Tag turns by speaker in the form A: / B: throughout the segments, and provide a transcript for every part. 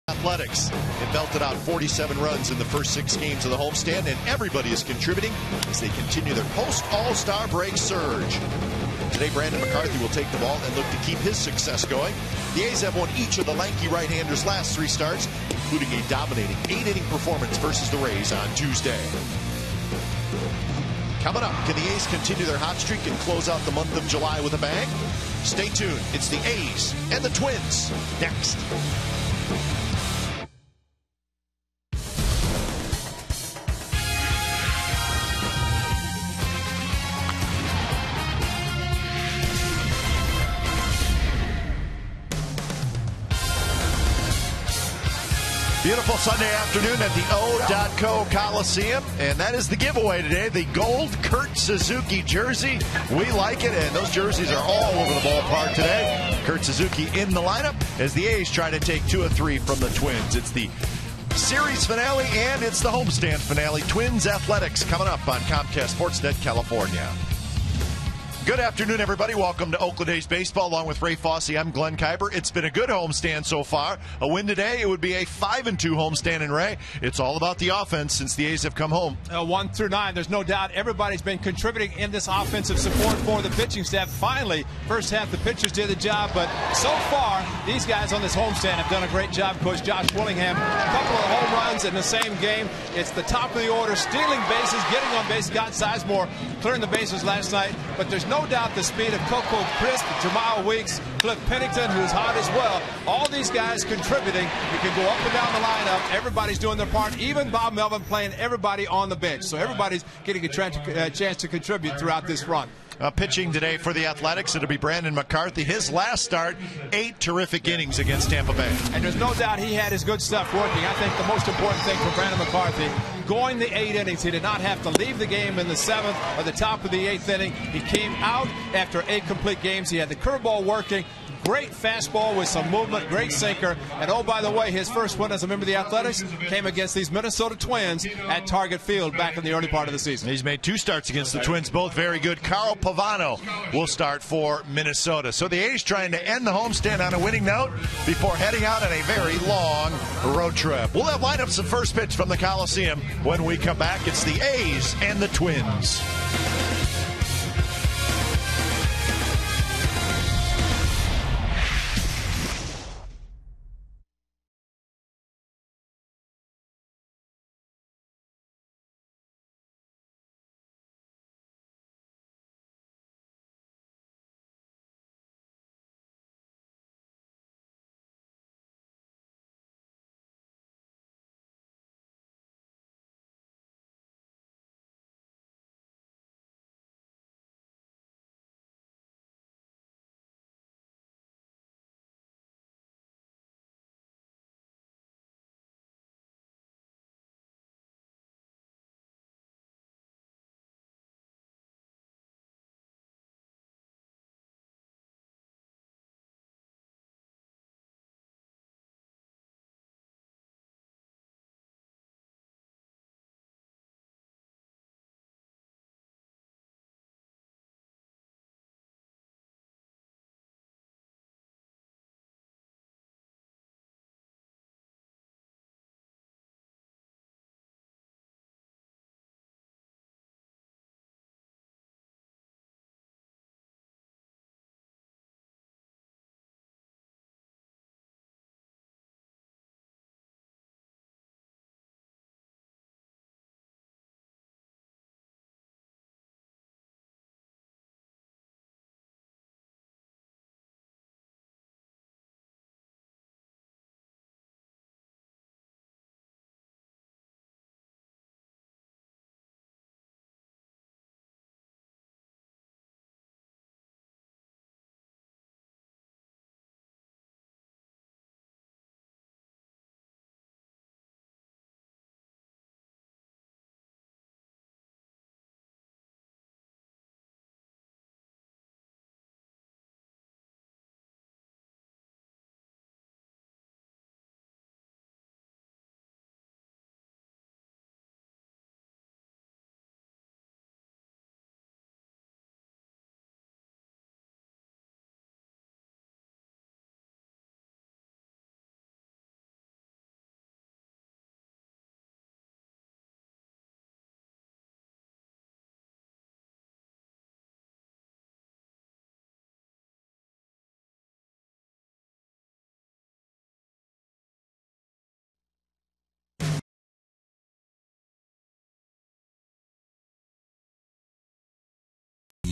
A: Athletics. It belted out 47 runs in the first 6 games of the homestand, and everybody is contributing as they continue their post-All-Star break surge. Today, Brandon McCarthy will take the ball and look to keep his success going. The A's have won each of the lanky right-handers' last 3 starts, including a dominating 8-inning performance versus the Rays on Tuesday. Coming up, can the A's continue their hot streak and close out the month of July with a bang? Stay tuned. It's the A's and the Twins next. Beautiful Sunday afternoon at the O.co Coliseum, and that is the giveaway today, the gold Kurt Suzuki jersey. We like it, and those jerseys are all over the ballpark today. Kurt Suzuki in the lineup as the A's try to take 2 of 3 from the Twins. It's the series finale, and it's the homestand finale. Twins Athletics coming up on Comcast Sportsnet California. Good afternoon, everybody. Welcome to Oakland A's Baseball. Along with Ray Fosse, I'm Glenn Kuiper. It's been a good homestand so far. A win today, it would be a 5-2 homestand. And Ray, it's all about the offense since the A's have come home. 1 through 9, there's no doubt everybody's been contributing in this offensive support for the pitching staff. Finally, first half the pitchers did the job, but so far these guys on this homestand have done a great job. Coach Josh Willingham, a couple of home runs in the same game. It's the top of the order, stealing bases, getting on base. Got Sizemore clearing the bases last night, but there's no doubt the speed of Coco Crisp, Jamal Weeks, Cliff Pennington, who's hot as well. All these guys contributing. You can go up and down the lineup. Everybody's doing their part. Even Bob Melvin playing everybody on the bench. So everybody's getting a chance to contribute throughout this run. Pitching today for the Athletics, it'll be Brandon McCarthy. His last start, 8 terrific innings against Tampa Bay.
B: And there's no doubt he had his good stuff working. I think the most important thing for Brandon McCarthy, going the 8 innings, he did not have to leave the game in the 7th or the top of the 8th inning. He came out after 8 complete games. He had the curveball working. Great fastball with some movement, great sinker. And oh, by the way, his first win as a member of the Athletics came against these Minnesota Twins at Target Field back in the early part of the season.
A: He's made 2 starts against the Twins, both very good. Carl Pavano will start for Minnesota. So the A's trying to end the homestand on a winning note before heading out on a very long road trip. We'll have lineups of first pitch from the Coliseum when we come back. It's the A's and the Twins.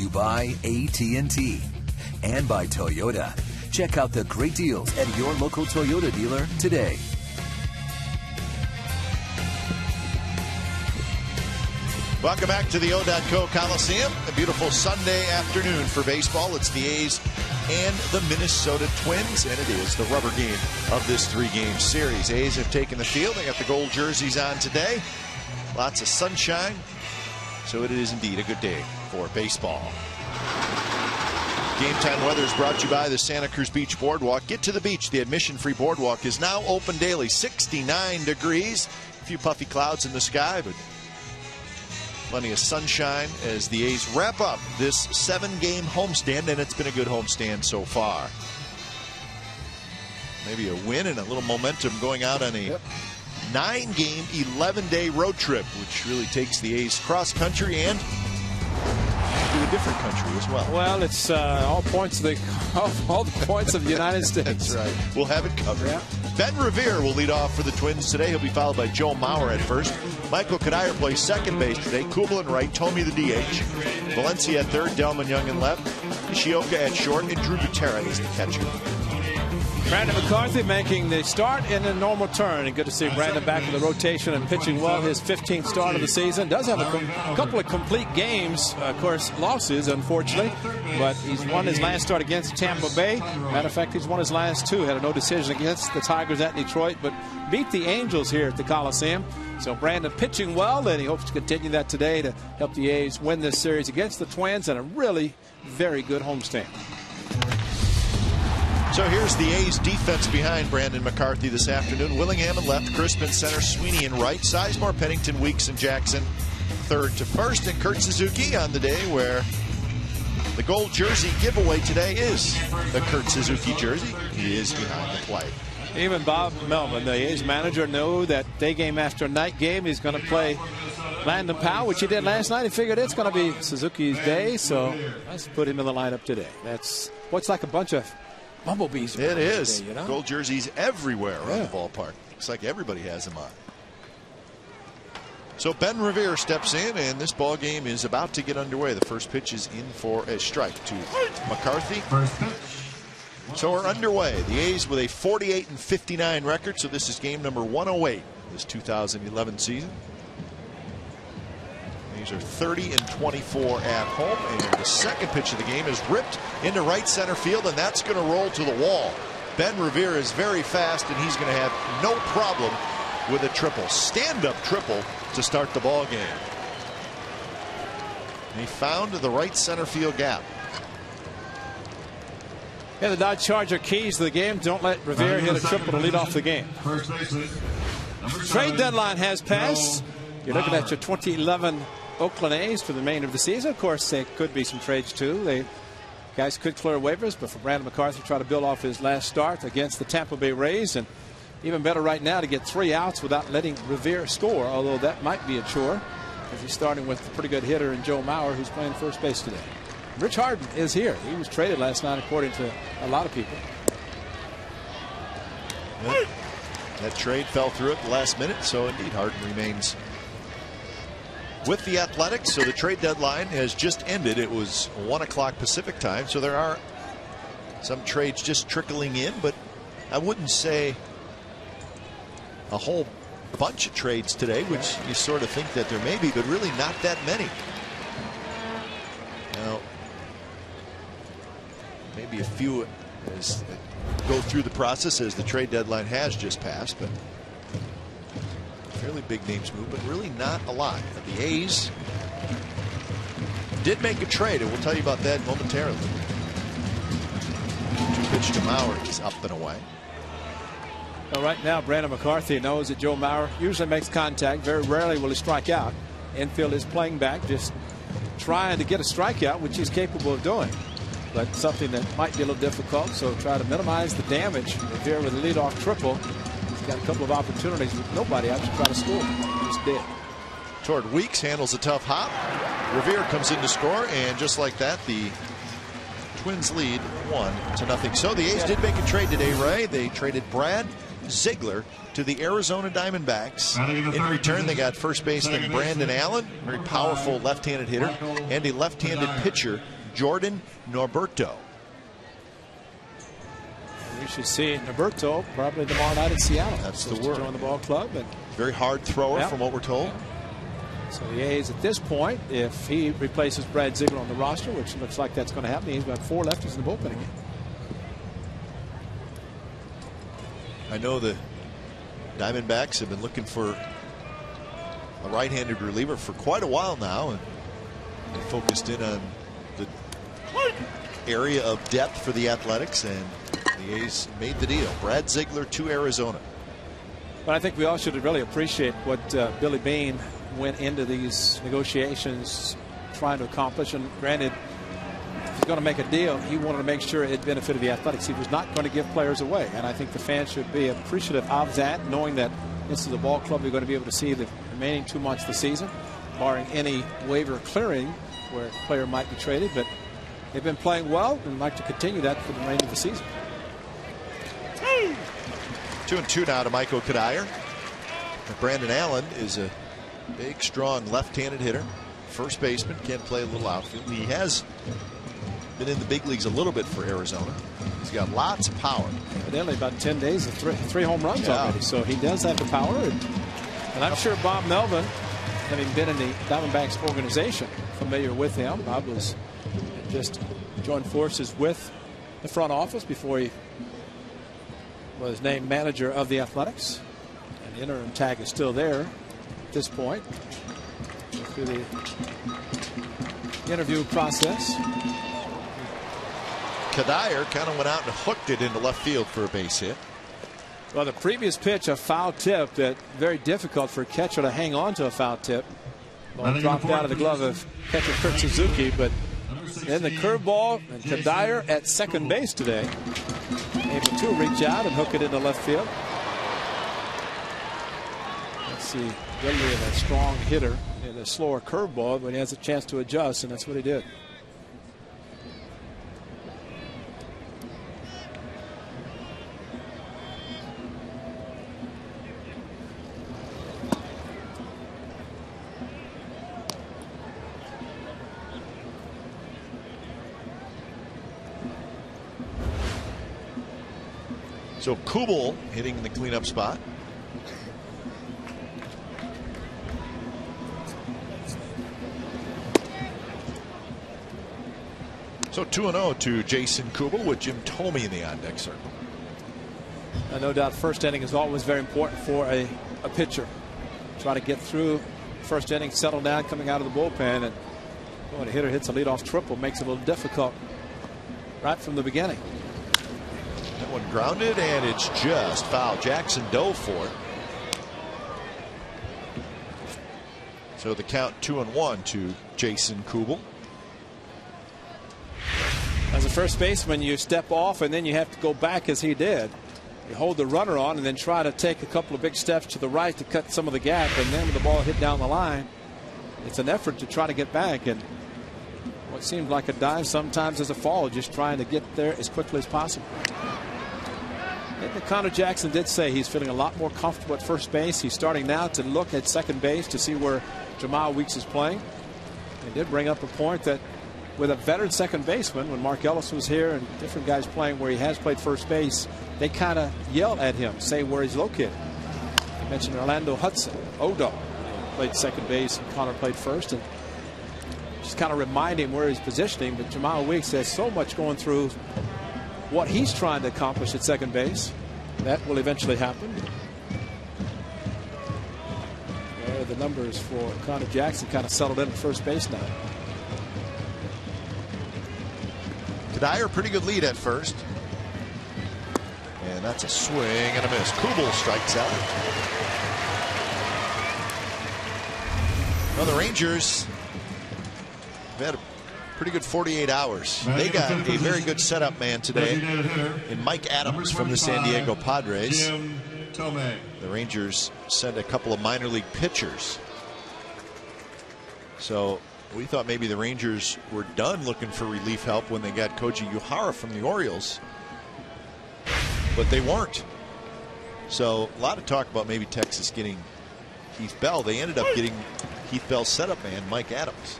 C: you by AT&T and by Toyota. Check out the great deals at your local Toyota dealer today.
A: Welcome back to the O.co Coliseum. A beautiful Sunday afternoon for baseball. It's the A's and the Minnesota Twins, and it is the rubber game of this three-game series. A's have taken the field. They got the gold jerseys on today. Lots of sunshine, so it is indeed a good day for baseball. Game time weather is brought to you by the Santa Cruz Beach Boardwalk. Get to the beach. The admission-free boardwalk is now open daily. 69 degrees. A few puffy clouds in the sky, but plenty of sunshine as the A's wrap up this 7-game homestand, and it's been a good homestand so far. Maybe a win and a little momentum going out on a 9-game, 11-day road trip, which really takes the A's cross-country and to a different country as well.
B: Well, it's all the points of the United States.
A: That's right. We'll have it covered. Yeah. Ben Revere will lead off for the Twins today. He'll be followed by Joe Mauer at first. Michael Kadire plays second base today. Kubel in right, Thome the DH. Valencia at third, Delman Young in left. Ishioka at short, and Drew Butera is the catcher.
B: Brandon McCarthy making the start in a normal turn. And good to see Brandon back in the rotation and pitching well. His 15th start of the season. Does have a couple of complete games. Of course, losses, unfortunately. But he's won his last start against Tampa Bay. Matter of fact, he's won his last two. Had a no decision against the Tigers at Detroit, but beat the Angels here at the Coliseum. So Brandon pitching well, and he hopes to continue that today to help the A's win this series against the Twins and a really very good homestand.
A: So here's the A's defense behind Brandon McCarthy this afternoon. Willingham in left, Crisp in center, Sweeney in right, Sizemore, Pennington, Weeks, and Jackson third to first, and Kurt Suzuki on the day where the gold jersey giveaway today is the Kurt Suzuki jersey. He is behind the plate.
B: Even Bob Melvin, the A's manager, knew that day game after night game he's going to play Landon Powell, which he did last night. He figured it's going to be Suzuki's day, so let's put him in the lineup today. That's what's like a bunch of bumblebees.
A: It is.
B: Today, you know?
A: Gold jerseys everywhere around the ballpark. Looks like everybody has them on. So Ben Revere steps in, and this ball game is about to get underway. The first pitch is in for a strike to McCarthy. So we're underway. The A's with a 48-59 record. So this is game number 108 this 2011 season. These are 30-24 at home, and the second pitch of the game is ripped into right center field, and that's going to roll to the wall. Ben Revere is very fast, and he's going to have no problem with a triple, stand-up triple to start the ball game. And he found the right center field gap.
B: Yeah, the Dodge Charger keys to the game. Don't let Revere hit a triple to lead off the game. Trade deadline has passed. You're looking at your 2011 Oakland A's for the remainder of the season. Of course, there could be some trades too. Guys could clear waivers, but for Brandon McCarthy to try to build off his last start against the Tampa Bay Rays, and even better right now to get 3 outs without letting Revere score, although that might be a chore because he's starting with a pretty good hitter in Joe Mauer, who's playing first base today. Rich Harden is here. He was traded last night, according to a lot of people.
A: Yeah. That trade fell through at the last minute, so indeed Harden remains with the Athletics. So the trade deadline has just ended. It was 1 o'clock Pacific time, so there are some trades just trickling in, but I wouldn't say a whole bunch of trades today, which you sort of think that there may be, but really not that many. Now, maybe a few as go through the process as the trade deadline has just passed, but fairly big names move, but really not a lot. The A's did make a trade, and we'll tell you about that momentarily. 2-pitch to Mauer is up and away.
B: Well, right now, Brandon McCarthy knows that Joe Mauer usually makes contact. Very rarely will he strike out. Infield is playing back, just trying to get a strikeout, which he's capable of doing. But something that might be a little difficult, so try to minimize the damage. Revere with a leadoff triple. He's got a couple of opportunities with nobody out to try to score. Just did.
A: Toward Weeks handles a tough hop. Revere comes in to score, and just like that, the Twins lead 1-0. So the A's did make a trade today, Ray. They traded Brad Ziegler to the Arizona Diamondbacks. In return, they got first baseman Brandon Allen, very powerful left-handed hitter, and a left-handed pitcher Jordan Norberto.
B: We should see Norberto probably tomorrow night in Seattle.
A: That's the word.
B: Join the ball club. And
A: very hard thrower from what we're told.
B: So the A's at this point, if he replaces Brad Ziegler on the roster, which looks like that's going to happen, he's got 4 lefties in the bullpen again.
A: I know the Diamondbacks have been looking for a right-handed reliever for quite a while now, and they focused in on the area of depth for the Athletics, and the A's made the deal. Brad Ziegler to Arizona.
B: But I think we all should really appreciate what Billy Beane went into these negotiations trying to accomplish. And granted, if he's going to make a deal, he wanted to make sure it benefited the Athletics. He was not going to give players away, and I think the fans should be appreciative of that, knowing that this is a ball club you're going to be able to see the remaining 2 months of the season, barring any waiver clearing where a player might be traded. But they've been playing well and like to continue that for the remainder of the season.
A: 2-2 now to Michael Kadire. Brandon Allen is a big, strong left-handed hitter. First baseman, can play a little outfield. He has been in the big leagues a little bit for Arizona. He's got lots of power.
B: Evidently about 10 days of three home runs already. So he does have the power. And I'm sure Bob Melvin, having been in the Diamondbacks organization, familiar with him. Bob was just joined forces with the front office before he was named manager of the Athletics. And the interim tag is still there at this point. Through the interview process.
A: Kadire kind of went out and hooked it into left field for a base hit.
B: Well, the previous pitch, a foul tip, that very difficult for a catcher to hang on to a foul tip. Ball dropped out of the glove of catcher Kurt Suzuki, but then the curveball, and Kadire at second base today, able to reach out and hook it into left field. Let's see, ability of a strong hitter in a slower curveball, but he has a chance to adjust, and that's what he did.
A: So Kubel hitting in the cleanup spot. So 2-0 to Jason Kubel with Jim Thome in the on-deck circle.
B: No doubt first inning is always very important for a pitcher. Try to get through first inning, settle down coming out of the bullpen, and when a hitter hits a leadoff triple, makes it a little difficult right from the beginning.
A: That one grounded, and it's just foul. Jackson dove for it. So the count 2-1 to Jason Kubel.
B: As a first baseman, you step off and then you have to go back as he did. You hold the runner on and then try to take a couple of big steps to the right to cut some of the gap, and then when the ball hit down the line, it's an effort to try to get back, and what seems like a dive sometimes is a fall, just trying to get there as quickly as possible. And Connor Jackson did say he's feeling a lot more comfortable at first base. He's starting now to look at second base to see where Jamal Weeks is playing. He did bring up a point that with a veteran second baseman, when Mark Ellis was here and different guys playing where he has played first base, they kind of yell at him, say where he's located. I mentioned Orlando Hudson, Odo played second base, and Connor played first, and just kind of remind him where he's positioning. But Jamal Weeks has so much going through what he's trying to accomplish at second base. That will eventually happen. There are the numbers for Connor Jackson, kind of settled in at first base now.
A: Kadire, pretty good lead at first. And that's a swing and a miss. Kubel strikes out. Well, the Rangers have had a pretty good 48 hours. They got a very good setup man today in Mike Adams from the San Diego Padres. The Rangers sent a couple of minor league pitchers. So we thought maybe the Rangers were done looking for relief help when they got Koji Uehara from the Orioles. But they weren't. So a lot of talk about maybe Texas getting Keith Bell. They ended up getting Keith Bell's setup man, Mike Adams.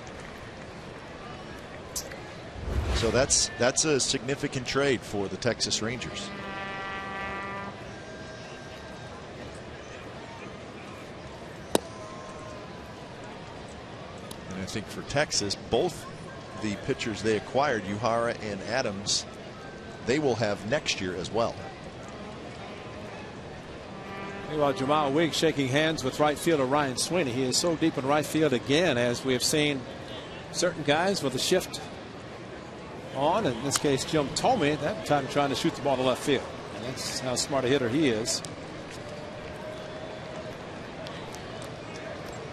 A: So that's a significant trade for the Texas Rangers. And I think for Texas, both the pitchers they acquired, Uhara and Adams, they will have next year as well.
D: Meanwhile, Jamal Wiggs shaking hands with right fielder Ryan Sweeney. He is so deep in right field again, as we have seen certain guys with a shift on. In this case, Jim Thome, that time trying to shoot the ball to left field. And that's how smart a hitter he is.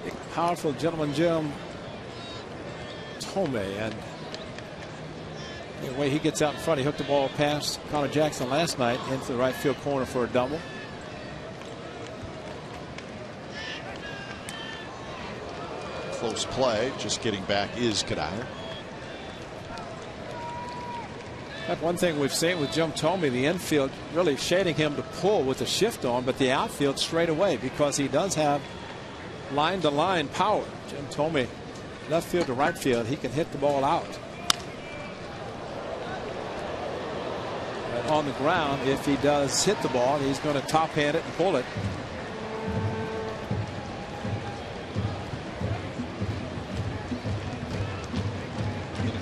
D: Big, powerful gentleman, Jim Thome, and the way he gets out in front, he hooked the ball past Connor Jackson last night into the right field corner for a double.
A: Close play, just getting back is Kadire.
D: That's one thing we've seen with Jim Thome, the infield really shading him to pull with the shift on, but the outfield straight away, because he does have line to line power. Jim Thome, left field to right field, he can hit the ball out. But on the ground, if he does hit the ball, he's going to top hand it and pull it.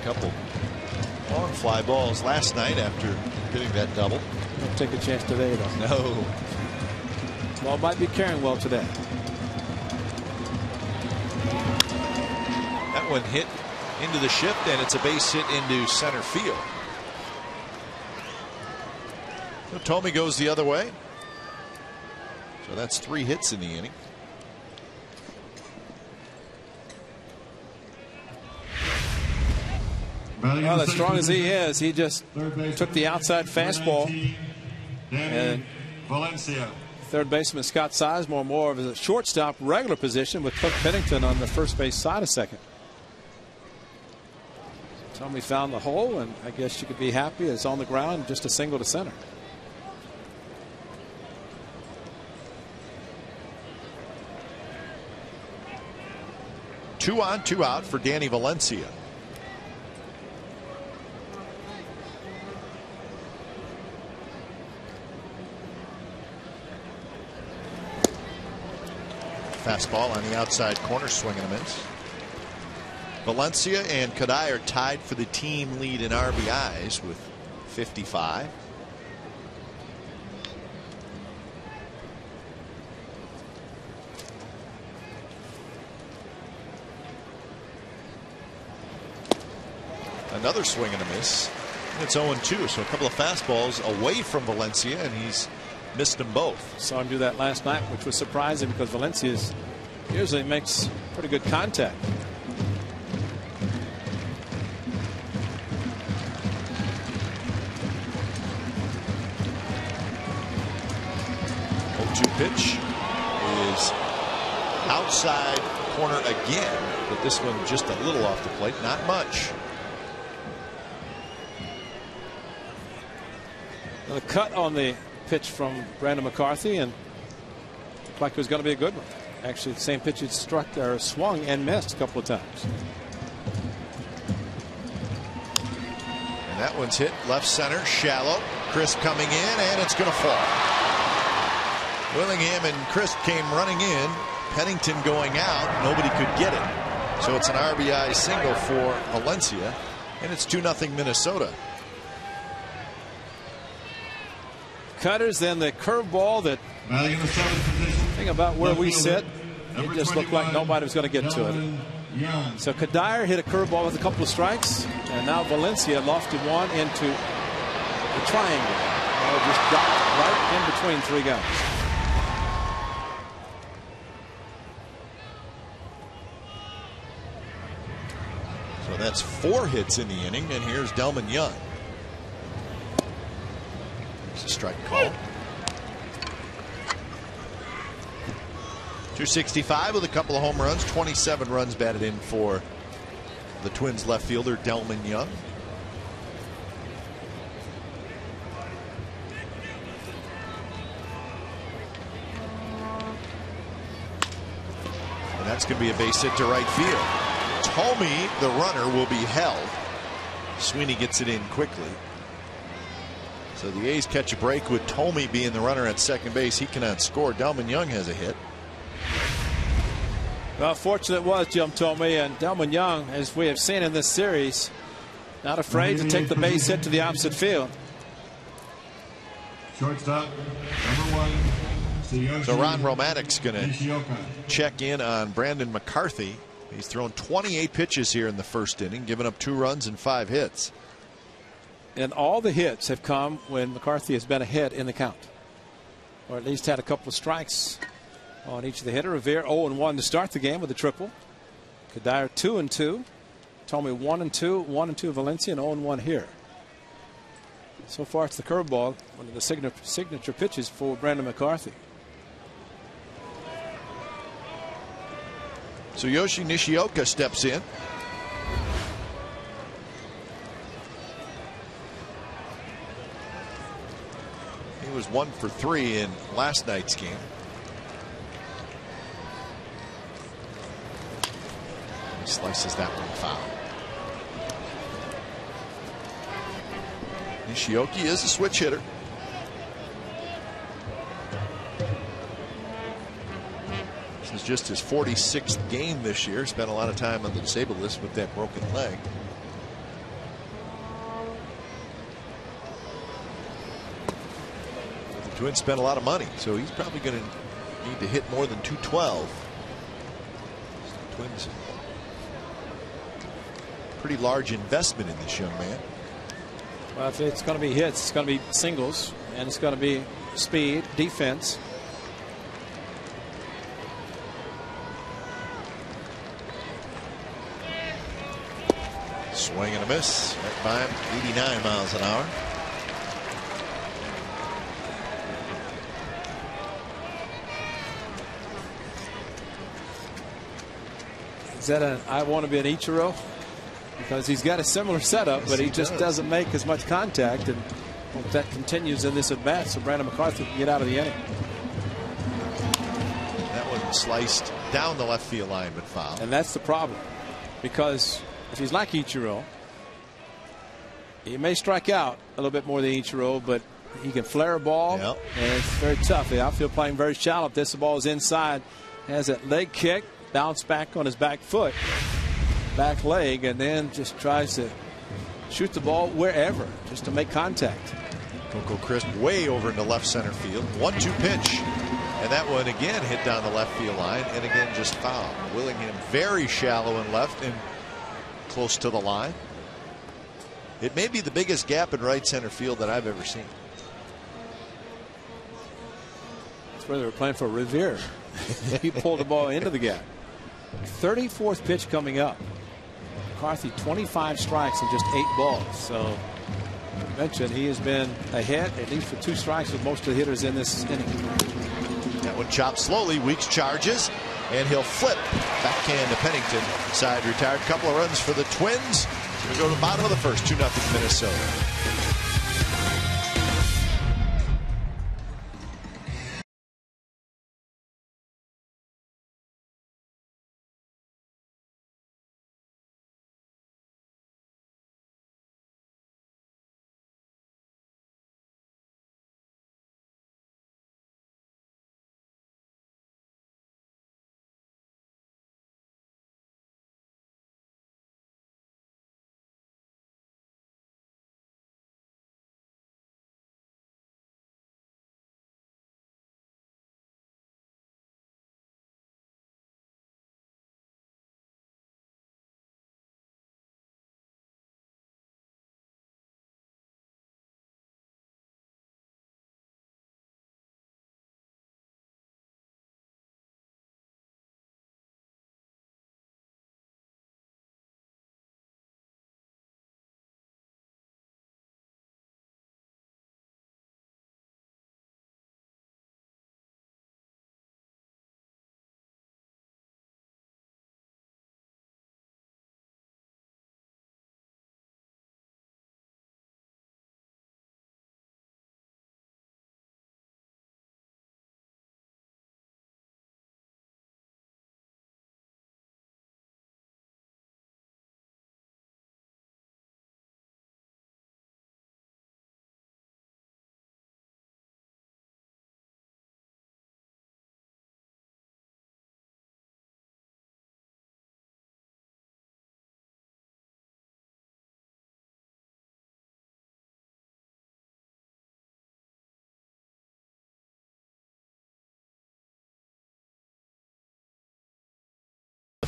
A: Couple long fly balls last night after hitting that double.
D: Don't take a chance today, though.
A: No.
D: Ball might be carrying well today.
A: That one hit into the shift, and it's a base hit into center field. So Thome goes the other way. So that's 3 hits in the inning.
D: Well, as strong as he is, he just took the outside fastball. And third baseman Scott Sizemore more of a shortstop regular position with Cook Pennington on the first base side of second. Thome found the hole, and I guess you could be happy. It's on the ground, just a single to center.
A: Two on, 2 out for Danny Valencia. Fastball on the outside corner, swing and a miss. Valencia and Kadire tied for the team lead in RBIs with 55. Another swing and a miss. It's 0-2, so a couple of fastballs away from Valencia, and he's missed them both.
D: Saw him do that last night, which was surprising because Valencia usually makes pretty good contact.
A: Pitch is outside corner again, but this one just a little off the plate, not much.
D: Now the cut on the pitch from Brandon McCarthy, and looked like it was going to be a good one. Actually, the same pitch he struck or swung and missed a couple of times.
A: And that one's hit left center, shallow. Crisp coming in, and it's going to fall. Willingham and Crisp came running in. Pennington going out. Nobody could get it. So it's an RBI single for Valencia, and it's 2-0 Minnesota.
D: Cutters, then the curveball that, thing about where we sit, it just looked like nobody was going to get to it. So Kadire hit a curveball with a couple of strikes, and now Valencia lofted one into the triangle. It just dropped right in between 3 guys.
A: So that's 4 hits in the inning, and here's Delman Young. It's a strike call. 265 with a couple of home runs, 27 runs batted in for the Twins left fielder Delman Young. And that's going to be a base hit to right field. Thome, the runner, will be held. Sweeney gets it in quickly. So the A's catch a break with Thome being the runner at second base. He cannot score. Delmon Young has a hit.
D: Well, fortunate was Jim Thome, and Delmon Young, as we have seen in this series, not afraid to take the base hit to the opposite field.
E: Shortstop, number 1.
A: So Ron Romanic's going to check in on Brandon McCarthy. He's thrown 28 pitches here in the first inning, giving up 2 runs and 5 hits.
D: And all the hits have come when McCarthy has been ahead in the count, or at least had a couple of strikes on each of the hitter. Revere 0-1 to start the game with a triple. Cuddyer 2-2. Thome 1-2. 1-2 Valencia, and 0-1 here. So far, it's the curveball, one of the signature pitches for Brandon McCarthy.
A: So Yoshi Nishioka steps in. He was 1 for 3 in last night's game. He slices that one foul. Nishioka is a switch hitter. This is just his 46th game this year. Spent a lot of time on the disabled list with that broken leg. The Twins spent a lot of money, so he's probably going to need to hit more than 212. Twins, pretty large investment in this young man.
D: Well, if it's going to be hits, it's going to be singles, and it's going to be speed, defense.
A: Swing and a miss. Right by him, 89 miles an hour.
D: Is that an I want to be an Ichiro? Because he's got a similar setup, but he just doesn't make as much contact, and hope that continues in this at bat so Brandon McCarthy can get out of the inning.
A: That one sliced down the left field line, but foul.
D: And that's the problem, because if he's like Ichiro, he may strike out a little bit more than Ichiro, but he can flare a ball, and it's very tough. The outfield playing very shallow. If this ball is inside, has that leg kick, bounce back on his back foot, back leg, and then just tries to shoot the ball wherever just to make contact.
A: Coco Crisp way over into left center field. 1-2 pitch, and that one again hit down the left field line, and again just foul. Willingham very shallow in left and close to the line. It may be the biggest gap in right center field that I've ever seen.
D: That's where they were playing for Revere. He pulled the ball into the gap. 34th pitch coming up. McCarthy 25 strikes and just 8 balls. So I mentioned he has been ahead at least for 2 strikes with most of the hitters in this inning.
A: That one chopped slowly. Weeks charges, and he'll flip backhand to Pennington. Side retired. Couple of runs for the Twins. We go to the bottom of the first. 2-0 Minnesota.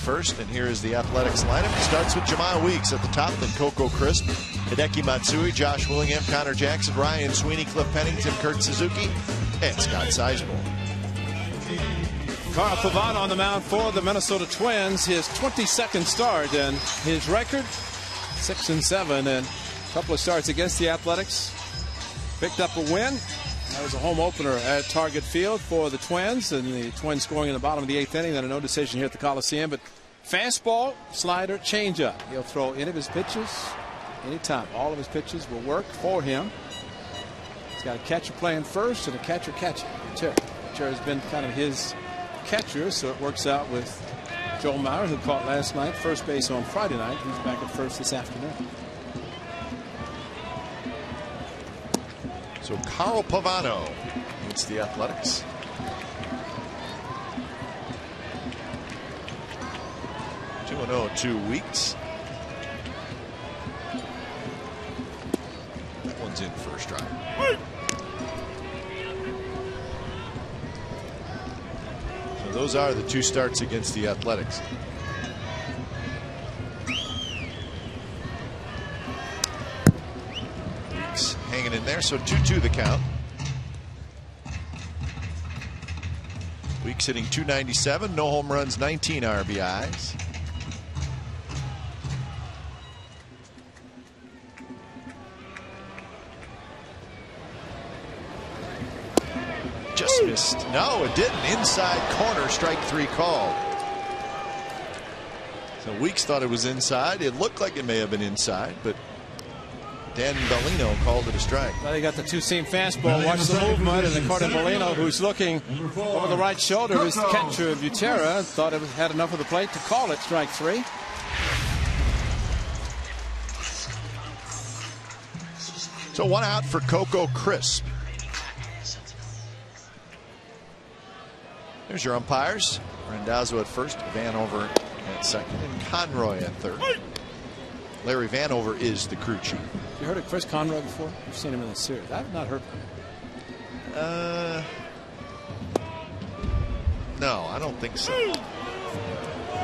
A: first, and here is the Athletics lineup. It starts with Jemile Weeks at the top, then Coco Crisp, Hideki Matsui, Josh Willingham, Connor Jackson, Ryan Sweeney, Cliff Pennington, Kurt Suzuki, and Scott Sizemore.
D: Carl Pavano on the mound for the Minnesota Twins. His 22nd start, and his record 6-7, and a couple of starts against the Athletics. Picked up a win. That was a home opener at Target Field for the Twins, and the Twins scoring in the bottom of the 8th inning. Then a no decision here at the Coliseum. But fastball, slider, changeup. He'll throw any of his pitches anytime. All of his pitches will work for him. He's got a catcher playing first and a catcher catching. Utera has been kind of his catcher, so it works out with Joel Mauer, who caught last night first base on Friday night. He's back at first this afternoon.
A: So Carl Pavano meets the Athletics. (2-0) 2 weeks. That one's in first strike. So those are the 2 starts against the Athletics. Hanging in there, so 2-2 the count. Weeks hitting .297, no home runs, 19 RBIs. Just missed. No, it didn't. Inside corner, strike 3 called. So Weeks thought it was inside. It looked like it may have been inside, but Dan Bellino called it a strike.
D: Well, he got the 2-seam fastball. Watch the movement, and Ricardo Bellino, who's looking over the right shoulder of his catcher of Utera, thought it had enough of the plate to call it strike 3.
A: So 1 out for Coco Crisp. There's your umpires. Randazzo at first, Vanover at second, and Conroy at third. Larry Vanover is the crew chief.
D: You heard of Chris Conroy before? You've seen him in the series. I've not heard of him.
A: No, I don't think so.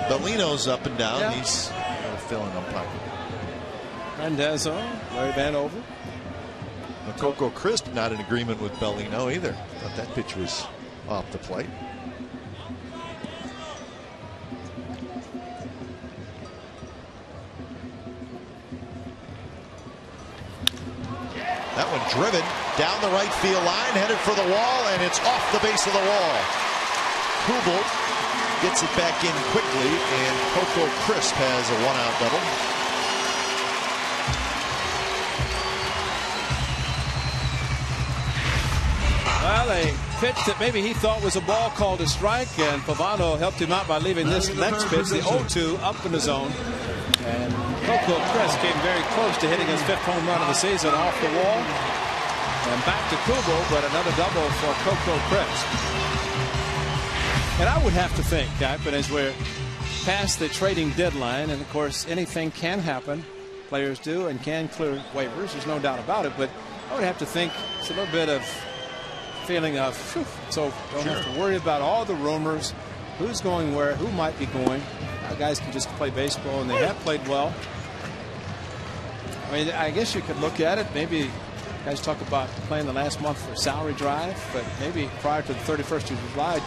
A: Bellino's up and down. Yeah. He's filling umpire.
D: Randazzo, Larry Vanover.
A: Coco Crisp not in agreement with Bellino either. Thought that pitch was off the plate. That one driven down the right field line, headed for the wall, and it's off the base of the wall. Kubel gets it back in quickly, and Coco Crisp has a 1-out double.
D: Well, a pitch that maybe he thought was a ball called a strike, and Pavano helped him out by leaving this next pitch, the 0-2, up in the zone. And Coco Crisp came very close to hitting his 5th home run of the season off the wall. And back to Kubel, but another double for Coco Crisp. And I would have to think, but as we're past the trading deadline, and of course anything can happen, players do and can clear waivers, there's no doubt about it, but I would have to think it's a little bit of feeling of, so don't have to worry about all the rumors, who's going where, who might be going. Guys can just play baseball, and they have played well. I mean, I guess you could look at it. Maybe guys talk about playing the last month for salary drive, but maybe prior to the 31st of July,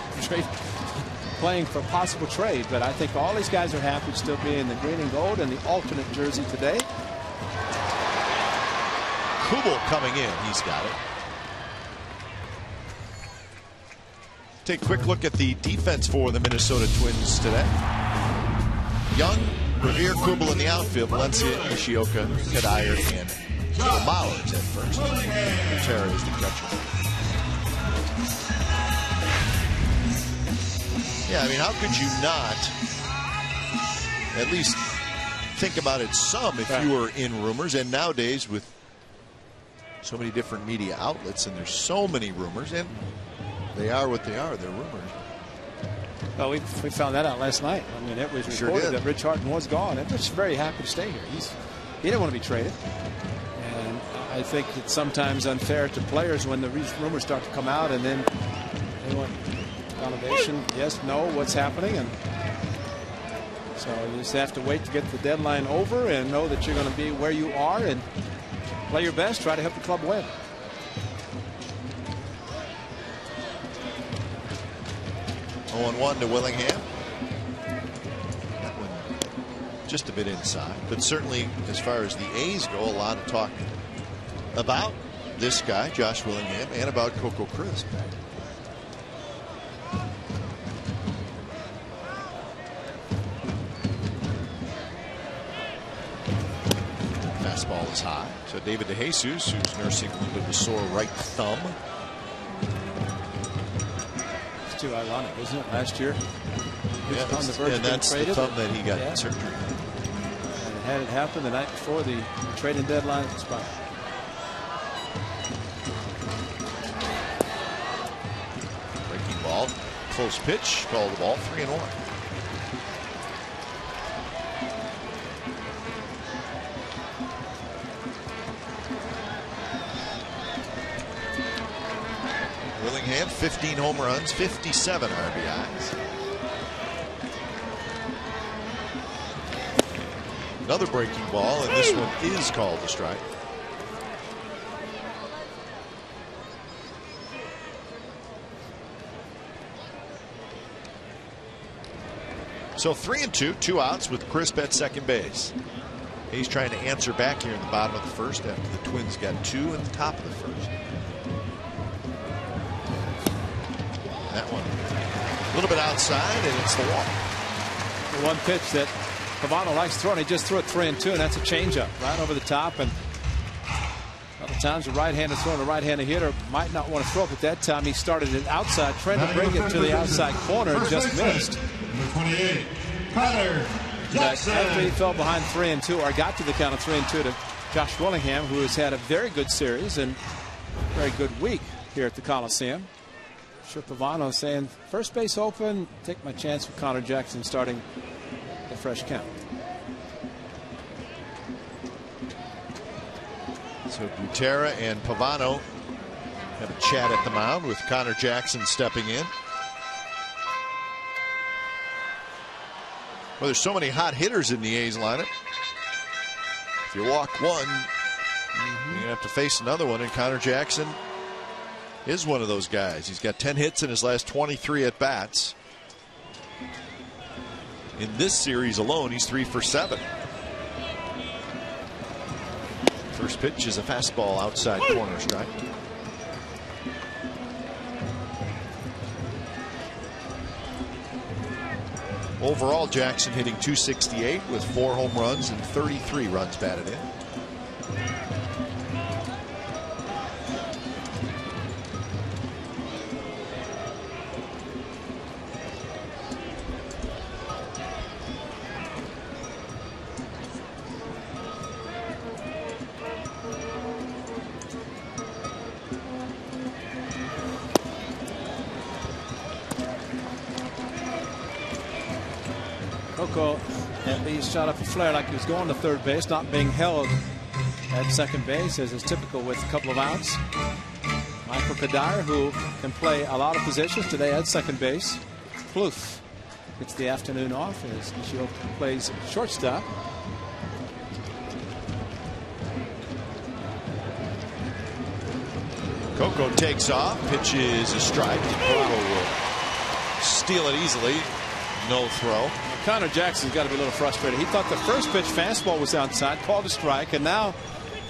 D: playing for possible trade. But I think all these guys are happy to still be in the green and gold and the alternate jersey today.
A: Kubel coming in. He's got it. Take a quick look at the defense for the Minnesota Twins today. Young, Revere, Kubel in the outfield, Valencia, Nishioka, Kadire, and Bowers at first. Utera is the catcher. Yeah, I mean, how could you not at least think about it some if you were in rumors? And nowadays, with so many different media outlets, and there's so many rumors, and they are what they are. They're rumors.
D: Well, we found that out last night. I mean, it was reported that Rich Harden was gone. And Rich is very happy to stay here. He didn't want to be traded. And I think it's sometimes unfair to players when the rumors start to come out and then they want validation. Yes, no, what's happening? And So you just have to wait to get the deadline over and know that you're going to be where you are and play your best, try to help the club win.
A: Oh, 1 to Willingham. That one just a bit inside, but certainly as far as the A's go, a lot of talk about this guy, Josh Willingham, and about Coco Crisp. Fastball is high. So David DeJesus, who's nursing a little bit of a sore right thumb.
D: It's too ironic, isn't it? Last year, he was on the verge
A: and that's
D: of being
A: the
D: traded.
A: thumb that he got surgery.
D: And it had it happen the night before the trading deadline expired.
A: Breaking ball, close pitch, called the ball, 3-1. Willingham, 15 home runs, 57 RBIs. Another breaking ball, and this one is called a strike. So 3-2, 2 outs with Crisp at second base. He's trying to answer back here in the bottom of the first after the Twins got 2 in the top of the first. That one a little bit outside, and it's the walk.
D: The one pitch that Pavano likes throwing, he just threw it 3-2, and that's a changeup right over the top. And a lot of times a right-hander throwing a right-handed hitter might not want to throw it, but that time he started it outside, trying to bring it to the outside corner, and just missed.
E: Number 28, Connor Jackson.
D: After he fell behind 3-2, or got to the count of 3-2 to Josh Willingham, who has had a very good series and very good week here at the Coliseum. Sure, Pavano saying first base open, take my chance with Connor Jackson starting a fresh count.
A: So Butera and Pavano have a chat at the mound with Connor Jackson stepping in. Well, there's so many hot hitters in the A's lineup. If you walk one, you're gonna have to face another one, and Connor Jackson is one of those guys. He's got 10 hits in his last 23 at bats. In this series alone, he's 3 for 7. First pitch is a fastball outside corner strike. Overall, Jackson hitting .268 with 4 home runs and 33 runs batted in.
D: Coco at least shot up a flare like he was going to third base, not being held at second base, as is typical with a couple of outs. Michael Kadire, who can play a lot of positions today at second base. Plouffe gets the afternoon off as Shield plays shortstop.
A: Coco takes off, pitches a strike. Coco will steal it easily. No throw.
D: Connor Jackson's got to be a little frustrated. He thought the first pitch fastball was outside, called a strike, and now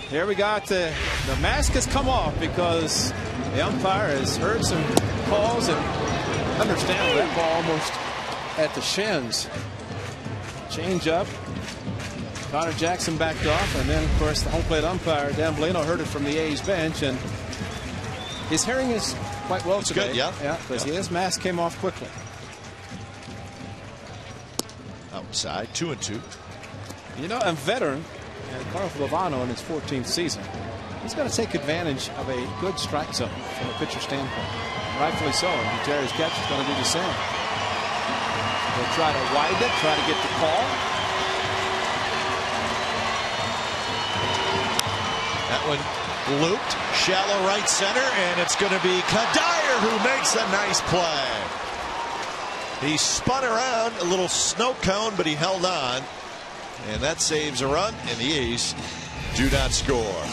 D: here we got the mask has come off because the umpire has heard some calls and understand that ball almost at the shins. Change up. Connor Jackson backed off, and then of course the home plate umpire Dan Bellino heard it from the A's bench, and his hearing is quite well today.
A: Good, yeah.
D: Yeah, because his mask came off quickly.
A: Outside, 2-2.
D: You know, a veteran, Carlos Pavano in his 14th season, he's going to take advantage of a good strike zone from a pitcher standpoint. Rightfully so. And Gutierrez's catch is going to do the same. They'll try to widen it, try to get the call.
A: That one looped, shallow right center, and it's going to be Kadire who makes a nice play. He spun around a little snow cone, but he held on. And that saves a run, and the A's do not score.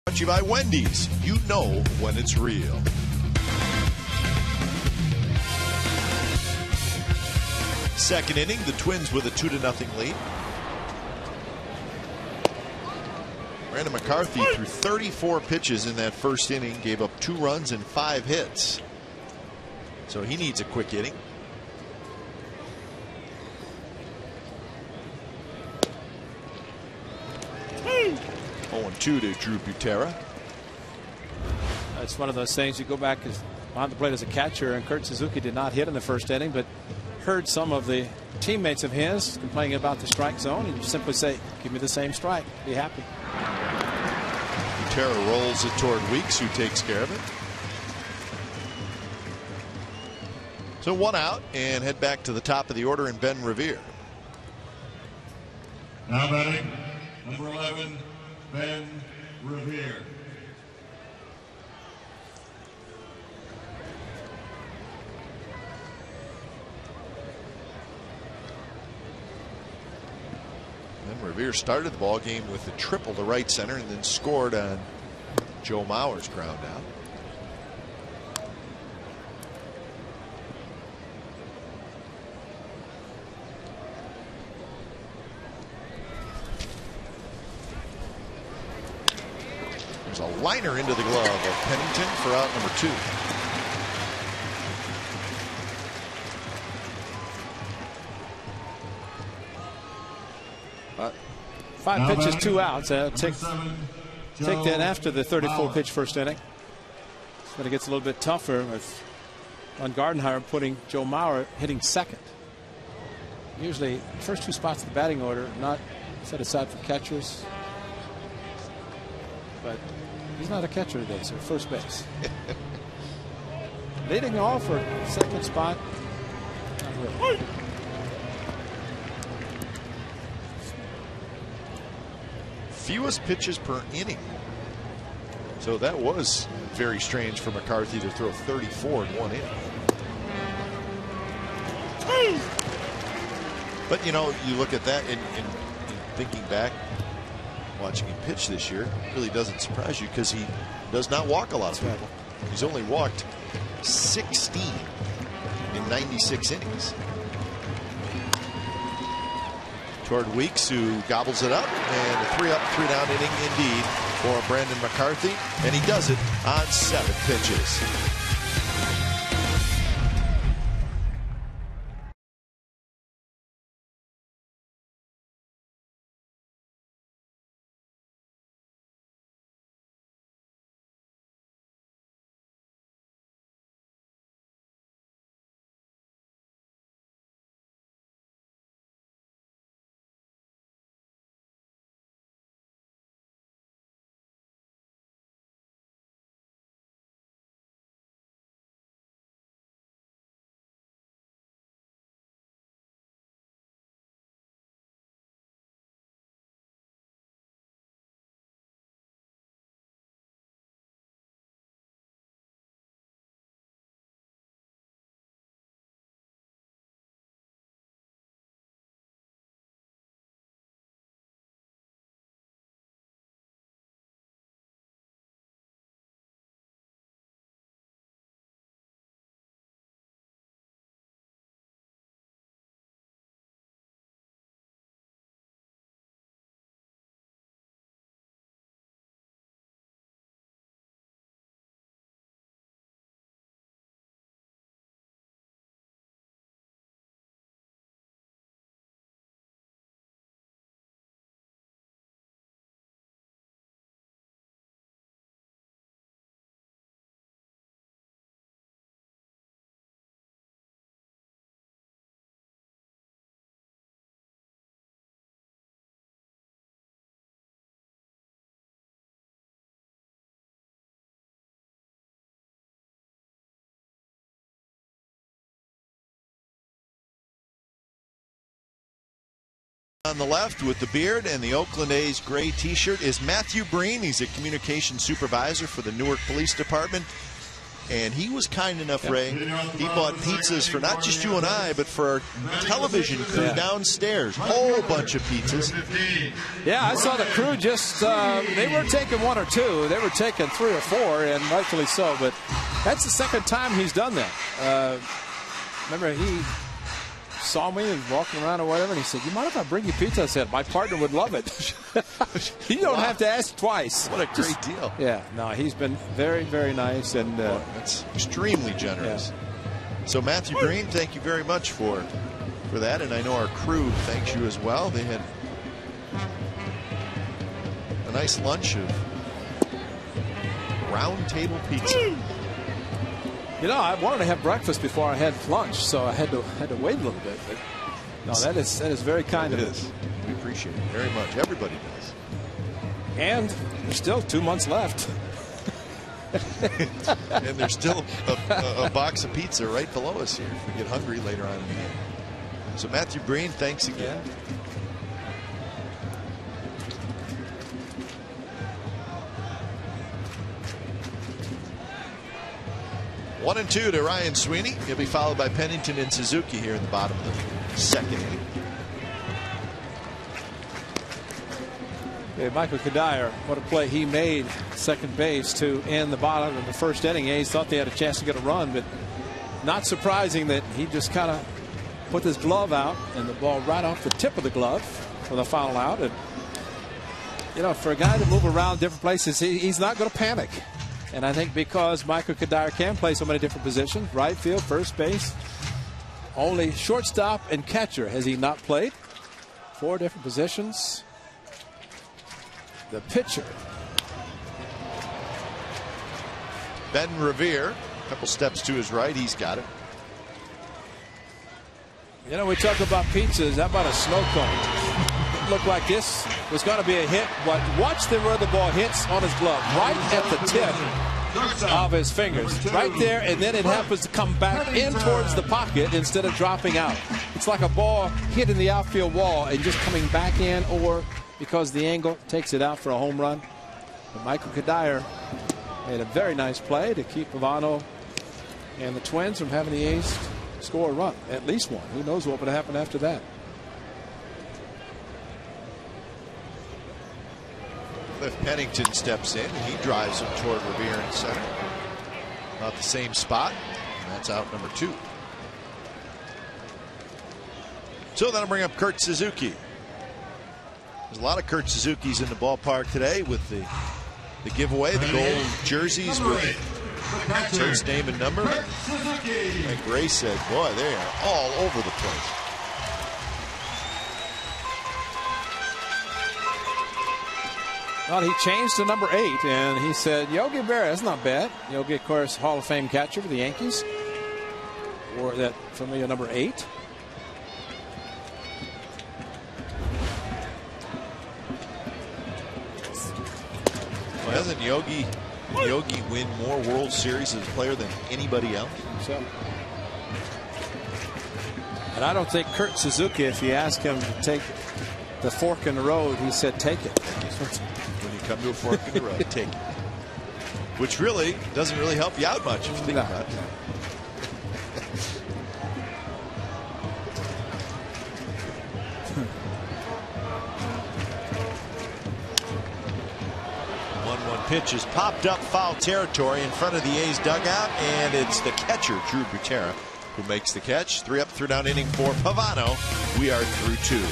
A: Brought to you by Wendy's. You know when it's real. Second inning, the Twins with a 2-0 lead. Brandon McCarthy threw 34 pitches in that first inning, gave up 2 runs and 5 hits. So he needs a quick inning. Hey. 0-2 to Drew Butera.
D: It's one of those things, you go back behind the plate as a catcher, and Kurt Suzuki did not hit in the first inning, but heard some of the teammates of his complaining about the strike zone, and you simply say, give me the same strike, be happy.
A: Butera rolls it toward Weeks, who takes care of it. So 1 out, and head back to the top of the order in Ben Revere.
E: Now batting, number 11, Ben Revere.
A: Ben Revere started the ball game with a triple to right center and then scored on Joe Mauer's ground out. There's a liner into the glove of Pennington for out number 2.
D: 5 pitches, 2 outs. Take that after the 34 pitch first inning. But it gets a little bit tougher with Von Gardenhire putting Joe Mauer hitting second. Usually first 2 spots in the batting order not set aside for catchers, but he's not a catcher today, so first base. Leading off for second spot. Not really.
A: Fewest pitches per inning. So that was very strange for McCarthy to throw 34 in 1 inning. But you know, you look at that and thinking back, watching him pitch this year, it really doesn't surprise you because he does not walk a lot of people. He's only walked 16 in 96 innings. Toward Weeks, who gobbles it up, and a 3-up, 3-down inning indeed for Brandon McCarthy, and he does it on 7 pitches. On the left with the beard and the Oakland A's gray T-shirt is Matthew Breen. He's a communications supervisor for the Newark Police Department. And he was kind enough, Ray. He bought pizzas for not just you and I, but for our television crew downstairs. Whole bunch of pizzas.
D: Yeah, I saw the crew just, they weren't taking one or two. They were taking 3 or 4, and rightfully so. But that's the second time he's done that. Remember, he saw me and walking around or whatever, and he said, "You mind if I bring you pizza?" I said, "My partner would love it." You don't have to ask twice.
A: What a great deal.
D: Yeah, no, he's been very, very nice. And
A: that's extremely generous. Yeah. So, Matthew Green, thank you very much for that. And I know our crew thanks you as well. They had a nice lunch of round table pizza.
D: You know, I wanted to have breakfast before I had lunch, so I had to wait a little bit. But no, that is very kind of it.
A: We appreciate it very much. Everybody does.
D: And there's still 2 months left.
A: And there's still a box of pizza right below us here if we get hungry later on in the game. So, Matthew Breen, thanks again. 1-2 to Ryan Sweeney. He'll be followed by Pennington and Suzuki here in the bottom of the second inning.
D: Yeah, Michael Kadire, what a play he made second base to end the bottom of the first inning. A's thought they had a chance to get a run, but not surprising that he just kind of put his glove out and the ball right off the tip of the glove for the foul out. And you know, for a guy to move around different places, he's not going to panic. And I think because Michael Kadire can play so many different positions, right field, first base, only shortstop and catcher has he not played. 4 different positions. The pitcher,
A: Ben Revere, a couple steps to his right, he's got it.
D: You know, we talk about pizzas. How about a snow cone? It looked like this was going to be a hit. But watch where the ball hits on his glove, right at the tip of his fingers, right there, and then it happens to come back in towards the pocket instead of dropping out. It's like a ball hitting the outfield wall and just coming back in, or because the angle takes it out for a home run. But Michael Kadire made a very nice play to keep Pavano and the Twins from having the A's score a run, at least one. Who knows what would happen after that.
A: Cliff Pennington steps in and he drives him toward Revere in center. About the same spot. And that's out number 2. So that'll bring up Kurt Suzuki. There's a lot of Kurt Suzuki's in the ballpark today with the giveaway, the gold jerseys with first name and number. Like Ray said, boy, they are all over the place.
D: Well, he changed to number 8, and he said, Yogi Berra, that's not bad. Yogi, of course, Hall of Fame catcher for the Yankees. Or that familiar number 8.
A: Well, doesn't Yogi win more World Series as a player than anybody else?
D: So. And I don't think Kurt Suzuki, if you ask him to take the fork in the road, he said take it.
A: When you come to a fork in the road, take it. Which really doesn't really help you out much if you think about it. Pitch is popped up foul territory in front of the A's dugout, and it's the catcher, Drew Butera, who makes the catch. 3 up, 3 down inning for Pavano. We are through 2.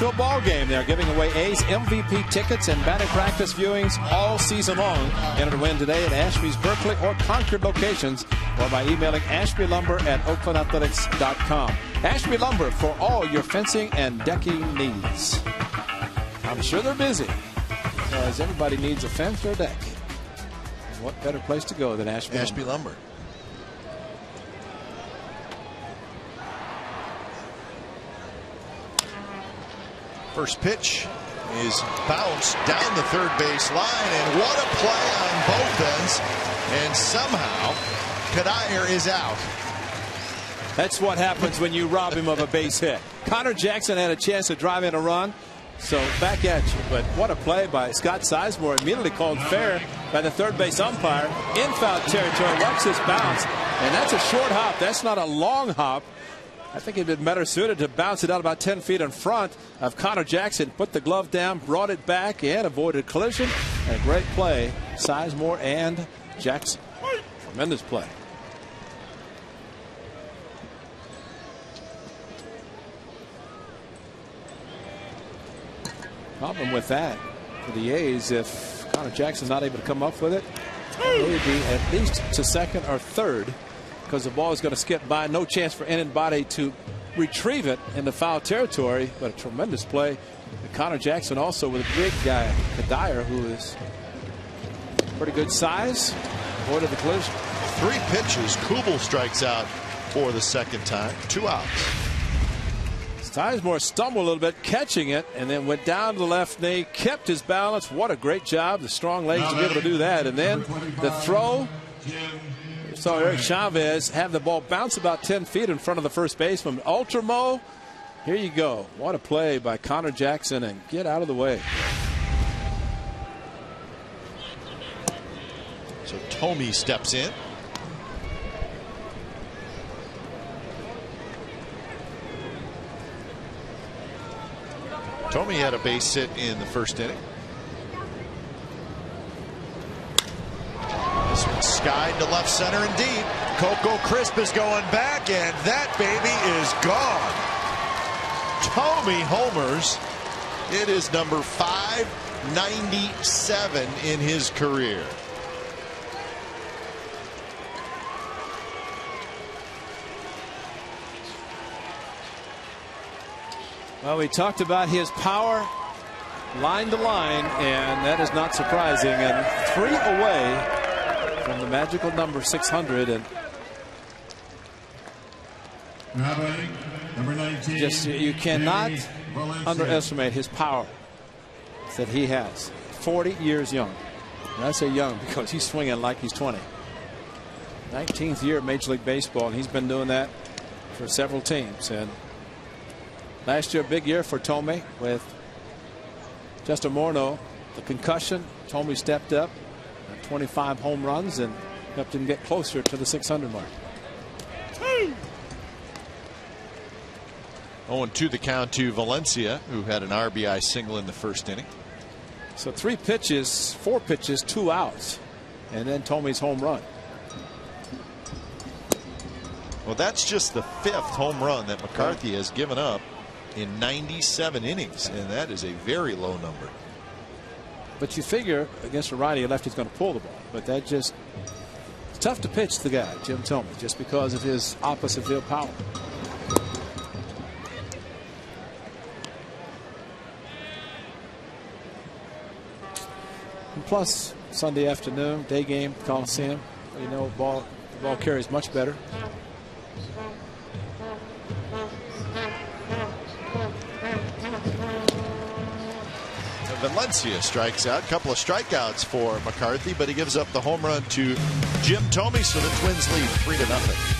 D: to a ball game. They're giving away A's MVP tickets and batting practice viewings all season long. Enter to win today at Ashby's Berkeley or Concord locations, or by emailing ashbylumber@oaklandathletics.com. Ashby Lumber for all your fencing and decking needs. I'm sure they're busy, because everybody needs a fence or a deck. And what better place to go than Ashby
A: Lumber. First pitch is bounced down the third base line, and what a play on both ends. And somehow Cuddyer is out.
D: That's what happens when you rob him of a base hit. Connor Jackson had a chance to drive in a run, so back at you. But what a play by Scott Sizemore, immediately called fair by the third base umpire in foul territory. Watch this bounce, and that's a short hop. That's not a long hop. I think he'd been better suited to bounce it out about 10 feet in front of Connor Jackson. Put the glove down, brought it back, and avoided collision. And a great play, Sizemore and Jackson. Tremendous play. Problem with that for the A's, if Connor Jackson's not able to come up with it, it would be at least to second or third, because the ball is going to skip by. No chance for anybody to retrieve it in the foul territory, but a tremendous play. And Connor Jackson also with a big guy, Cuddyer, who is pretty good size, avoided the collision.
A: 3 pitches. Kubel strikes out for the second time. 2 outs.
D: Sizemore stumbled a little bit catching it, and then went down to the left knee, kept his balance. What a great job. The strong legs to be able to do that. And then the throw. You saw Eric Chavez have the ball bounce about 10 feet in front of the first baseman. Ultramo. Here you go. What a play by Connor Jackson, and get out of the way.
A: So Thome steps in. Thome had a base hit in the first inning. This one skied to left center and deep. Coco Crisp is going back, and that baby is gone. Thome homers. It is number 597 in his career.
D: Well, we talked about his power line to line, and that is not surprising. And 3 away from the magical number 600. And
E: Number 19,
D: just you cannot underestimate his power that he has. 40 years young. And I say young because he's swinging like he's 20. 19th year of Major League Baseball, and he's been doing that for several teams. And last year, a big year for Thome with Justin Morneau, the concussion. Thome stepped up, 25 home runs, and helped him get closer to the 600 mark.
A: 0-2 the count to Valencia, who had an RBI single in the first inning.
D: So 4 pitches, 2 outs, and then Thome's home run.
A: Well, that's just the 5th home run that McCarthy has given up in 97 innings, and that is a very low number.
D: But you figure against a righty, a lefty's going to pull the ball, but that just, it's tough to pitch the guy, Jim Thome, just because of his opposite field power. And plus, Sunday afternoon, day game, Coliseum, you know, the ball carries much better.
A: Valencia strikes out. A couple of strikeouts for McCarthy, but he gives up the home run to Jim Thome, so the Twins lead 3-0.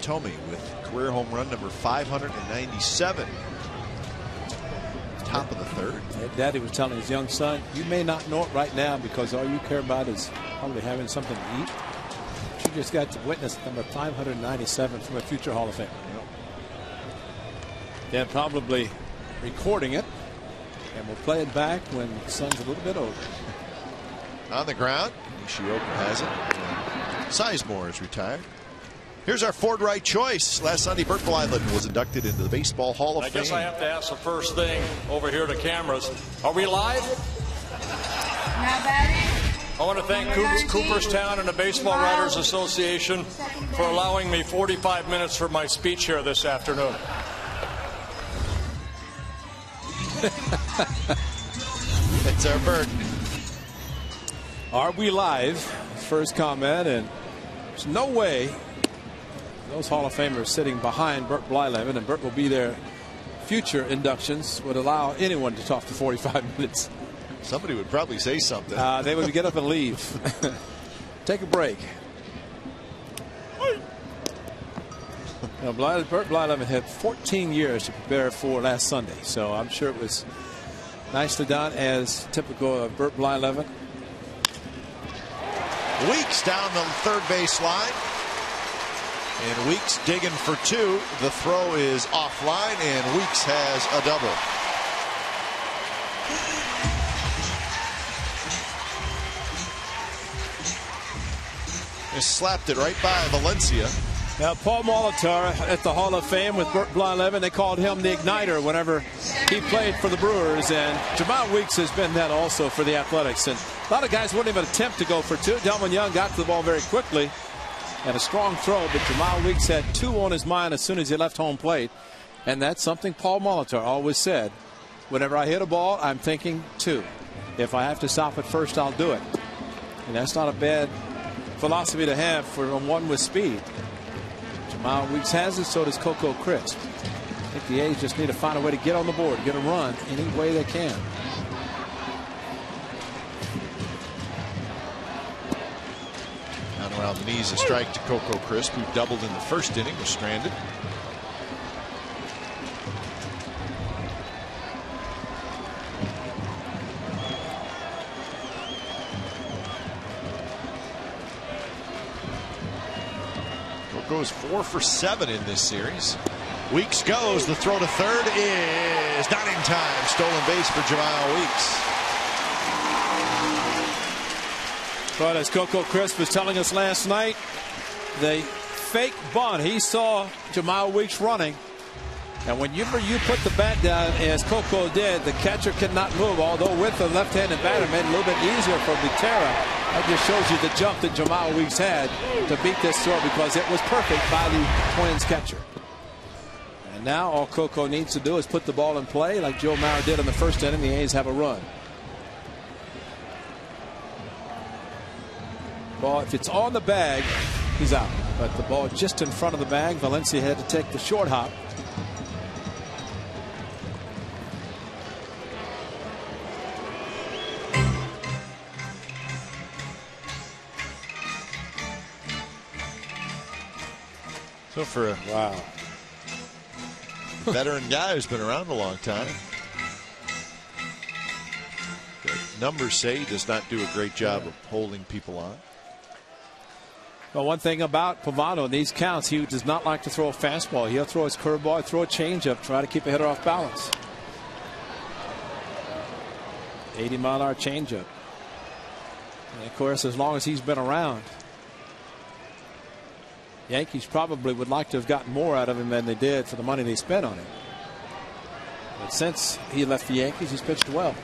A: Thome with career home run number 597. Top of the third.
D: Daddy was telling his young son, you may not know it right now because all you care about is probably having something to eat. You just got to witness number 597 from a future Hall of Famer. They're probably recording it, and we'll play it back when the son's a little bit older.
A: On the ground, Nishioka has it. Sizemore is retired. Here's our Ford Wright choice. Last Sunday, Burt Blyleven was inducted into the Baseball Hall of Fame.
F: I guess I have to ask the first thing over here to cameras. Are we live?
G: Now batting.
F: I want to thank Cooperstown and the Baseball Writers Association for allowing me 45 minutes for my speech here this afternoon.
A: It's our Burt.
D: Are we live? First comment, and there's no way those Hall of Famers sitting behind Burt Blyleven, and Burt will be there. Future inductions would allow anyone to talk for 45 minutes.
A: Somebody would probably say something.
D: They would get up and leave. Take a break. Now, Burt Blyleven had 14 years to prepare for last Sunday, so I'm sure it was nicely done, as typical of Burt Blyleven.
A: Weeks down the third base line. And Weeks digging for two. The throw is offline, and Weeks has a double. Just slapped it right by Valencia.
D: Now, Paul Molitor at the Hall of Fame with Burt Blyleven. They called him the igniter whenever he played for the Brewers. And Jamal Weeks has been that also for the Athletics. And a lot of guys wouldn't even attempt to go for two. Delvin Young got to the ball very quickly. Had a strong throw, but Jamal Weeks had two on his mind as soon as he left home plate. And that's something Paul Molitor always said. Whenever I hit a ball, I'm thinking two. If I have to stop at first, I'll do it. And that's not a bad philosophy to have for one with speed. Jamal Weeks has it, so does Coco Crisp. I think the A's just need to find a way to get on the board, get a run any way they can.
A: Down around the knees, a strike to Coco Crisp, who doubled in the first inning, was stranded. Goes 4 for 7 in this series. Weeks goes. The throw to third is not in time. Stolen base for Jamal Weeks.
D: But as Coco Crisp was telling us last night, the fake bunt, he saw Jamal Weeks running. And whenever you put the bat down, as Coco did, the catcher cannot move. Although with the left-handed batter, made it a little bit easier for Butera. That just shows you the jump that Jamal Weeks had to beat this throw, because it was perfect by the Twins catcher. And now all Coco needs to do is put the ball in play like Joe Mauer did in the first inning. The A's have a run. Ball, if it's on the bag, he's out. But the ball just in front of the bag. Valencia had to take the short hop.
A: So for a veteran guy who's been around a long time, the numbers say he does not do a great job of holding people on.
D: Well, one thing about Pavano in these counts, he does not like to throw a fastball. He'll throw his curveball, throw a changeup, try to keep a hitter off balance. 80-mile-an-hour changeup. And of course, as long as he's been around, Yankees probably would like to have gotten more out of him than they did for the money they spent on him. But since he left the Yankees, he's pitched well.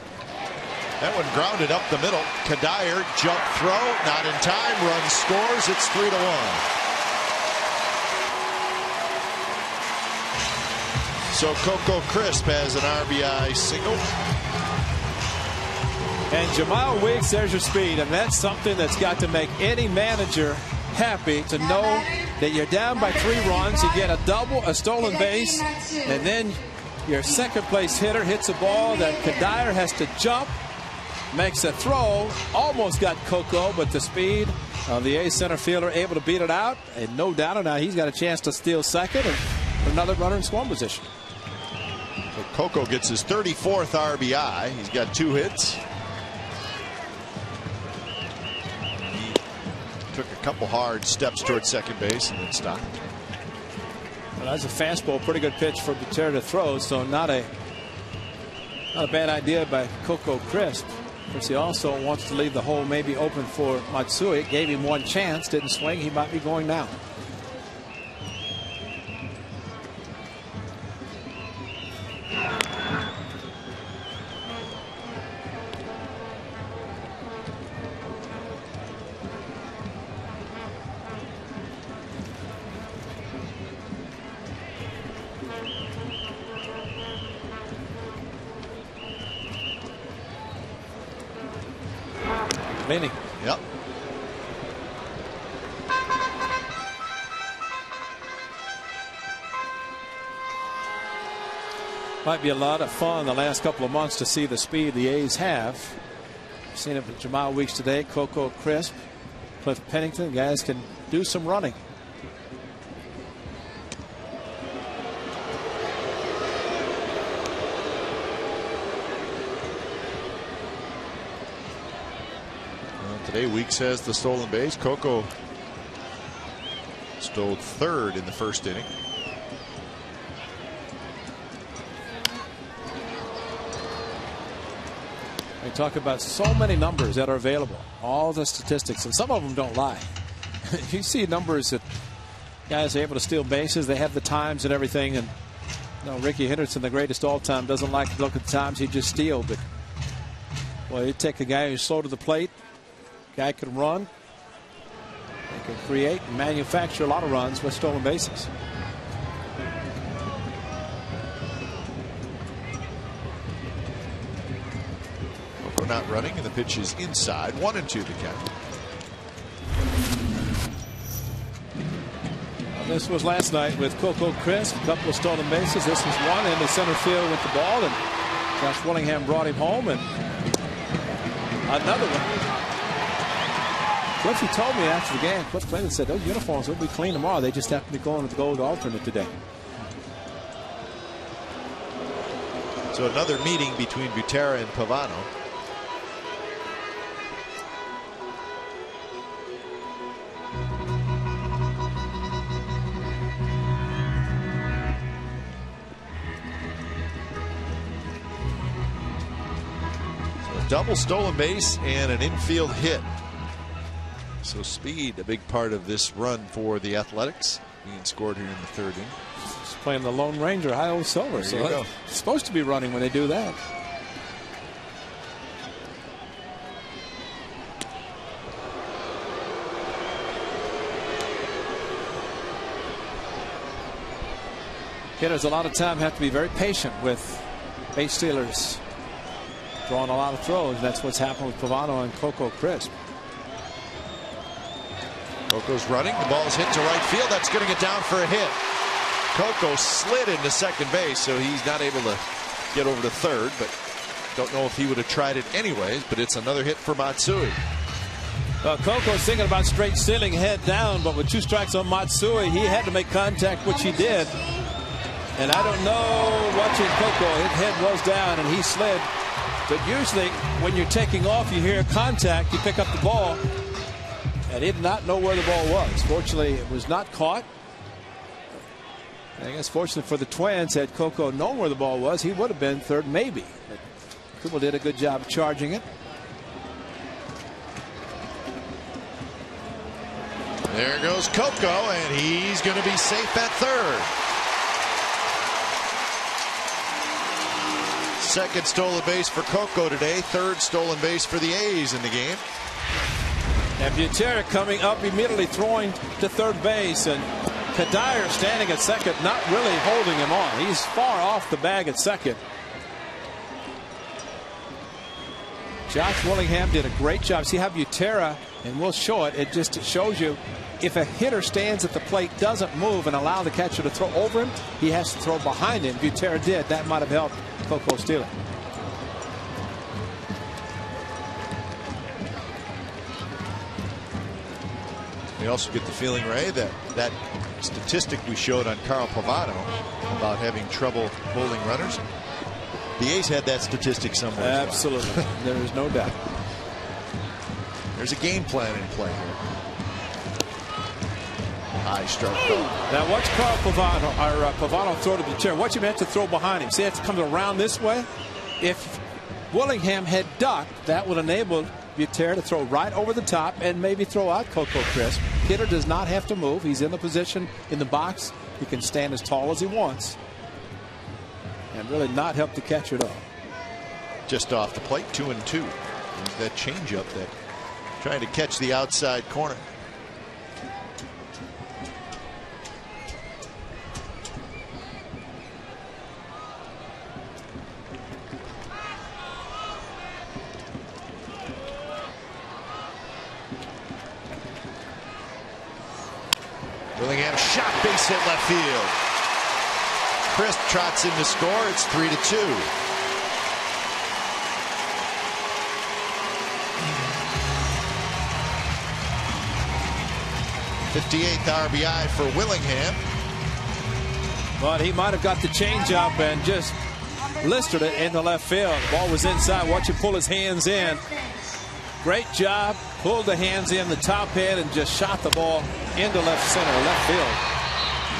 A: That one grounded up the middle. Kadire, jump throw, not in time. Run scores. It's 3-1. So Coco Crisp has an RBI single.
D: And Jamal Weeks, there's your speed, and that's something that's got to make any manager happy, to know that you're down by 3 runs, you get a double, a stolen base, and then your second place hitter hits a ball that Kadire has to jump makes a throw, almost got Coco, but the speed of the A's center fielder able to beat it out, and no doubt now he's got a chance to steal second and another runner in scoring position.
A: So Coco gets his 34th RBI. He's got 2 hits. He took a couple hard steps towards second base and then stopped.
D: Well, that's a fastball, pretty good pitch for Butera to throw, so not a bad idea by Coco Crisp. Of course, he also wants to leave the hole maybe open for Matsui. Gave him one chance, didn't swing. He might be going now. Leaning.
A: Yep.
D: Might be a lot of fun the last couple of months to see the speed the A's have. Seen it with Jamal Weeks today, Coco Crisp, Cliff Pennington. Guys can do some running.
A: Today, Weeks has the stolen base. Coco stole 3rd in the first inning.
D: We talk about so many numbers that are available, all the statistics, and some of them don't lie. You see numbers that guys are able to steal bases. They have the times and everything. And you know, Ricky Henderson, the greatest all-time, doesn't like to look at the times. He just steal. But well, you take a guy who's slow to the plate. Guy can run. They can create and manufacture a lot of runs with stolen bases.
A: Coco not running, and the pitch is inside. 1-2 the count.
D: Well, this was last night with Coco Crisp. A couple of stolen bases. This was one into center field with the ball, and Josh Willingham brought him home, and another one. Cliffy told me after the game, Cliff Clinton said those uniforms will be clean tomorrow. They just have to be going with the gold alternate today.
A: So another meeting between Butera and Pavano. So a double stolen base and an infield hit. So speed, a big part of this run for the Athletics, being scored here in the 3rd inning.
D: Just playing the Lone Ranger, high old silver. So it's supposed to be running when they do that. Hitters a lot of time have to be very patient with base stealers drawing a lot of throws. That's what's happened with Pavano and Coco Crisp.
A: Coco's running. The ball's hit to right field. That's going to get down for a hit. Coco slid into second base, so he's not able to get over to 3rd, but don't know if he would have tried it anyways, but it's another hit for Matsui.
D: Well, Coco's thinking about straight stealing head down, but with 2 strikes on Matsui, he had to make contact, which he did. And I don't know, watching Coco, his head was down and he slid. But usually when you're taking off, you hear contact, you pick up the ball. And he did not know where the ball was. Fortunately, it was not caught. I guess fortunately for the Twins, had Coco known where the ball was, he would have been 3rd maybe. But Kubo did a good job of charging it.
A: There goes Coco, and he's going to be safe at 3rd. Second stolen base for Coco today. 3rd stolen base for the A's in the game.
D: And Butera coming up, immediately throwing to 3rd base, and Kadire standing at second, not really holding him on. He's far off the bag at second. Josh Willingham did a great job. See how Butera, and we'll show it, it shows you if a hitter stands at the plate, doesn't move and allow the catcher to throw over him, he has to throw behind him. Butera did. That might have helped Coco steal it.
A: We also get the feeling, Ray, that that statistic we showed on Carl Pavano about having trouble holding runners, the A's had that statistic somewhere.
D: Absolutely. There is no doubt.
A: There's a game plan in play here. High stroke.
D: Now watch Carl Pavano throw to the chair. Watch him have to throw behind him. See, it comes around this way. If Willingham had ducked, that would enable Buter to throw right over the top and maybe throw out Coco Crisp. Hitter does not have to move. He's in the position in the box. He can stand as tall as he wants and really not help the catcher at all.
A: Just off the plate, 2-2. There's that changeup that trying to catch the outside corner. Willingham shot, base hit left field. Crisp trots in to score. It's 3-2. '58th RBI for Willingham.
D: But he might have got the changeup and just blistered it into left field. The ball was inside. Watch him pull his hands in. Great job. Pulled the hands in the top head and just shot the ball into left center, left field.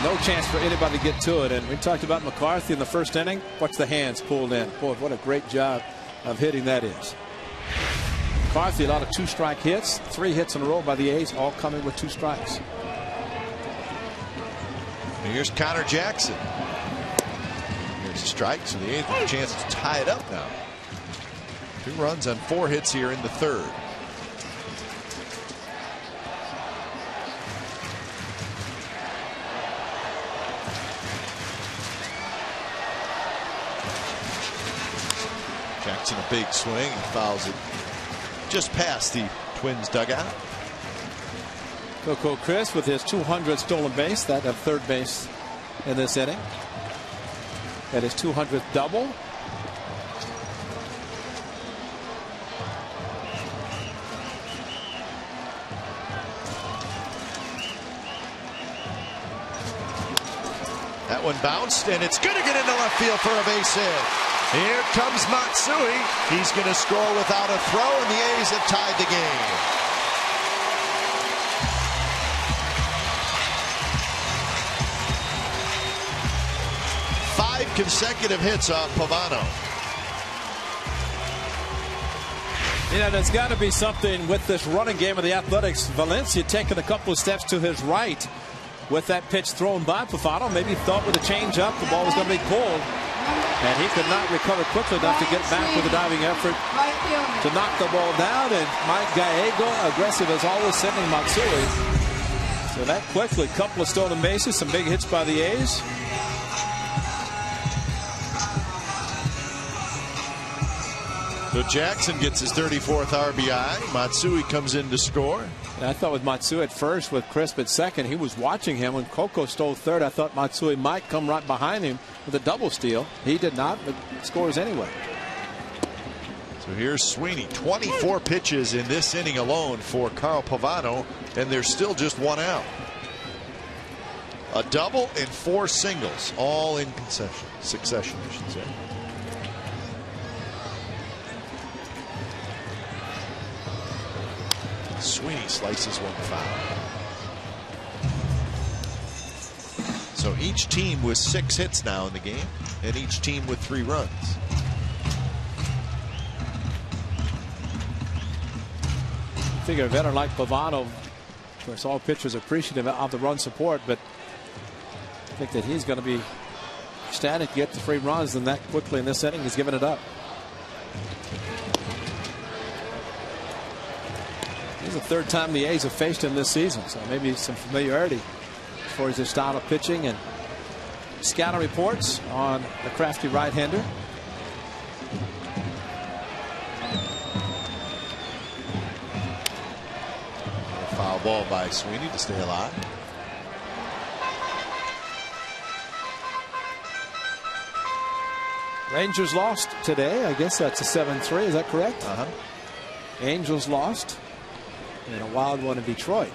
D: No chance for anybody to get to it. And we talked about McCarthy in the first inning. Watch the hands pulled in. Boy, what a great job of hitting that is. McCarthy, a lot of 2-strike hits. 3 hits in a row by the A's, all coming with 2 strikes.
A: And here's Connor Jackson. Here's a strike, so the A's have a chance to tie it up now. 2 runs on 4 hits here in the third. Jackson a big swing and fouls it just past the Twins dugout.
D: Coco Crisp with his 200th stolen base, that of third base in this inning. That is 200th double.
A: That one bounced, and it's going to get into left field for a base hit. Here comes Matsui. He's going to score without a throw, and the A's have tied the game. Five consecutive hits off Pavano.
D: You know, there's got to be something with this running game of the Athletics. Valencia taking a couple of steps to his right with that pitch thrown by Pavano. Maybe he thought with a changeup the ball was going to be pulled, and he could not recover quickly enough to get back with a diving effort to knock the ball down. And Mike Gallego, aggressive as always, sending Matsui. So that quickly, couple of stolen bases, some big hits by the A's.
A: So Jackson gets his 34th RBI. Matsui comes in to score.
D: And I thought with Matsui at first, with Crisp at second, he was watching him. When Coco stole third, I thought Matsui might come right behind him with a double steal. He did not, but scores anyway.
A: So here's Sweeney. 24 pitches in this inning alone for Carl Pavano, and there's still just 1 out. A double and 4 singles, all in succession, I should say. Sweeney slices one foul. So each team with 6 hits now in the game, and each team with 3 runs.
D: I figure a veteran like Pavano, of course, all pitchers appreciative of the run support, but I think that he's going to be ecstatic to get the 3 runs, and that quickly in this inning he's given it up. This is the 3rd time the A's have faced him this season, so maybe some familiarity as far as his style of pitching. And scouting reports on the crafty right-hander.
A: Foul ball by Sweeney to stay alive.
D: Rangers lost today. I guess that's a 7-3. Is that correct?
A: Uh-huh.
D: Angels lost in a wild one in Detroit.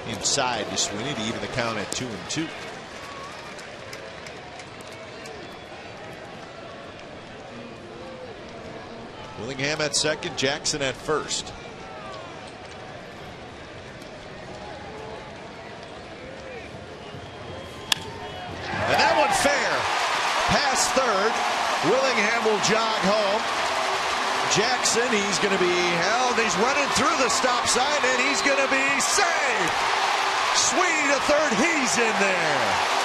A: inside to Sweeney to even the count at 2-2. Willingham at second, Jackson at first. And that one fair. Past third. Willingham will jog home. Jackson, he's going to be held. He's running through the stop sign, and he's going to be safe. Sweeney to third. He's in there.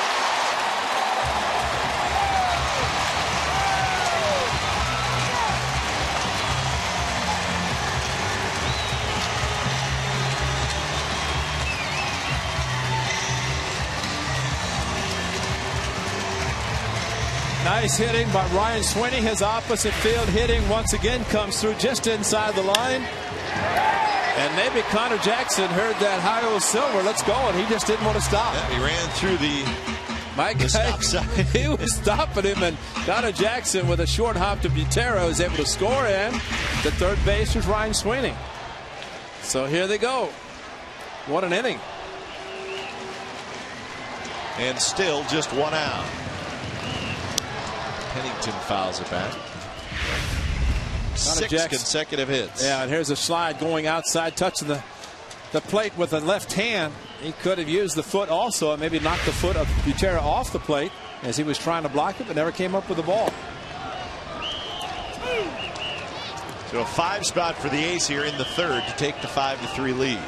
D: Nice hitting by Ryan Sweeney. His opposite field hitting once again comes through just inside the line. And maybe Connor Jackson heard that high-o silver. Let's go. And he just didn't want to stop.
A: Yeah, he ran through the stop sign.
D: He was stopping him. And Connor Jackson with a short hop to Butero is able to score. And the third base was Ryan Sweeney. So here they go. What an inning.
A: And still just one out. Pennington fouls it back. 6 consecutive hits.
D: Yeah, and here's a slide going outside, touching the plate with the left hand. He could have used the foot also and maybe knocked the foot of Butera off the plate as he was trying to block it, but never came up with the ball.
A: So a 5 spot for the A's here in the third to take the 5-3 lead.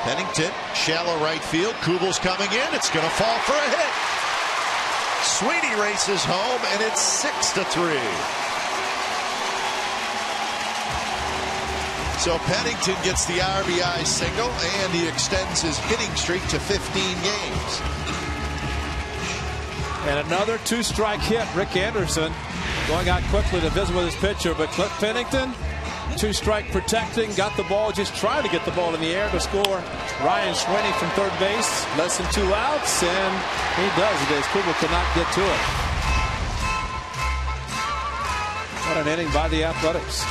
A: Pennington, shallow right field. Kubal's coming in. It's going to fall for a hit. Sweeney races home, and it's 6-3. So Pennington gets the RBI single, and he extends his hitting streak to 15 games.
D: And another 2-strike hit. Rick Anderson going out quickly to visit with his pitcher, but Cliff Pennington, 2-strike protecting, got the ball, just trying to get the ball in the air to score. Ryan Sweeney from third base, less than 2 outs, and he does it as Kubel cannot get to it. What an inning by the Athletics.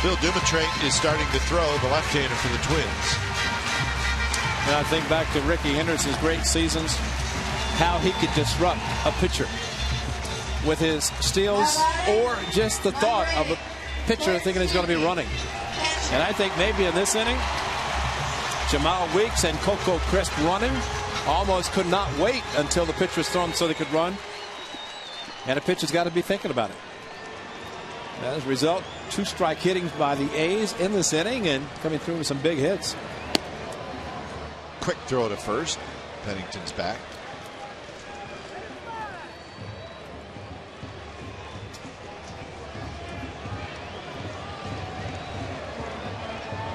A: Bill Dumitrait is starting to throw, the left-hander for the Twins.
D: And I think back to Ricky Henderson's great seasons, how he could disrupt a pitcher with his steals or just the thought of a pitcher thinking he's going to be running. And I think maybe in this inning, Jamal Weeks and Coco Crisp running almost could not wait until the pitcher was thrown so they could run. And a pitcher's got to be thinking about it. As a result, 2-strike hittings by the A's in this inning and coming through with some big hits.
A: Quick throw to first. Pennington's back.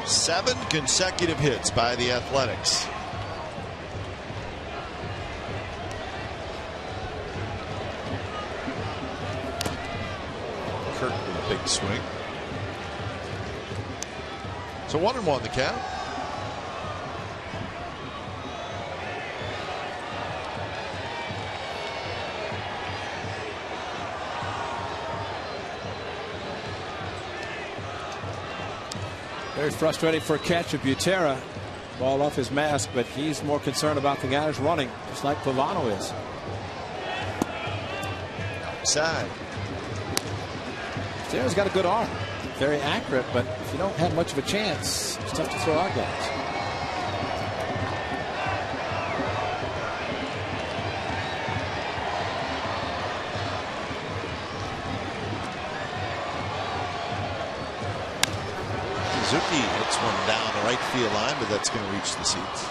A: Seven consecutive hits by the Athletics. Kirk with a big swing. So 1-1 the count.
D: Very frustrating for a catcher. Butera, ball off his mask, but he's more concerned about the guys running, just like Pavano is.
A: Outside.
D: Butera's got a good arm, very accurate, but if you don't have much of a chance, it's tough to throw out guys.
A: Suzuki hits one down the right field line, but that's going to reach the seats.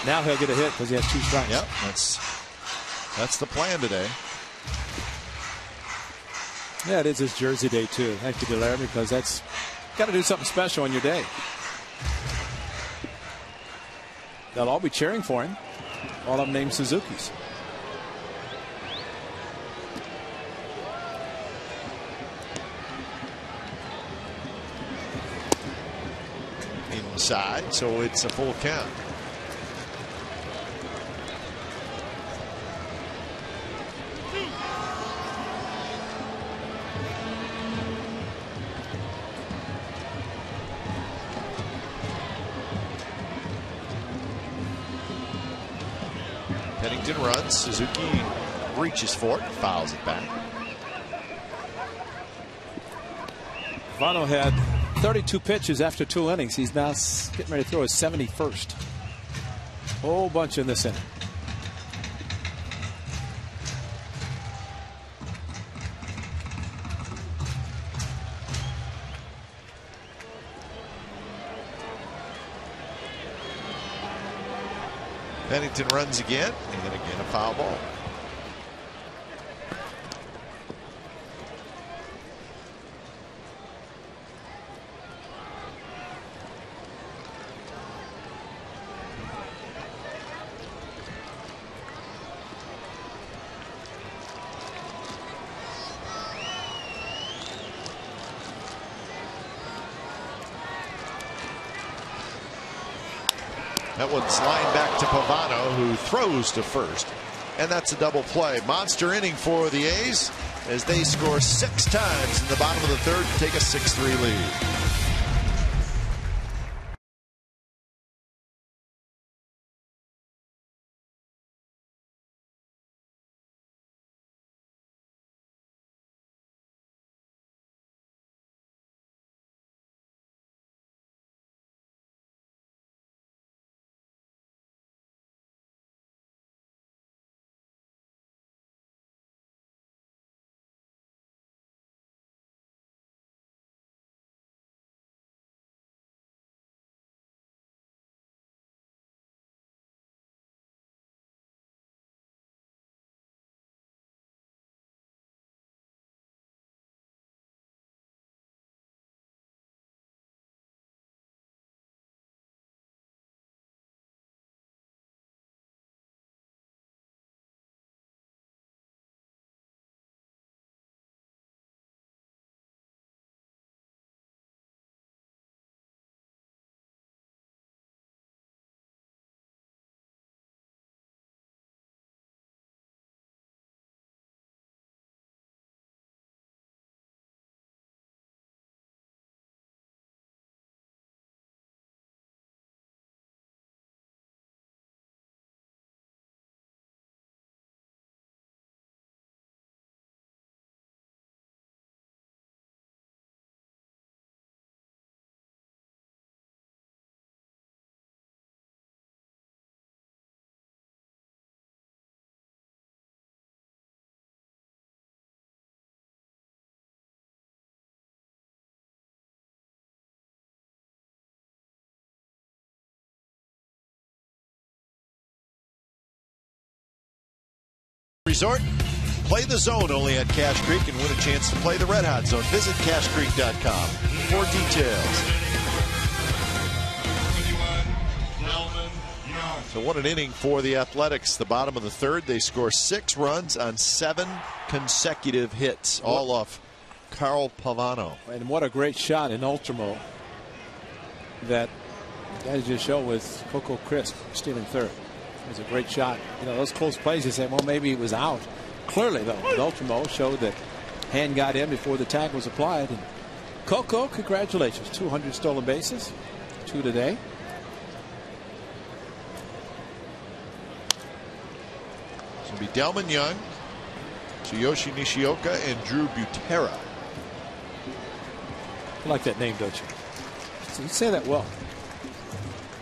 D: Now he'll get a hit because he has 2 strikes.
A: Yep, that's the plan today.
D: Yeah, it is his Jersey day too. Thank you, Delaire, because that's got to do something special on your day. They'll all be cheering for him. All of them named Suzuki's.
A: side, so it's a full count. Pennington runs. Suzuki reaches for it, fouls it back.
D: Pavano had 32 pitches after 2 innings. He's now getting ready to throw his 71st. Whole bunch in this inning.
A: Pennington runs again, and again a foul ball. That one's lined back to Pavano, who throws to first. And that's a double play. Monster inning for the A's as they score 6 times in the bottom of the third to take a 6-3 lead. Resort. Play the zone only at Cache Creek and win a chance to play the Red Hot Zone. Visit CacheCreek.com for details. So what an inning for the Athletics. The bottom of the third, they score 6 runs on 7 consecutive hits, all off Carl Pavano.
D: And what a great shot in Ultimo that guys just show with Coco Crisp stealing third. It was a great shot. You know, those close plays, you say, well, maybe it was out. Clearly, though, Ultimo showed that hand got in before the tag was applied. And Coco, congratulations. 200 stolen bases, 2 today.
A: It's going to be Delman Young, Tsuyoshi Nishioka, and Drew Butera.
D: You like that name, don't you? You say that well.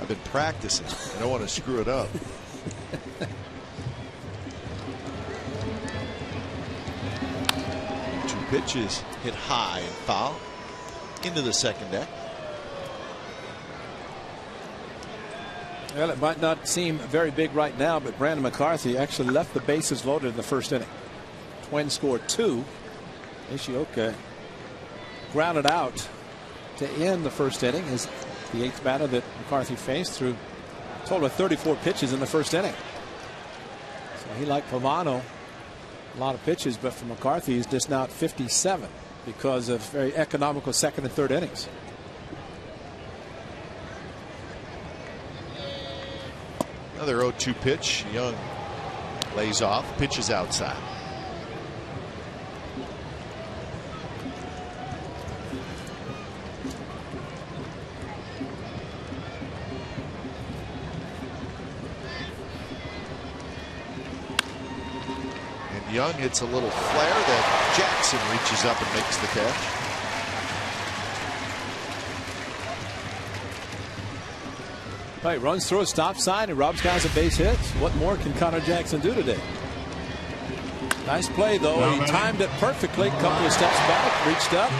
A: I've been practicing. I don't want to screw it up. 2 pitches hit high and foul into the second deck.
D: Well, it might not seem very big right now, but Brandon McCarthy actually left the bases loaded in the first inning. Twins scored 2. Nishioka grounded out to end the first inning as the 8th batter that McCarthy faced through a total of 34 pitches in the first inning. So he, like Pavano, a lot of pitches, but for McCarthy, he's just now at 57 because of very economical second and third innings.
A: Another 0-2 pitch. Young lays off, pitches outside. And Young hits a little flare that Jackson reaches up and makes the catch.
D: Right, runs through a stop sign and robs guys of base hits. What more can Connor Jackson do today? Nice play, though. He timed it perfectly. Couple of steps back, reached up,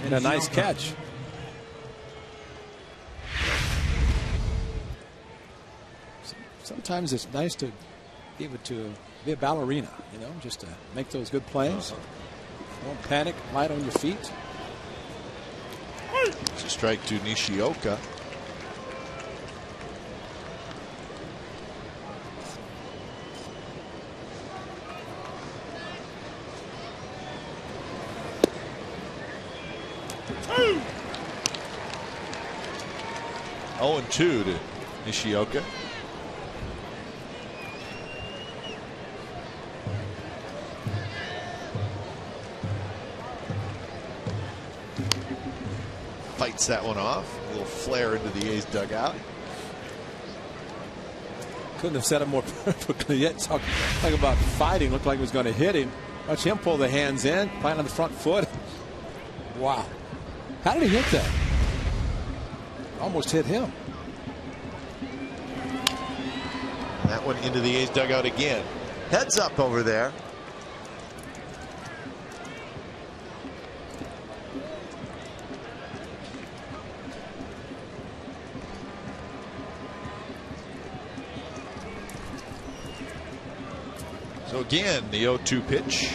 D: and a nice catch. Sometimes it's nice to be able to be a ballerina, you know, just to make those good plays. Don't panic, light on your feet.
A: It's a strike to Nishioka. Oh, 0-2 to Nishioka. Fights that one off. A little flare into the A's dugout.
D: Couldn't have said it more perfectly yet. Talk about fighting. Looked like he was going to hit him. Watch him pull the hands in, fight on the front foot. Wow. How did he hit that? Almost hit him.
A: And that one into the A's dugout again. Heads up over there. So again, the 0-2 pitch.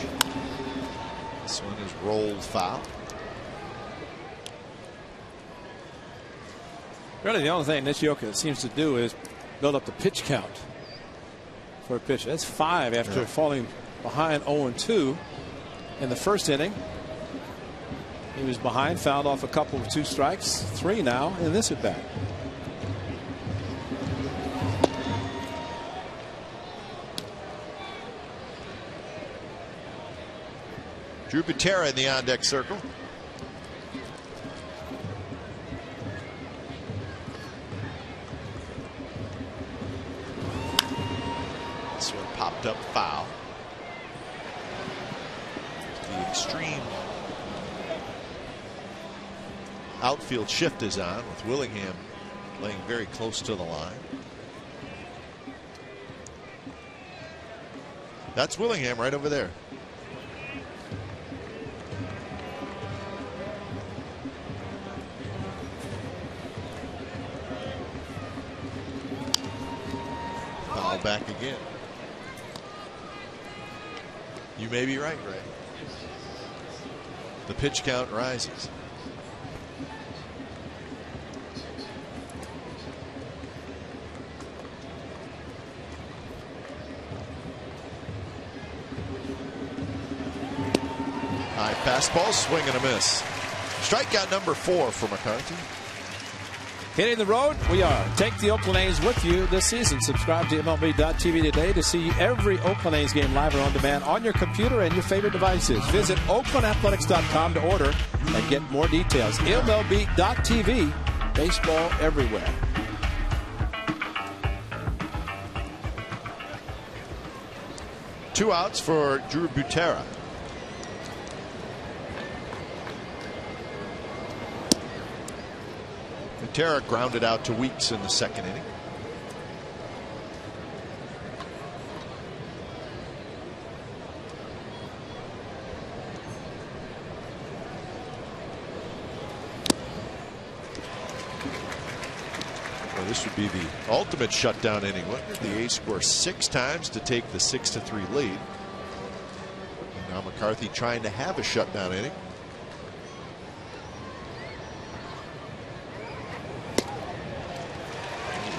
A: This one is rolled foul.
D: Really, the only thing Nishioka seems to do is build up the pitch count for a pitch. That's 5 after falling behind 0-2 in the first inning. He was behind, fouled off a couple of 2 strikes, 3 now in this at bat.
A: Drew Butera in the on-deck circle. This one popped up foul. The extreme outfield shift is on with Willingham laying very close to the line. That's Willingham right over there. Foul back again. You may be right, Ray. The pitch count rises. High fastball, swing and a miss. Strikeout number 4 for McCarthy.
D: Hitting the road, we are. Take the Oakland A's with you this season. Subscribe to MLB.tv today to see every Oakland A's game live or on demand on your computer and your favorite devices. Visit OaklandAthletics.com to order and get more details. MLB.tv, baseball everywhere.
A: Two outs for Drew Butera. Butera grounded out to Weeks in the second inning. Well, this would be the ultimate shutdown inning, wouldn't it? The A's score 6 times to take the 6-3 lead. And now McCarthy trying to have a shutdown inning.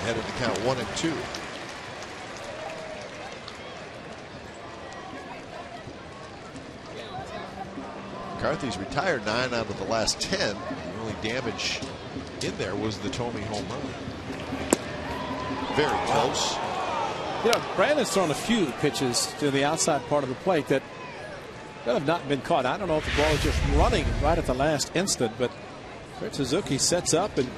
A: Headed to count 1-2. McCarthy's retired 9 out of the last 10. The only damage in there was the Thome home run. Very close.
D: You know, Brandon's thrown a few pitches to the outside part of the plate that have not been caught. I don't know if the ball is just running right at the last instant, but Kurt Suzuki sets up, and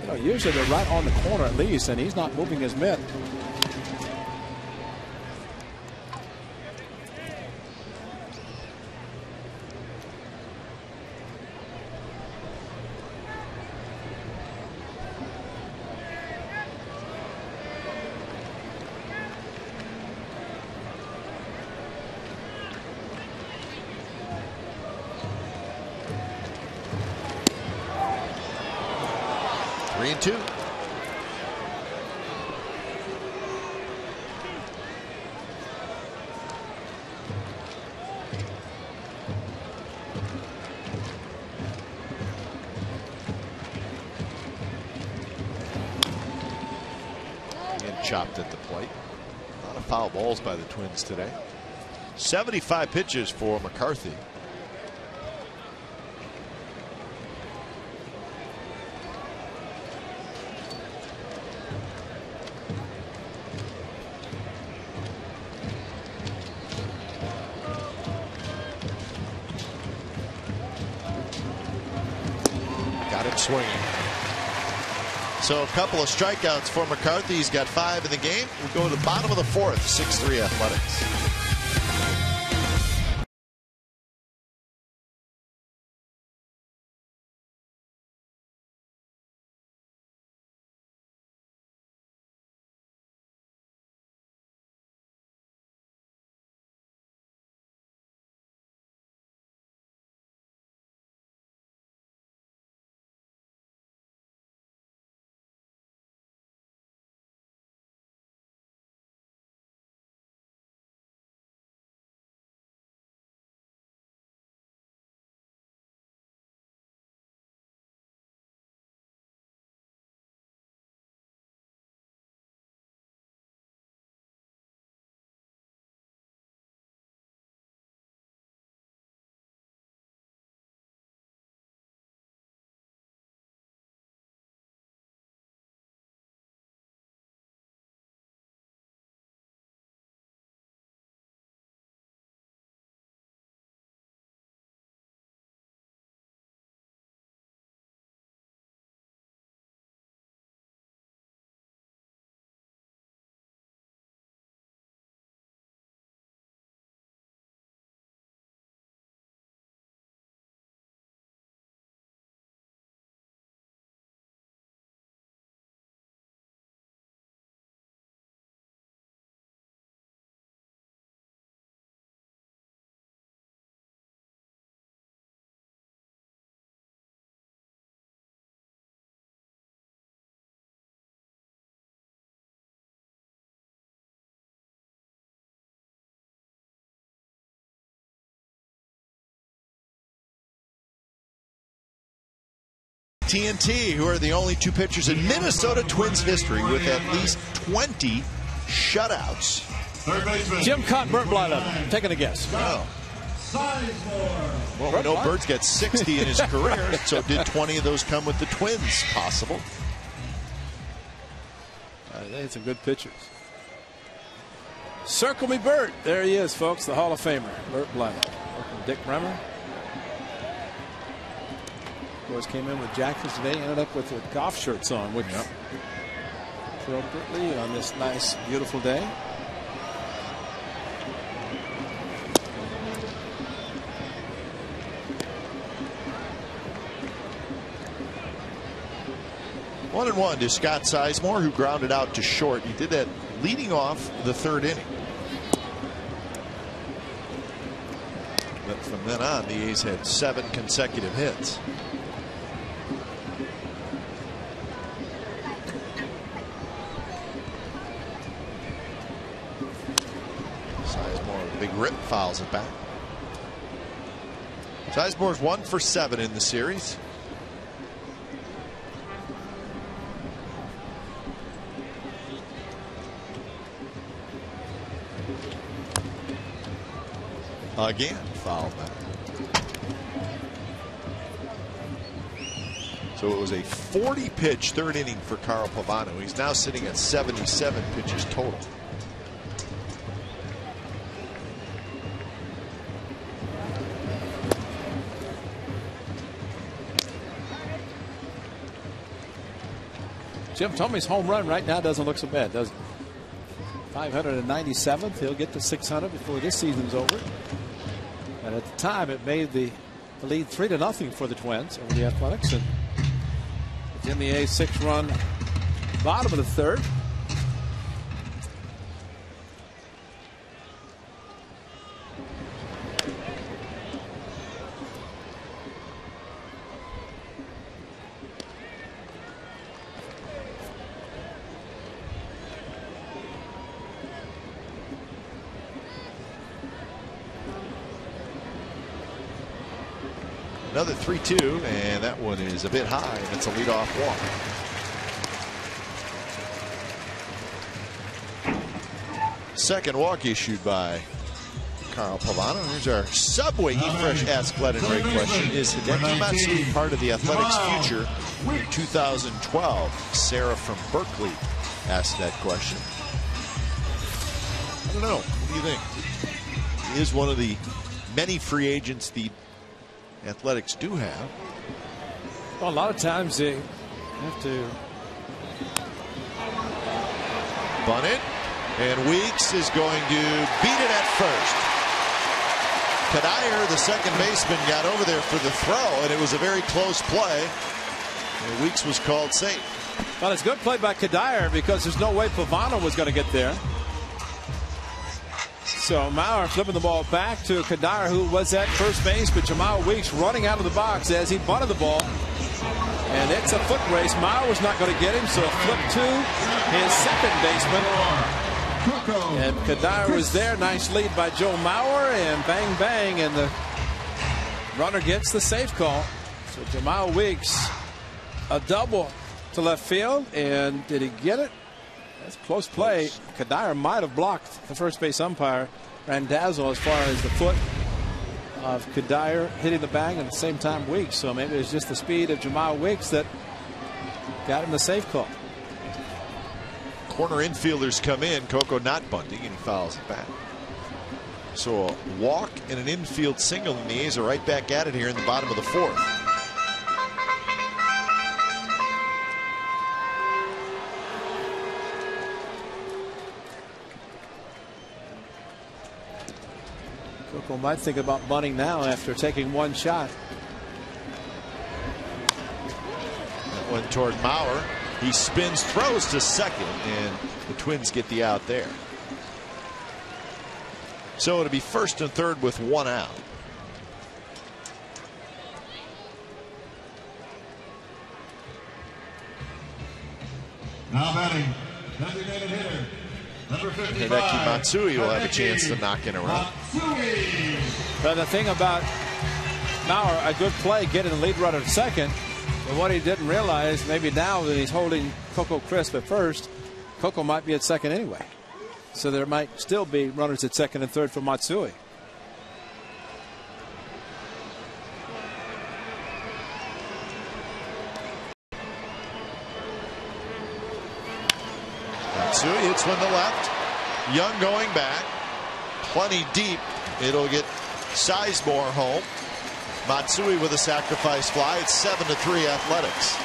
D: you know, usually they're right on the corner at least, and he's not moving his mitt.
A: And 2. And chopped at the plate. A lot of foul balls by the Twins today. 75 pitches for McCarthy. Swinging. So a couple of strikeouts for McCarthy. He's got 5 in the game. We'll go to the bottom of the 4th. 6-3 Athletics. TNT, who are the only 2 pitchers in Minnesota Twins history with at least 20 shutouts.
D: Jim caught Bert Blyleven. Taking a guess.
A: Oh. Well, we know Bert's got 60 in his career, so did 20 of those come with the Twins? Possible.
D: They had some good pitchers. Circle me Bert. There he is, folks, the Hall of Famer, Bert Blyleven. Dick Bremer. Of course, came in with Jackets today, ended up with golf shirts on, which appropriately on this nice, beautiful day.
A: One and 1 to Scott Sizemore, who grounded out to short. He did that leading off the 3rd inning. But from then on, the A's had 7 consecutive hits. Sizemore, big rip, fouls it back. Sizemore's 1 for 7 in the series. Again, foul back. So it was a 40-pitch third inning for Carl Pavano. He's now sitting at 77 pitches total.
D: Jim Thome's home run right now doesn't look so bad, does it? 597th. He'll get to 600 before this season's over. And at the time, it made the lead 3-0 for the Twins over the Athletics. And it's in the A 6-run bottom of the third.
A: Another 3-2, and that one is a bit high, and it's a leadoff walk. Second walk issued by Carl Pavano. Here's our Subway Eat Fresh Ask Glenn and Ray question. Is Hideki Matsui part of the Athletics' future in 2012? Sarah from Berkeley asked that question. I don't know. What do you think? He is one of the many free agents the Athletics do have.
D: Well, a lot of times they have to
A: bunt it, and Weeks is going to beat it at first. Kadair, the second baseman, got over there for the throw, and it was a very close play. And Weeks was called safe.
D: Well, it's good play by Kadair because there's no way Pavano was going to get there. So Mauer flipping the ball back to Kadair, who was at first base, but Jamal Weeks running out of the box as he bunted the ball. And it's a foot race. Mauer was not going to get him, so a flip to his second baseman. And Kadair was there. Nice lead by Joe Mauer, and bang, bang, and the runner gets the safe call. So Jamal Weeks, a double to left field, and did he get it? That's a close play. Kadair might have blocked the first base umpire, Randazzo, as far as the foot of Kadair hitting the bag, and at the same time Weeks. So maybe it was just the speed of Jamal Weeks that got him the safe call.
A: Corner infielders come in. Coco not bunting, and he fouls it back. So a walk and an infield single, and the A's are right back at it here in the bottom of the fourth.
D: Coco might think about bunting now after taking one shot.
A: That one toward Mauer. He spins, throws to second, and the Twins get the out there. So it'll be first and third with one out.
E: Now batting, designated hitter, number 55.
A: Hideki Matsui will have a chance to knock in a run.
D: But the thing about Mauer, a good play getting the lead runner at second. But what he didn't realize, maybe now that he's holding Coco Crisp at first, Coco might be at second anyway. So there might still be runners at second and third for Matsui.
A: Matsui hits one to left. Young going back. Plenty deep. It'll get Sizemore home. Matsui with a sacrifice fly. It's 7-3 Athletics.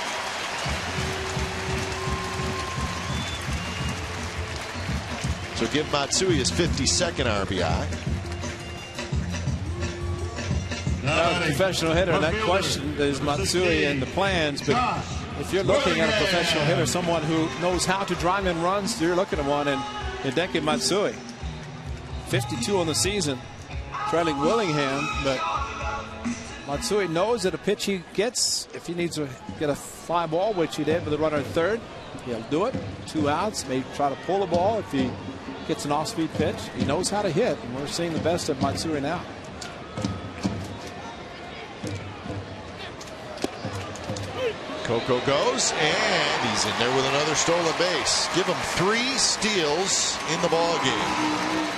A: So give Matsui his 52nd RBI.
D: Professional hitter, and that question is Matsui in the plans, but if you're looking at a professional hitter, someone who knows how to drive in runs, you're looking at one in Hideki Matsui. 52 on the season, trailing Willingham, but Matsui knows that a pitch he gets, if he needs to get a fly ball, which he did with the runner at third, he'll do it. 2 outs, maybe try to pull the ball if he gets an off-speed pitch. He knows how to hit, and we're seeing the best of Matsui now.
A: Coco goes, and he's in there with another stolen base. Give him 3 steals in the ball game.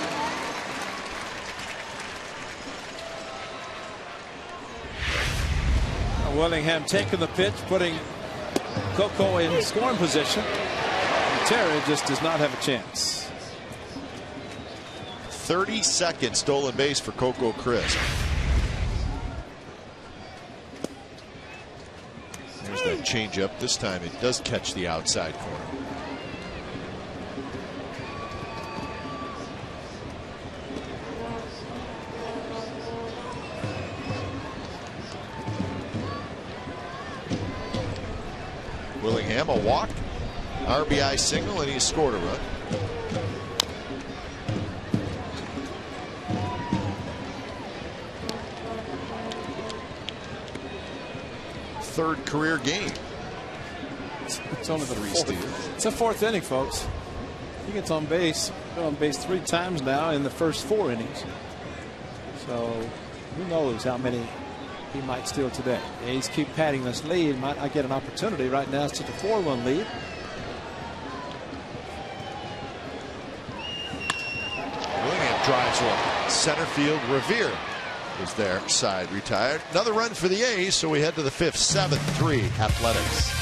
D: Willingham taking the pitch, putting Coco in scoring position. Terry just does not have a chance.
A: 32nd stolen base for Coco Crisp. There's that changeup. This time it does catch the outside corner. Willingham, a walk, RBI single, and he scored a run. Third career game.
D: It's only the fourth. It's the fourth inning, folks. He gets on base 3 times now in the first 4 innings. So who knows how many he might steal today. The A's keep padding this lead. Might not get an opportunity. Right now it's at the 4-1 lead.
A: Willingham drives one. Center field. Revere is there. Side retired. Another run for the A's. So we head to the 5th. 7-3 Athletics.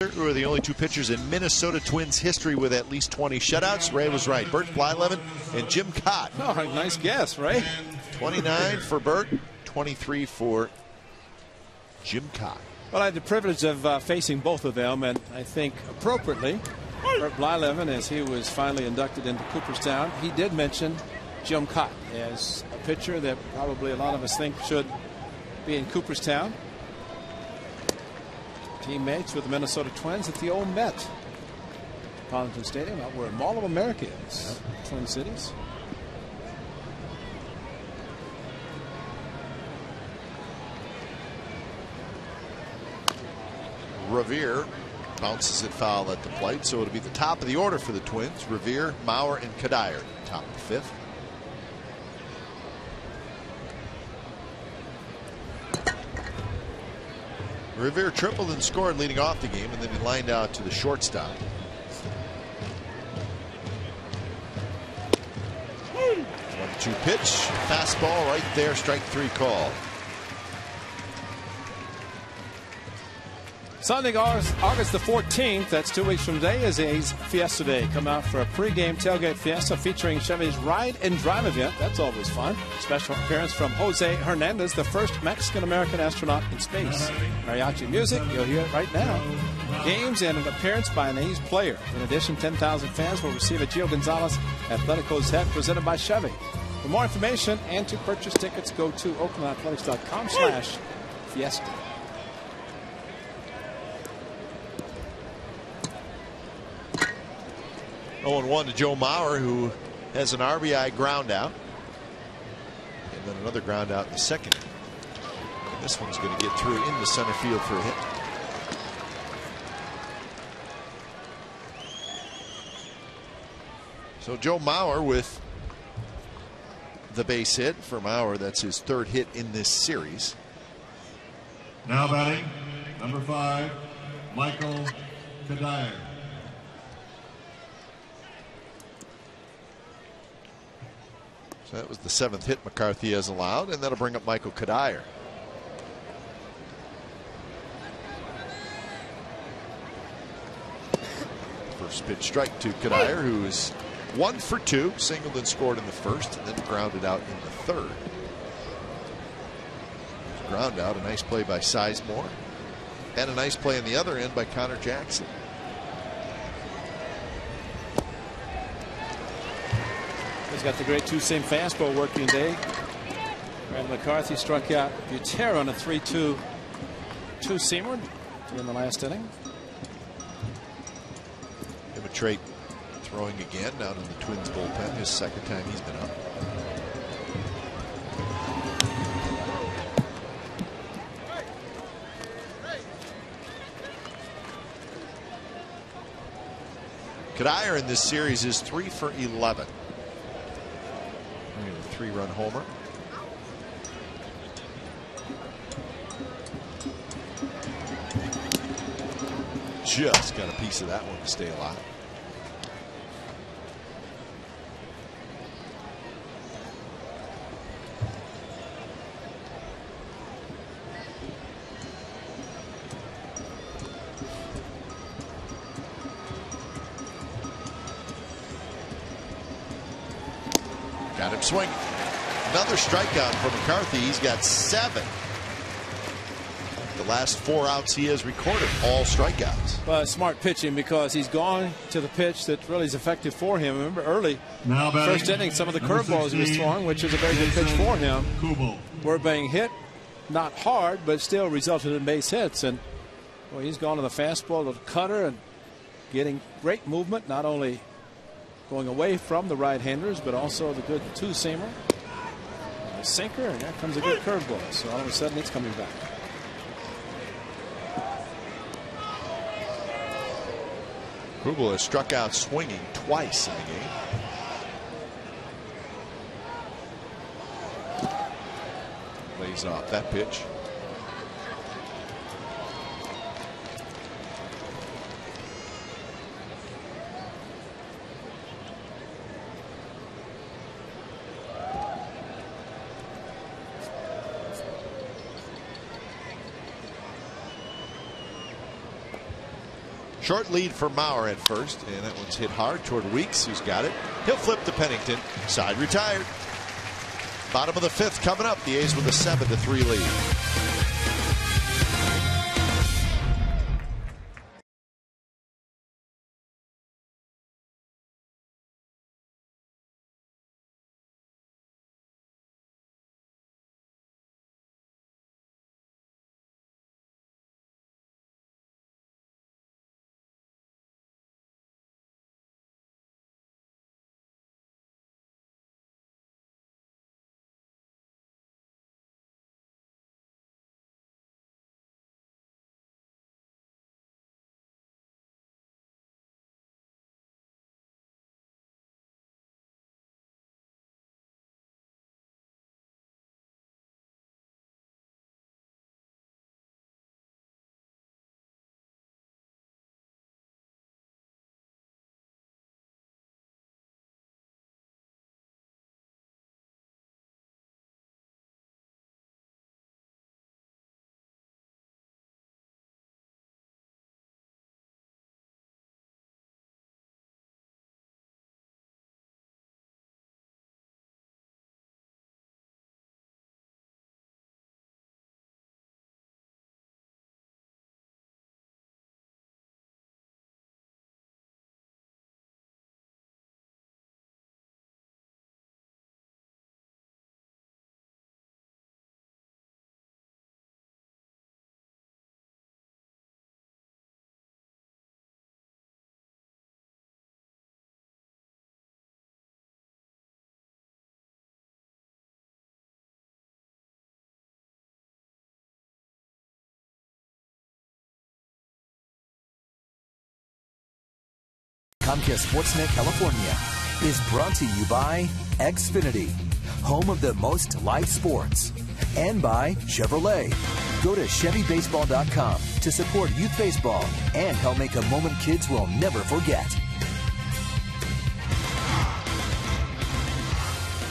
A: Who are the only 2 pitchers in Minnesota Twins history with at least 20 shutouts. Ray was right. Bert Blyleven and Jim Cott.
D: Oh, nice guess, Ray.
A: 29 for Bert, 23 for Jim Cott.
D: Well, I had the privilege of facing both of them, and I think appropriately, Bert Blyleven, as he was finally inducted into Cooperstown, he did mention Jim Cott as a pitcher that probably a lot of us think should be in Cooperstown. Teammates with the Minnesota Twins at the old Metropolitan Stadium, out where Mall of America is, Twin Cities.
A: Revere bounces it foul at the plate, so it'll be the top of the order for the Twins. Revere, Maurer, and Kadire, top of the 5th. Revere tripled and scored leading off the game, and then he lined out to the shortstop. 1-2 pitch, fastball right there, strike 3 call.
D: Sunday, August the 14th, that's 2 weeks from today, is A's Fiesta Day. Come out for a pregame tailgate fiesta featuring Chevy's Ride and Drive event. That's always fun. Special appearance from Jose Hernandez, the first Mexican-American astronaut in space. Mariachi music, you'll hear it right now. Games and an appearance by an A's player. In addition, 10,000 fans will receive a Gio Gonzalez Athletico's hat presented by Chevy. For more information and to purchase tickets, go to oaklandathletics.com/fiesta.
A: 0-1 to Joe Maurer, who has an RBI ground out. And then another ground out in the second. And this one's going to get through into center field for a hit. So Joe Mauer with the base hit. For Mauer, that's his third hit in this series.
E: Now batting, number 5, Michael Kadire.
A: So that was the 7th hit McCarthy has allowed, and that'll bring up Michael Kadire. First pitch strike to Kadire, who is 1 for 2, singled and scored in the first, and then grounded out in the third. Ground out, a nice play by Sizemore, and a nice play on the other end by Connor Jackson.
D: He's got the great two-seam fastball working today. Brandon McCarthy struck out Buter on a 3-2 two-seamer in the last inning.
A: Dimitrate throwing again down in the Twins bullpen, his second time he's been up. Kadire in this series is 3 for 11. A 3-run homer. Just got a piece of that one to stay alive. Got him swinging. Another strikeout for McCarthy. He's got 7. The last 4 outs he has recorded, all strikeouts.
D: Well, smart pitching, because he's gone to the pitch that really is effective for him. Remember early, first inning, some of the curveballs he was throwing, which is a very good pitch for him, were being hit, not hard, but still resulted in base hits. And well, he's gone to the fastball, to the cutter, and getting great movement, not only going away from the right-handers, but also the good two-seamer, the sinker, and there comes a good curveball. So all of a sudden, it's coming back.
A: Kubel has struck out swinging twice in the game. Lays off that pitch. Short lead for Mauer at first, and that one's hit hard toward Weeks, who's got it. He'll flip to Pennington. Side retired. Bottom of the 5th coming up. The A's with a 7-3 lead.
C: Comcast Sportsnet California is brought to you by Xfinity, home of the most live sports, and by Chevrolet. Go to ChevyBaseball.com to support youth baseball and help make a moment kids will never forget.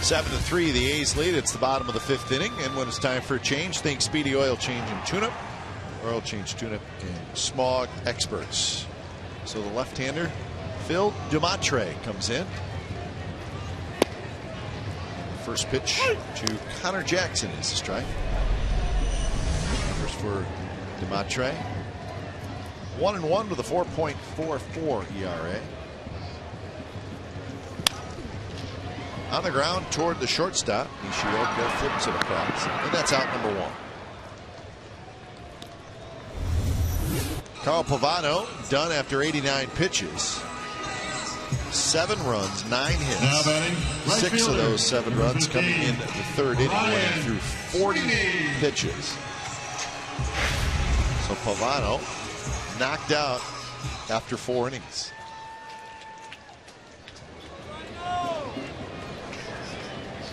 A: 7-3, the A's lead. It's the bottom of the 5th inning, and when it's time for a change, think Speedy Oil Change and Tune-Up. Oil Change, Tune-Up, and Smog Experts. So the left-hander, Phil DeMatre, comes in. First pitch to Connor Jackson is a strike. Numbers for DeMatre. 1-1 with a 4.44 ERA. On the ground toward the shortstop. Nishioka flips it across, and that's out number 1. Carl Pavano done after 89 pitches. 7 runs, 9 hits.
E: Now batting, right
A: 6
E: fielder.
A: of those 7 runs coming in the 3rd inning, winning through 40 pitches. So Pavano knocked out after 4 innings.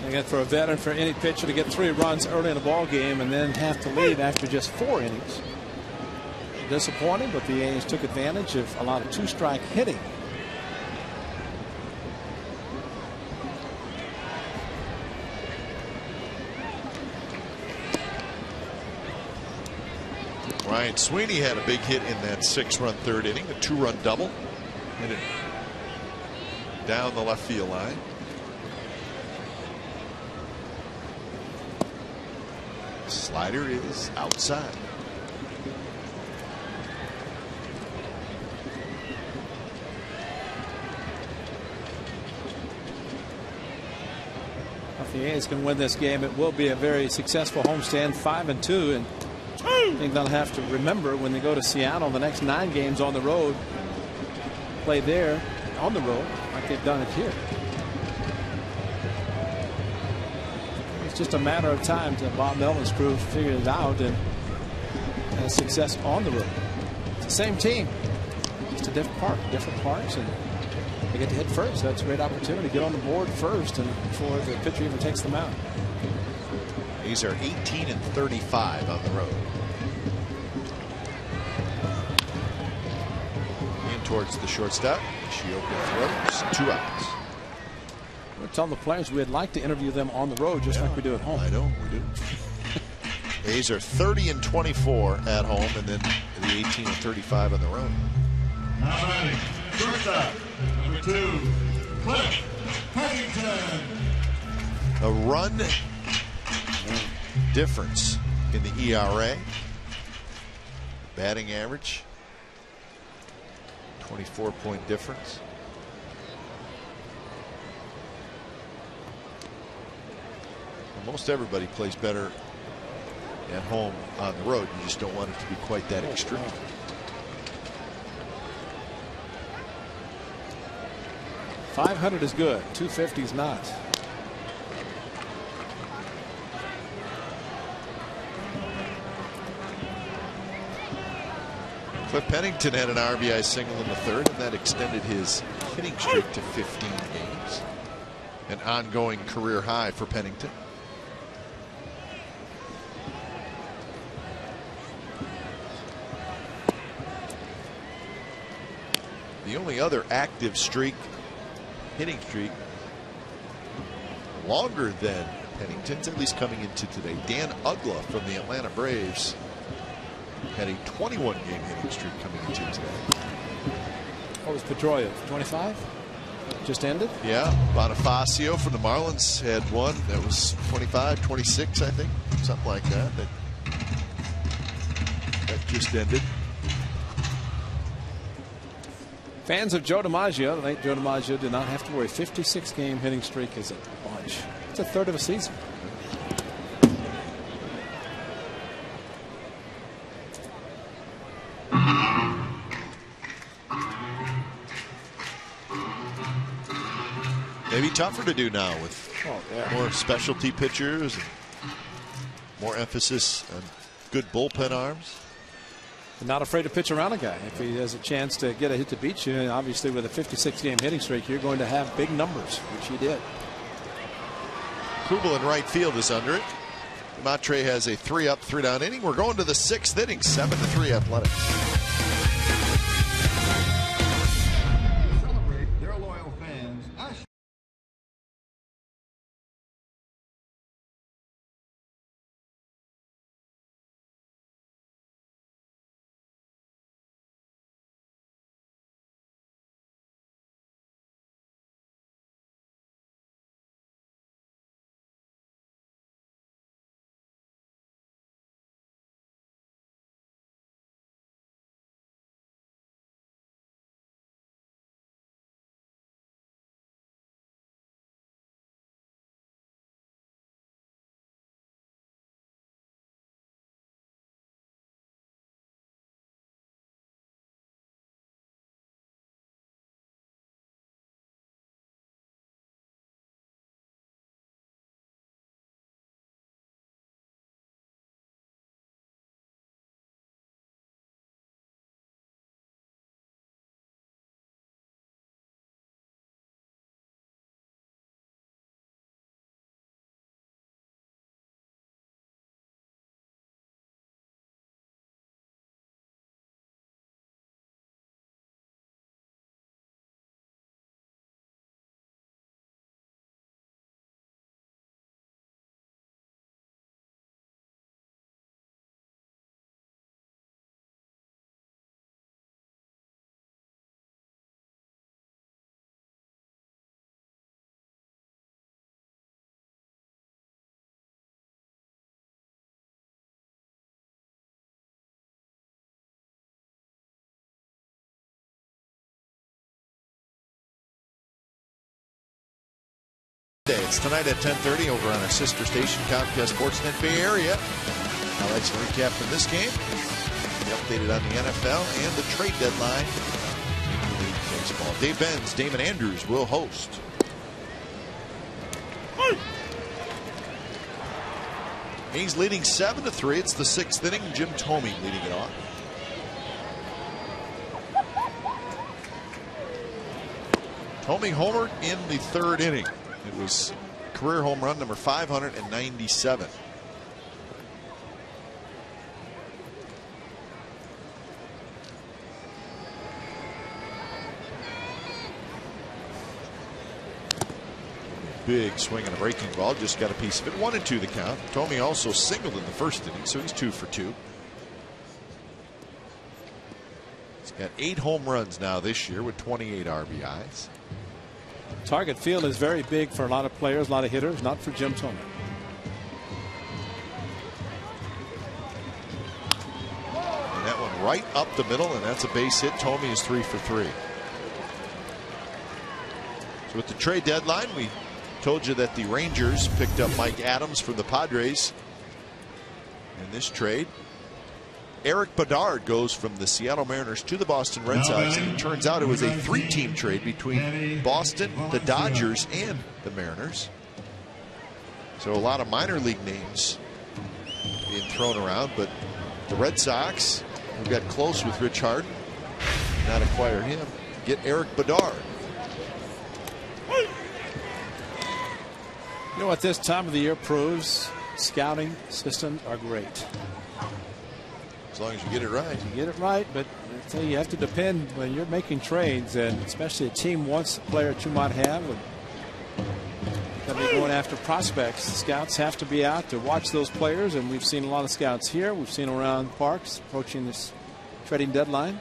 D: Again, for a veteran, for any pitcher to get 3 runs early in a ball game and then have to leave after just 4 innings. Disappointing, but the A's took advantage of a lot of 2-strike hitting.
A: Ryan Sweeney had a big hit in that 6-run 3rd inning, a 2-run double. Hit it down the left field line. Slider is outside.
D: If the A's can win this game, it will be a very successful homestand, 5-2, and I think they'll have to remember when they go to Seattle, the next 9 games on the road, play there on the road like they've done it here. It's just a matter of time till Bob Melvin's crew figure it out and have success on the road. It's the same team, just a different parts, and they get to hit first. That's a great opportunity to get on the board first and before the pitcher even takes them out.
A: These are 18-35 on the road. In towards the shortstop. Nishioka throws, 2 outs.
D: We're telling the players we'd like to interview them on the road just like we do at home.
A: I know, we do. A's are 30-24 at home, and then the 18-35 on the road.
E: Now batting, shortstop, number 2, Cliff Pennington.
A: A run difference in the ERA. Batting average, 24-point difference. Most everybody plays better at home on the road. You just don't want it to be quite that extreme.
D: .500 is good. .250 is not.
A: Cliff Pennington had an RBI single in the 3rd, and that extended his hitting streak to 15 games. An ongoing career high for Pennington. The only other active streak, hitting streak, longer than Pennington's, at least coming into today. Dan Ugla from the Atlanta Braves had a 21-game hitting streak coming into today.
D: What was Pedroia? 25? Just ended?
A: Yeah. Bonifacio from the Marlins had one that was 25, 26, I think. Something like that. That just ended.
D: Fans of Joe DiMaggio, the late Joe DiMaggio, did not have to worry. 56-game hitting streak is a bunch. It's a third of a season.
A: Maybe tougher to do now with more specialty pitchers and more emphasis on good bullpen arms.
D: Not afraid to pitch around a guy. If he has a chance to get a hit to beat you, and obviously with a 56-game hitting streak, you're going to have big numbers, which he did.
A: Kubel in right field is under it. Matre has a 3-up, 3-down inning. We're going to the 6th inning, 7-3 Athletics.
E: Celebrate their loyal fans.
A: It's tonight at 10:30 over on our sister station, Comcast Sportsnet Bay Area. Highlights and recap from this game. Be updated on the NFL and the trade deadline in Major League Baseball. Dave Benz, Damon Andrews will host. He's leading 7-3. It's the 6th inning. Jim Thome leading it off. Thome homered in the 3rd inning. It was career home run number 597. Big swing and a breaking ball. Just got a piece of it. 1-2 the count. Thome also singled in the 1st inning, so he's 2 for 2. He's got 8 home runs now this year with 28 RBIs.
D: Target field is very big for a lot of players, a lot of hitters, not for Jim Thome.
A: And that one right up the middle, and that's a base hit. Thome is 3 for 3. So with the trade deadline, we told you that the Rangers picked up Mike Adams from the Padres in this trade. Eric Bedard goes from the Seattle Mariners to the Boston Red Sox, and it turns out it was a 3-team trade between Boston, the Dodgers, and the Mariners. So a lot of minor league names being thrown around, but the Red Sox, who got close with Rich Harden, not acquire him, get Eric Bedard.
D: You know what this time of the year proves? Scouting systems are great.
A: As long as you get it right.
D: You get it right, but I tell you have to depend when you're making trades, and especially a team wants a player that you might have. Got to be going after prospects. The scouts have to be out to watch those players, and we've seen a lot of scouts here. We've seen around parks approaching this trading deadline.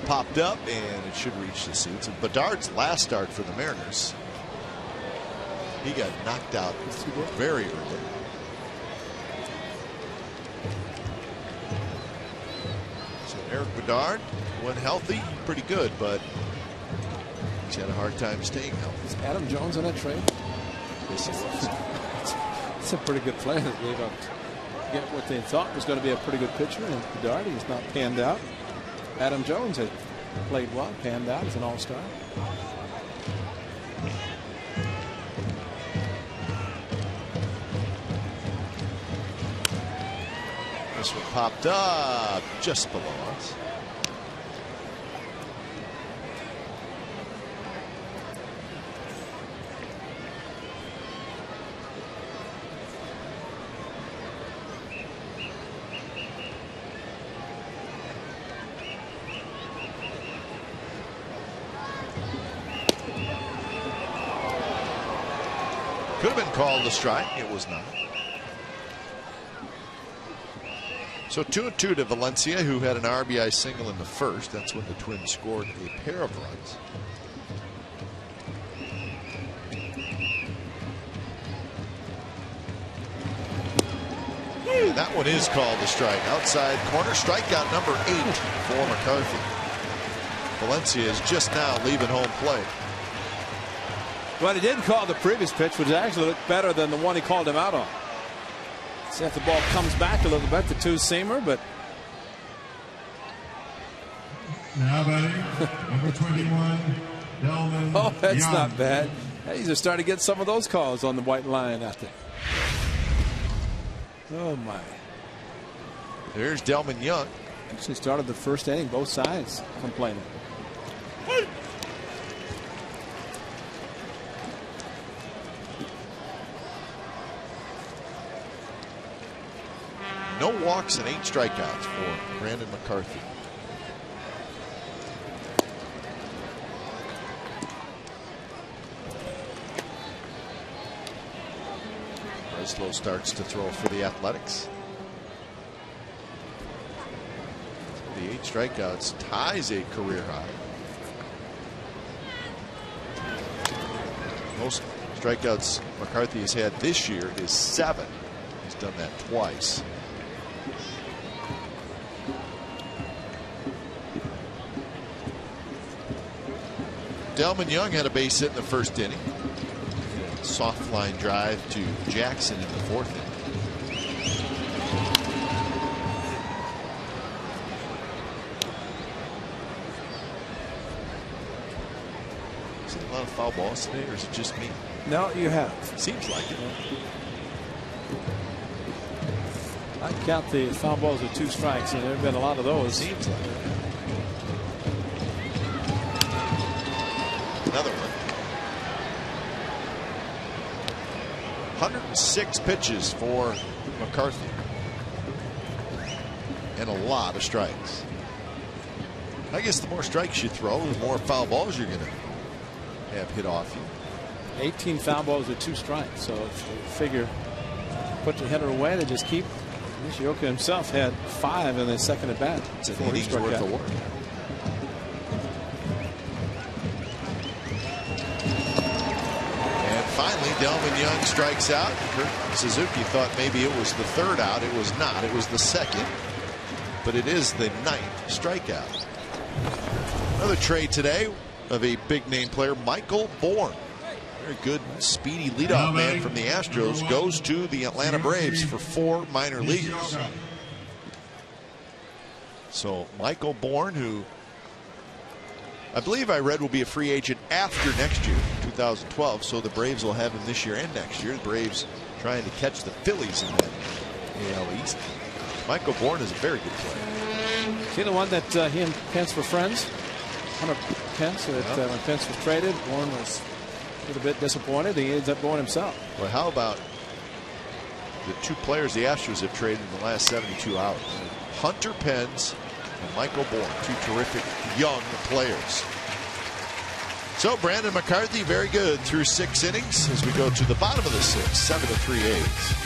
A: Popped up, and it should reach the suits. And Bedard's last start for the Mariners, he got knocked out very early. So Eric Bedard, when healthy, pretty good, but he's had a hard time staying healthy.
D: Is Adam Jones in that trade?
A: Yes, he was.
D: It's a pretty good player. They don't get what they thought was going to be a pretty good pitcher, and Bedard, he's not panned out. Adam Jones had played well, panned out as an all-star.
A: This one popped up just below us. Could have been called a strike. It was not. So 2-2 to Valencia, who had an RBI single in the first. That's when the Twins scored a pair of runs. And that one is called a strike. Outside corner, strikeout number 8 for McCarthy. Valencia is just now leaving home plate.
D: Well, he didn't call the previous pitch, which actually looked better than the one he called him out on. See if the ball comes back a little bit, the two-seamer, but.
E: Now batting, number 21, Delman.
D: Oh, that's
E: Young.
D: not bad. He's just starting to get some of those calls on the white line out there. Oh, my.
A: There's Delman Young.
D: Actually started the first inning, both sides complaining.
A: No walks and 8 strikeouts for Brandon McCarthy. Breslow starts to throw for the Athletics. The 8 strikeouts ties a career high. Most strikeouts McCarthy has had this year is 7. He's done that twice. Delman Young had a base hit in the first inning. Soft line drive to Jackson in the 4th inning. Seen a lot of foul balls today, or is it just me?
D: No, you have.
A: Seems like it.
D: I count the foul balls as 2 strikes, and there have been a lot of those.
A: Seems like it. Another one. 106 pitches for McCarthy. And a lot of strikes. I guess the more strikes you throw, the more foul balls you're going to have hit off you.
D: 18 foul balls with 2 strikes. So if you figure put the hitter away, they just keep. Nishioka himself had 5 in the second at bat.
A: It's an inning's worth of work. Finally, Delman Young strikes out. Kurt Suzuki thought maybe it was the 3rd out. It was not. It was the 2nd. But it is the 9th strikeout. Another trade today of a big name player, Michael Bourne. Very good, speedy leadoff man from the Astros goes to the Atlanta Braves for 4 minor leaguers. So Michael Bourne, who I believe I read will be a free agent after next year, 2012. So the Braves will have him this year and next year. The Braves trying to catch the Phillies in that AL East. Michael Bourne is a very good player.
D: See the one that he and Pence were friends? Hunter Pence, when Pence was traded, Bourne was a little bit disappointed. He ends up going himself.
A: Well, how about the 2 players the Astros have traded in the last 72 hours? Hunter Pence and Michael Bourne, 2 terrific young players. So Brandon McCarthy very good through 6 innings as we go to the bottom of the 6th, 7-3 A's.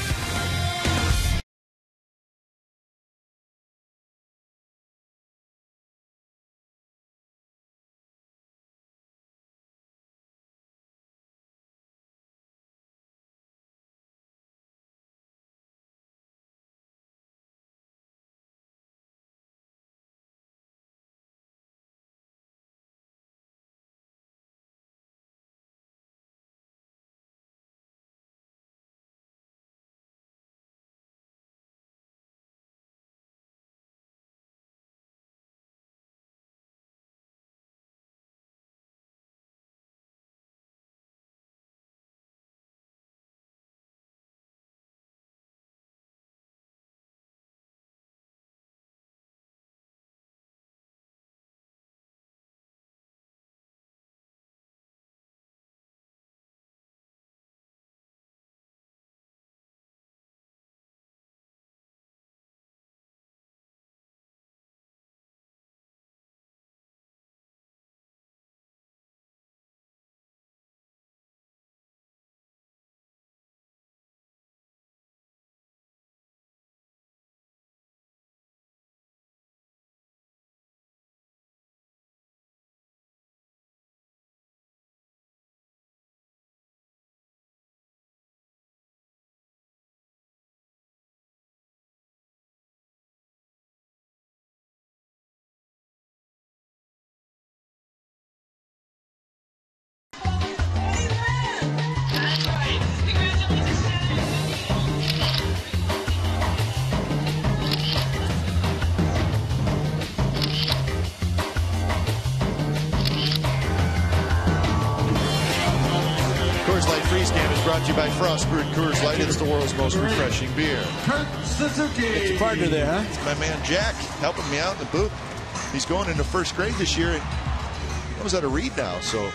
A: Freeze Game is brought to you by Frost Brewed Coors Light. It's the world's most refreshing beer.
E: Kurt Suzuki.
D: It's your partner there, huh?
A: It's my man Jack helping me out in the booth. He's going into first grade this year. And he knows how to read now, so.
D: I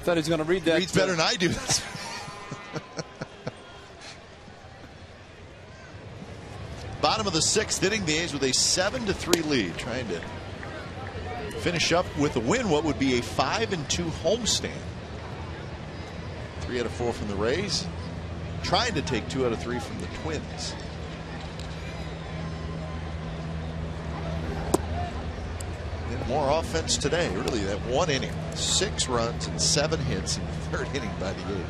D: thought he was going to read that.
A: Reads better than I do. Bottom of the 6th inning, the A's with a 7-3 lead, trying to finish up with a win, what would be a 5-2 homestand. 3 out of 4 from the Rays, trying to take 2 out of 3 from the Twins. And more offense today, really, that 1 inning. 6 runs and 7 hits in the 3rd inning by the A's.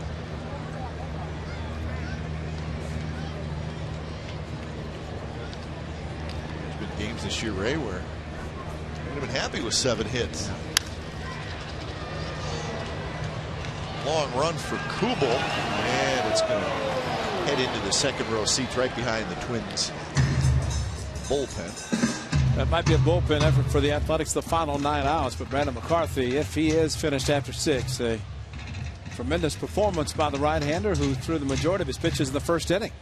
A: There's been games this year, Ray, where I would have been happy with 7 hits. Long run for Kubel, and it's going to head into the second row seats right behind the Twins bullpen.
D: That might be a bullpen effort for the Athletics the final 9 outs, but Brandon McCarthy, if he is finished after 6, a tremendous performance by the right-hander who threw the majority of his pitches in the 1st inning.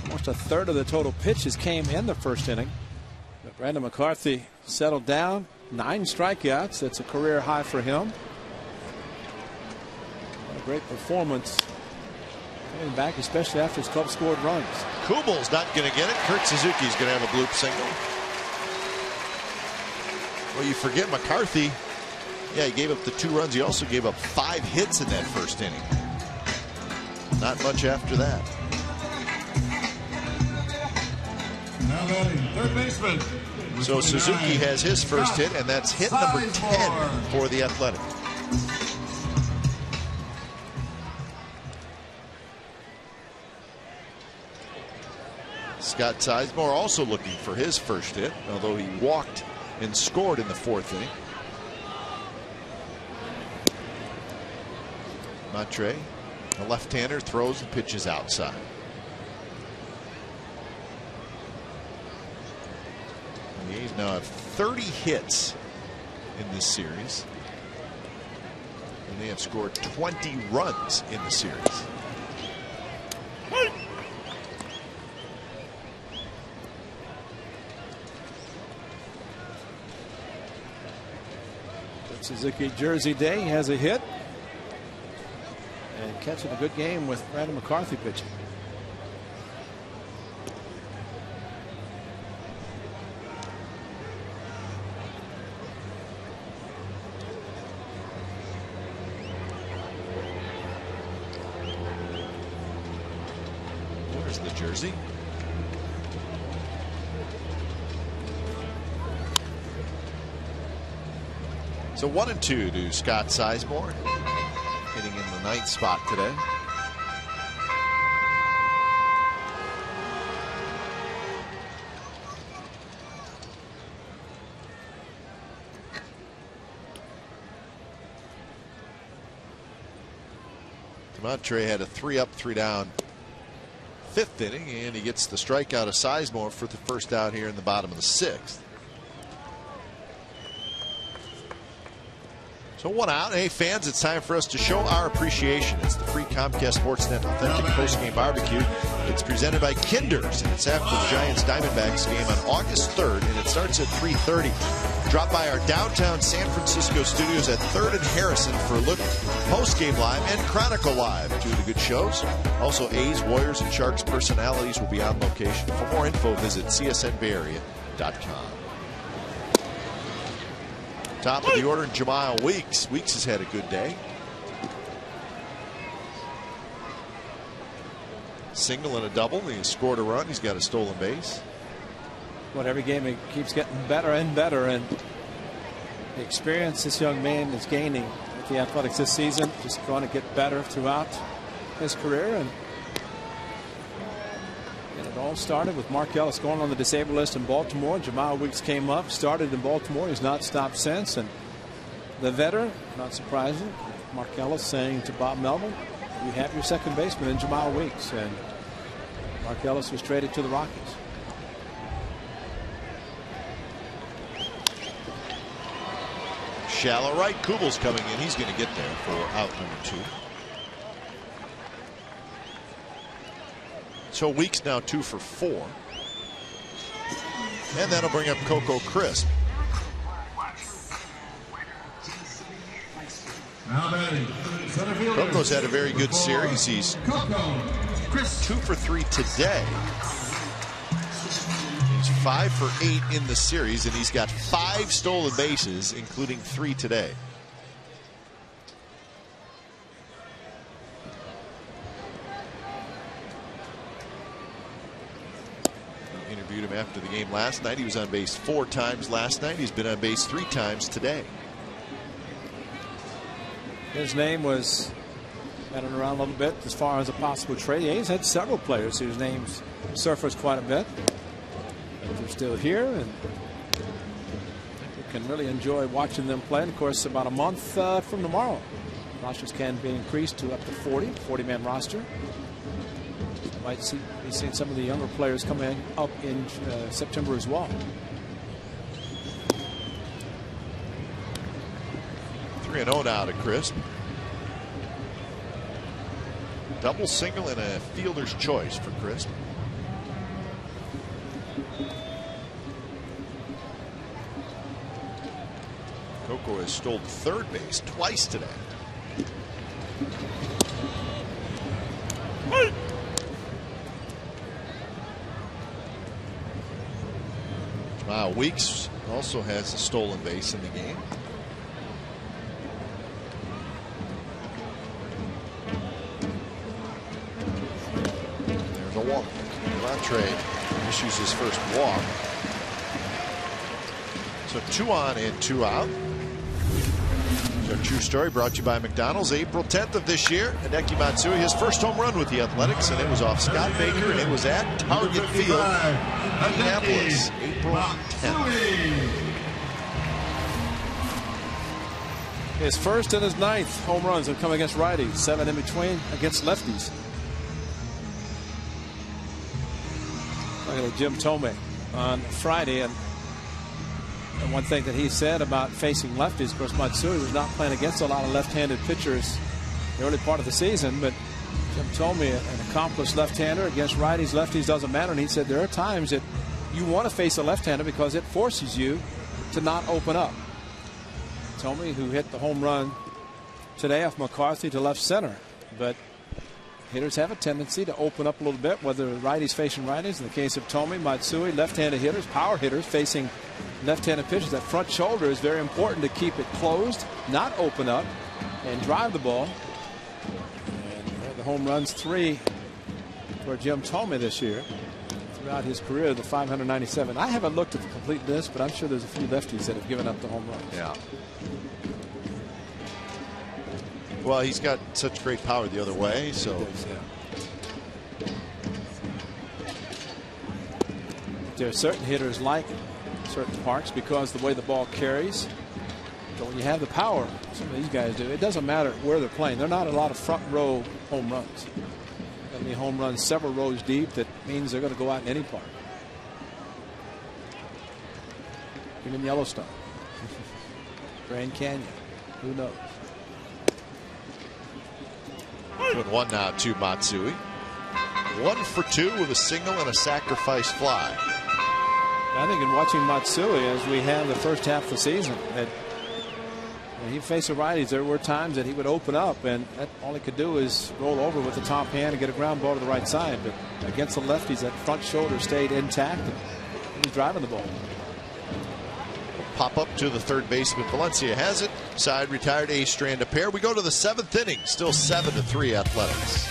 D: Almost a third of the total pitches came in the 1st inning. But Brandon McCarthy settled down, 9 strikeouts. That's a career high for him. What a great performance coming back, especially after his club scored runs.
A: Kubel's not going to get it. Kurt Suzuki's going to have a bloop single. Well, you forget McCarthy. Yeah, he gave up the 2 runs. He also gave up 5 hits in that 1st inning. Not much after that.
E: Now batting third baseman.
A: So Suzuki has his first hit, and that's hit number 10 for the Athletic. Scott Sizemore also looking for his first hit, although he walked and scored in the 4th inning. Matre, the left-hander, throws and pitches outside. The A's now have 30 hits in this series, and they have scored 20 runs in the series.
D: Suzuki Jersey Day has a hit and catching a good game with Brandon McCarthy pitching.
A: There's the jersey. So 1-2 to Scott Sizemore, hitting in the 9th spot today. Matre had a 3-up, 3-down 5th inning, and he gets the strikeout of Sizemore for the first out here in the bottom of the 6th. So 1 out. Hey fans, it's time for us to show our appreciation. It's the free Comcast Sportsnet Authentic Postgame Barbecue. It's presented by Kinder's, and it's after the Giants Diamondbacks game on August 3rd, and it starts at 3:30. Drop by our downtown San Francisco studios at 3rd and Harrison for a look Postgame Live and Chronicle Live. 2 of the good shows. Also, A's, Warriors, and Sharks personalities will be on location. For more info, visit csnbayarea.com. Top of the order, Jamal Weeks. Weeks has had a good day. Single and a double. He scored a run. He's got a stolen base.
D: Well, every game he keeps getting better and better, and the experience this young man is gaining with the Athletics this season, just going to get better throughout his career. And it all started with Mark Ellis going on the disabled list in Baltimore. Jamal Weeks came up, started in Baltimore. He's not stopped since. And the veteran, not surprising, Mark Ellis saying to Bob Melvin, you have your second baseman in Jamal Weeks. And Mark Ellis was traded to the Rockies.
A: Shallow right. Kubel's coming in. He's going to get there for out number 2. So Weeks now 2 for 4. And that'll bring up Coco Crisp. Coco's had a very good series. He's 2 for 3 today. He's 5 for 8 in the series, and he's got 5 stolen bases, including 3 today. Interviewed him after the game last night. He was on base 4 times last night. He's been on base 3 times today.
D: His name was batted around a little bit as far as a possible trade. Yeah, he's had several players whose names surfaced quite a bit. But they're still here, and you can really enjoy watching them play. And of course, about a month from tomorrow, rosters can be increased to up to 40-man roster. You might be seeing some of the younger players come in up in September as well.
A: 3-0 now to Crisp. Double single and a fielder's choice for Crisp. Coco has stolen third base twice today. Wow, Weeks also has a stolen base in the game. There's a walk. Montre issues his first walk. So 2 on and 2 out. Our true story brought to you by McDonald's. April 10th of this year, Hideki Matsui, his first home run with the Athletics, and it was off Scott Baker, and it was at Target Field, Minneapolis, April 10th.
D: His first and his 9th home runs have come against righties, 7 in between against lefties. Look at Jim Thome on Friday, and one thing that he said about facing lefties, of course, Matsui was not playing against a lot of left-handed pitchers the early part of the season, but Jim Thome, an accomplished left-hander against righties, lefties, doesn't matter. And he said there are times that you want to face a left-hander because it forces you to not open up. Thome, who hit the home run today off McCarthy to left center, but hitters have a tendency to open up a little bit, whether righties facing righties. In the case of Thome, Matsui, left-handed hitters, power hitters facing left-handed pitchers. That front shoulder is very important to keep it closed, not open up, and drive the ball. And the home runs 3 for Jim Thome this year. Throughout his career, the 597. I haven't looked at the complete list, but I'm sure there's a few lefties that have given up the home runs.
A: Yeah. Well, he's got such great power the other way, so.
D: Does, yeah. There are certain hitters like certain parks because the way the ball carries. But when you have the power, some of these guys do, it doesn't matter where they're playing. They're not a lot of front row home runs. Going to be home runs several rows deep. That means they're going to go out in any park. Even Yellowstone. Grand Canyon. Who knows?
A: 2-1 now to Matsui. 1 for 2 with a single and a sacrifice fly.
D: I think in watching Matsui as we have the first half of the season, that when he faced the righties, there were times that he would open up, and all he could do is roll over with the top hand and get a ground ball to the right side. But against the lefties, that front shoulder stayed intact, and he was driving the ball.
A: Pop up to the third baseman. Valencia has it. Side retired, a strand a pair. We go to the 7th inning. Still 7-3 Athletics.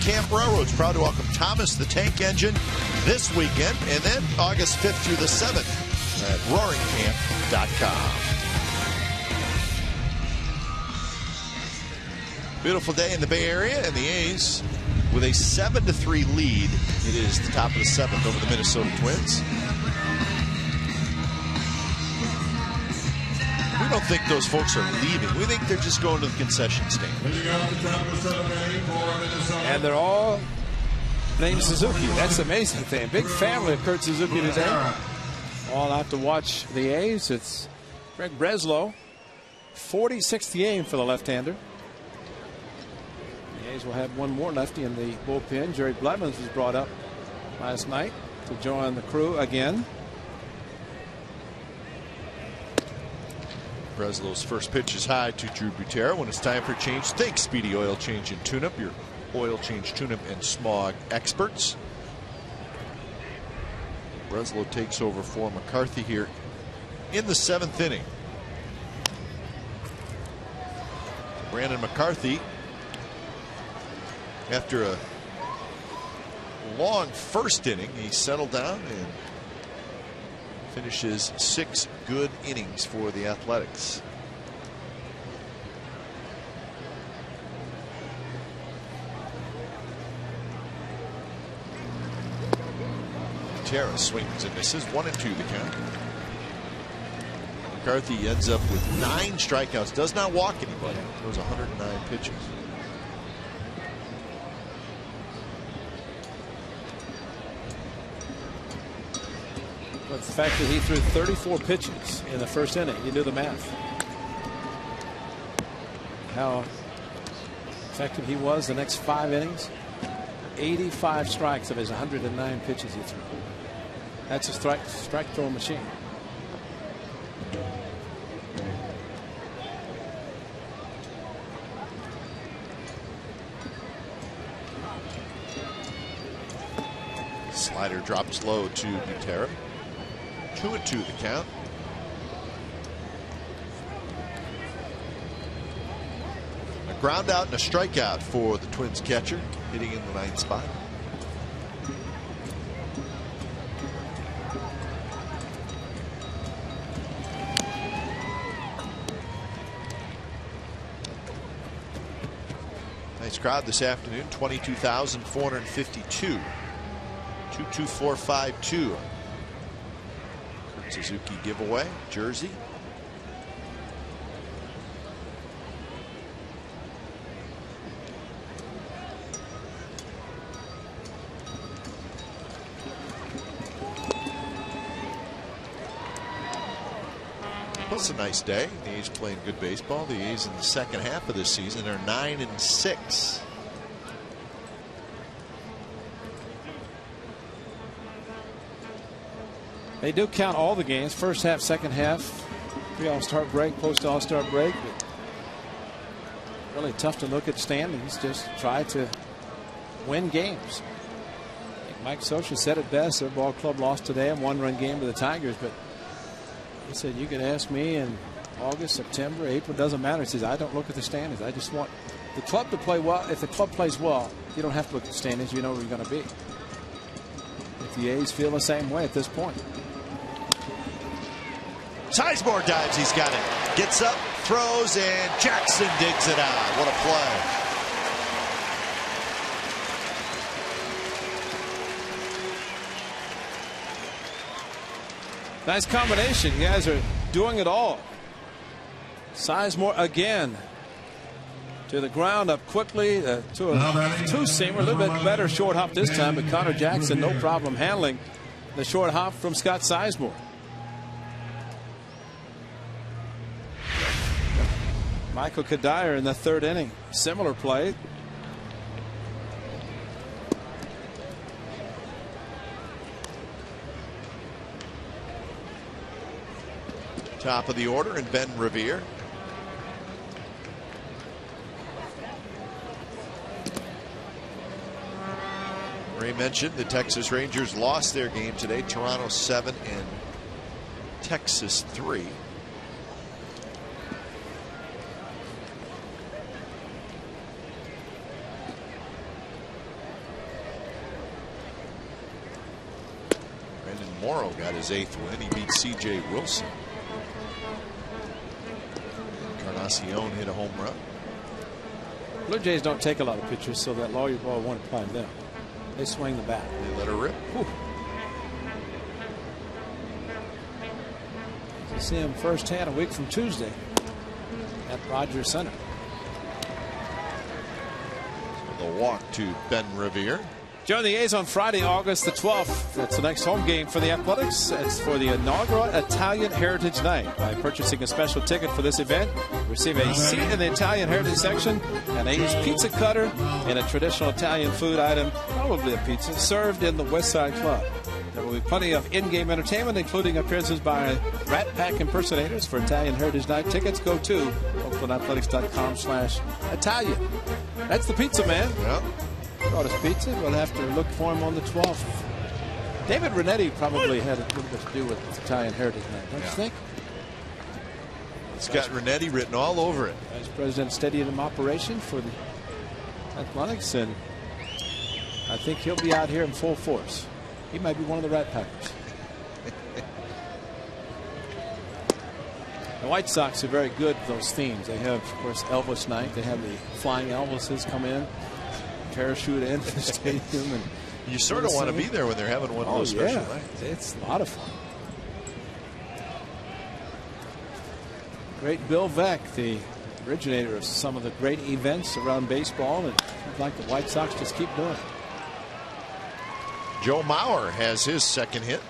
A: Camp Railroad's proud to welcome Thomas the Tank Engine this weekend, and then August 5th through the 7th at roaringcamp.com. Beautiful day in the Bay Area, and the A's with a 7-3 lead. It is the top of the 7th over the Minnesota Twins. We don't think those folks are leaving. We think they're just going to the concession stand.
D: And they're all named Suzuki. That's the amazing thing. Big family of Kurt Suzuki today. All out to watch the A's. It's Greg Breslow. 46th game for the left-hander. The A's will have one more lefty in the bullpen. Jerry Blevins was brought up last night to join the crew again.
A: Breslow's first pitch is high to Drew Butera. When it's time for change, think Speedy Oil Change and Tune-Up, your oil change, tune-up, and smog experts. Breslow takes over for McCarthy here in the 7th inning. Brandon McCarthy, after a long first inning, he settled down and finishes 6 good innings for the Athletics. Butera swings and misses. 1-2 the count. McCarthy ends up with 9 strikeouts. Does not walk anybody. Those 109 pitches.
D: But the fact that he threw 34 pitches in the first inning, you do the math. How effective he was the next 5 innings. 85 strikes of his 109 pitches he threw. That's a strike throw machine.
A: Slider drops low to Butera. 2-2 the count. A ground out and a strikeout for the Twins catcher, hitting in the 9th spot. Nice crowd this afternoon. 22,452. 22452. Suzuki giveaway jersey. It's a nice day. The A's playing good baseball. The A's in the second half of this season are 9-6.
D: They do count all the games, first half, second half, pre-All-Star break, post-All-Star break. But really tough to look at standings. Just try to win games. I think Mike Scioscia said it best. Their ball club lost today, a 1-run game to the Tigers. But he said, you could ask me in August, September, April, doesn't matter. He says, I don't look at the standings. I just want the club to play well. If the club plays well, you don't have to look at the standings. You know where you're going to be. If the A's feel the same way at this point.
A: Sizemore dives, he's got it. Gets up, throws, and Jackson digs it out. What a play.
D: Nice combination. You guys are doing it all. Sizemore again to the ground up quickly to a two-seamer. A little bit better short hop this time, but Connor Jackson no problem handling the short hop from Scott Sizemore. Michael Kadire in the 3rd inning. Similar play.
A: Top of the order, and Ben Revere. Ray mentioned the Texas Rangers lost their game today. Toronto 7 and Texas 3. Brandon Morrow got his 8th win. He beat C.J. Wilson. Encarnacion hit a home run.
D: Blue Jays don't take a lot of pitchers, so that lawyer ball won't apply to them. They swing the bat.
A: They let her rip.
D: Whew. You see him firsthand a week from Tuesday at Rogers Center.
A: So the walk to Ben Revere.
D: Join the A's on Friday, August the 12th. That's the next home game for the Athletics. It's for the inaugural Italian Heritage Night. By purchasing a special ticket for this event, receive a seat in the Italian Heritage section, an A's pizza cutter, and a traditional Italian food item, probably a pizza, served in the West Side Club. There will be plenty of in-game entertainment, including appearances by Rat Pack impersonators. For Italian Heritage Night tickets, go to OaklandAthletics.com/Italian. That's the pizza man.
A: Yep.
D: Brought us pizza. We'll have to look for him on the 12th. David Renetti probably had a little bit to do with Italian Heritage Night, don't you think?
A: It's got Renetti written all over it.
D: Vice President Stadium Operation for the Athletics, and I think he'll be out here in full force. He might be one of the Rat Packers. The White Sox are very good at those themes. They have, of course, Elvis Night. They have the Flying Elvises come in, parachute in the stadium, and
A: you sort of want to be there when they're having one of those special nights.
D: It's a lot of fun. Great Bill Veeck, the originator of some of the great events around baseball, and I'd like the White Sox just keep doing it.
A: Joe Mauer has his 2nd hit.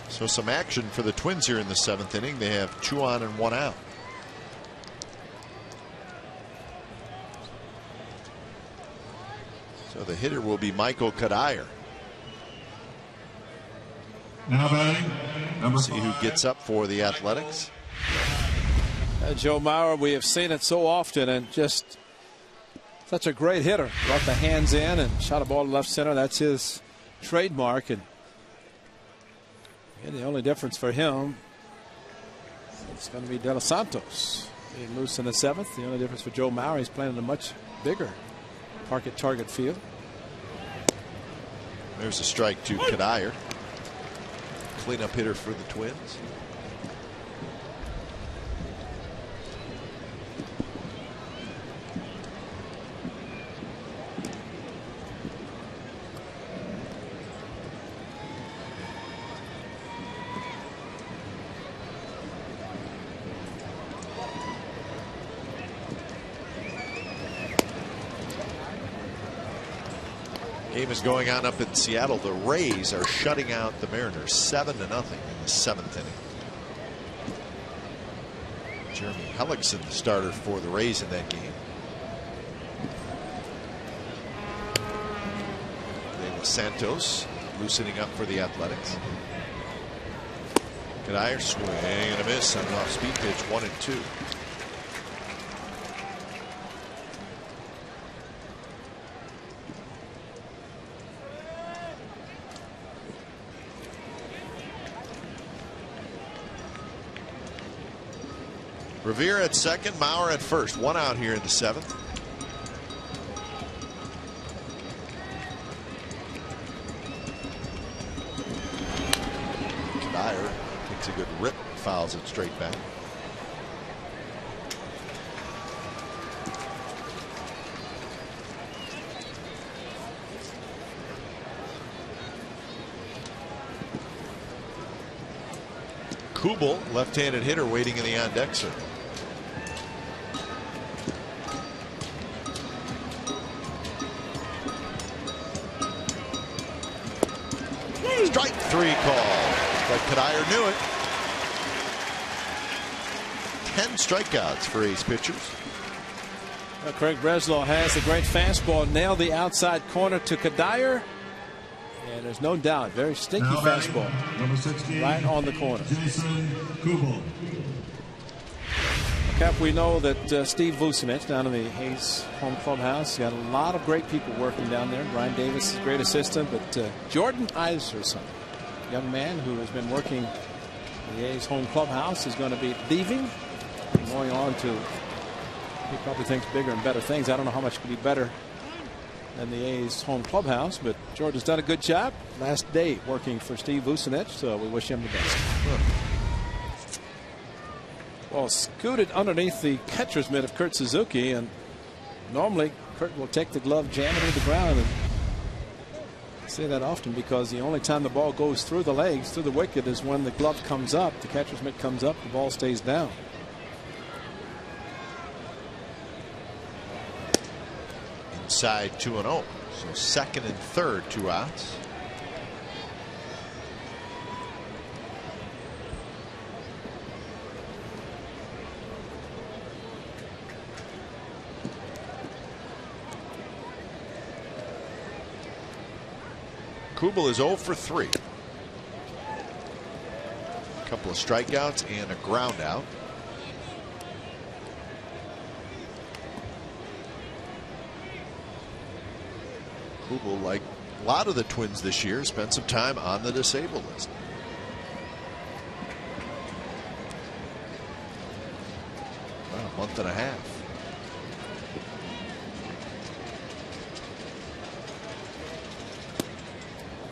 A: So some action for the Twins here in the 7th inning. They have 2 on and 1 out. So the hitter will be Michael Kadire.
E: Now batting, number 5.
A: See who gets up for the Athletics.
D: Joe Mauer, we have seen it so often, and just such a great hitter. Brought the hands in and shot a ball to left center. That's his trademark, and the only difference for him, it's going to be De Los Santos being loose in the 7th. The only difference for Joe Mauer, he's playing in a much bigger target field.
A: There's a strike to Kadire. Cleanup hitter for the Twins. Game is going on up in Seattle. The Rays are shutting out the Mariners 7-0 in the 7th inning. Jeremy Hellickson, the starter for the Rays in that game. De Los Santos loosening up for the Athletics. Kadire swing and a miss on an off-speed pitch, 1-2. Revere at 2nd, Mauer at 1st. 1 out here in the 7th. Kadire takes a good rip, fouls it straight back. Kubel, left-handed hitter, waiting in the on-deck circle. Strike 3 call. But Kadire knew it. 10 strikeouts for A's pitchers.
D: Well, Craig Breslow has the great fastball, nailed the outside corner to Kadire. And there's no doubt, very stinky fastball.
E: Number 16,
D: right on the corner.
E: Jason Kubel.
D: Cap, we know that Steve Vucinic down in the A's home clubhouse got a lot of great people working down there. Brian Davis is a great assistant, but Jordan Iserson, young man who has been working in the A's home clubhouse, is going to be leaving and going on to, he probably thinks, bigger and better things. I don't know how much could be better in the A's home clubhouse, but George has done a good job. Last day working for Steve Vucinich, so we wish him the best. Well, scooted underneath the catcher's mitt of Kurt Suzuki, and normally Kurt will take the glove, jam it into the ground, and I say that often because the only time the ball goes through the legs, through the wicket, is when the glove comes up, the catcher's mitt comes up, the ball stays down.
A: Inside 2-0. So second and third, 2 outs. Kubel is 0 for 3. A couple of strikeouts and a ground out. Kubel, like a lot of the Twins this year, spent some time on the disabled list. About a month and a half.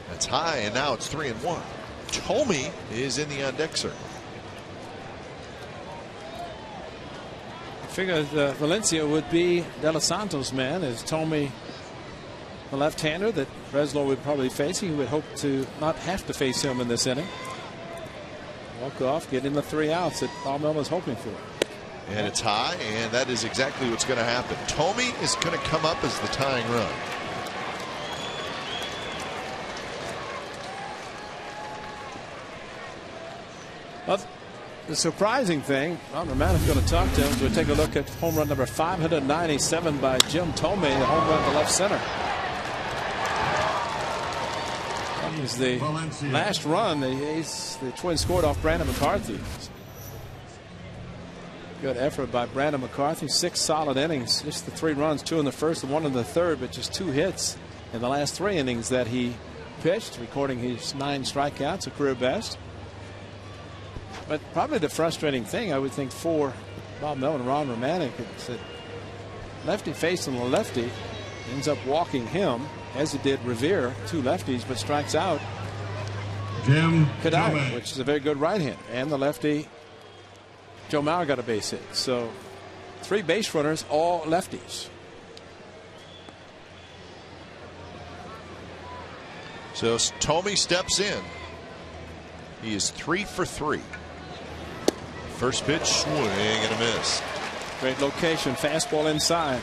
A: That's high, and now it's 3-1. Thome is in the on-deck circle.
D: I figured Valencia would be De Los Santos' man. As Thome, the left-hander that Breslow would probably face, he would hope to not have to face him in this inning. Walk off, get in the 3 outs that Bob Melvin's hoping for.
A: And it's high, and that is exactly what's going to happen. Thome is going to come up as the tying run.
D: Well, the surprising thing, Ron Romano's going to talk to him, so we'll take a look at home run number 597 by Jim Thome, the home run to left center. That was the last run the Twins scored off Brandon McCarthy. Good effort by Brandon McCarthy. 6 solid innings. Just the 3 runs, 2 in the first and 1 in the third, but just 2 hits in the last 3 innings that he pitched, recording his 9 strikeouts, a career best. But probably the frustrating thing, I would think, for Bob Melvin and Ron Romano, is that lefty facing the lefty ends up walking him, as it did Revere, 2 lefties, but strikes out
E: Jim
D: Kadai, which is a very good right hand, and the lefty Joe Mauer got a base hit. So 3 base runners, all lefties.
A: So Thome steps in. He is 3 for 3. First pitch, swing and a miss.
D: Great location, fastball inside.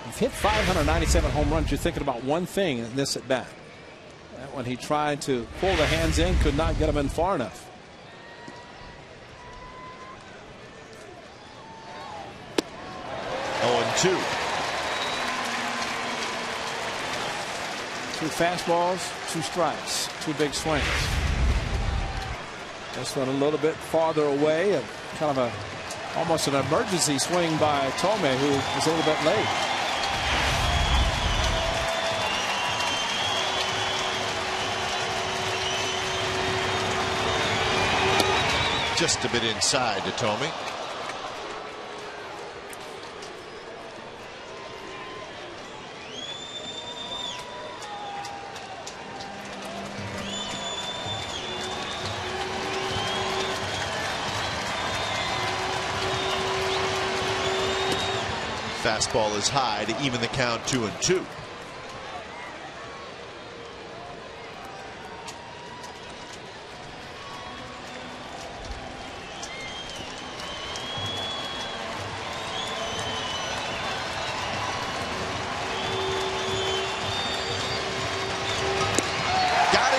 D: He's hit 597 home runs. You're thinking about one thing in this at bat. That when he tried to pull the hands in, could not get them in far enough.
A: Oh, 2.
D: 2 fastballs, 2 strikes, 2 big swings. This one a little bit farther away, kind of almost an emergency swing by Thome, who was a little bit late.
A: Just a bit inside to Thome. Fastball is high to even the count, 2-2.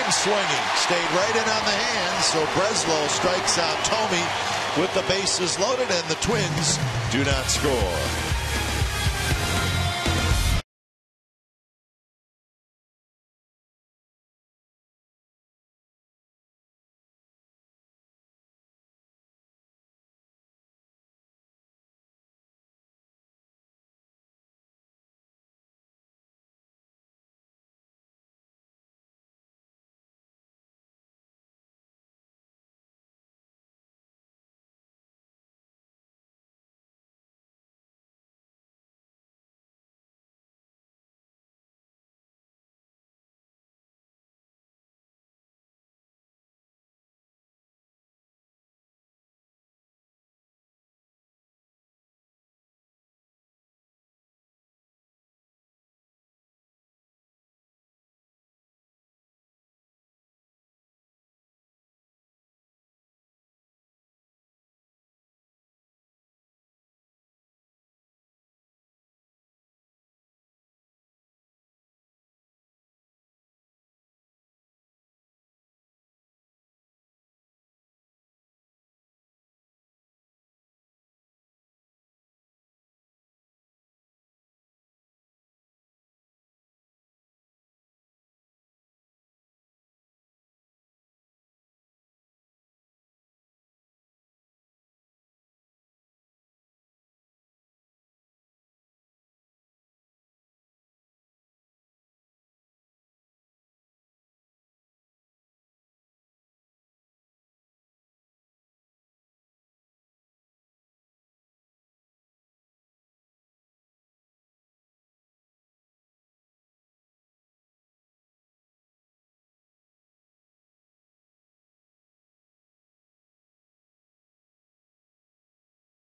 A: Swinging, stayed right in on the hands, so Breslow strikes out Thome with the bases loaded, and the Twins do not score.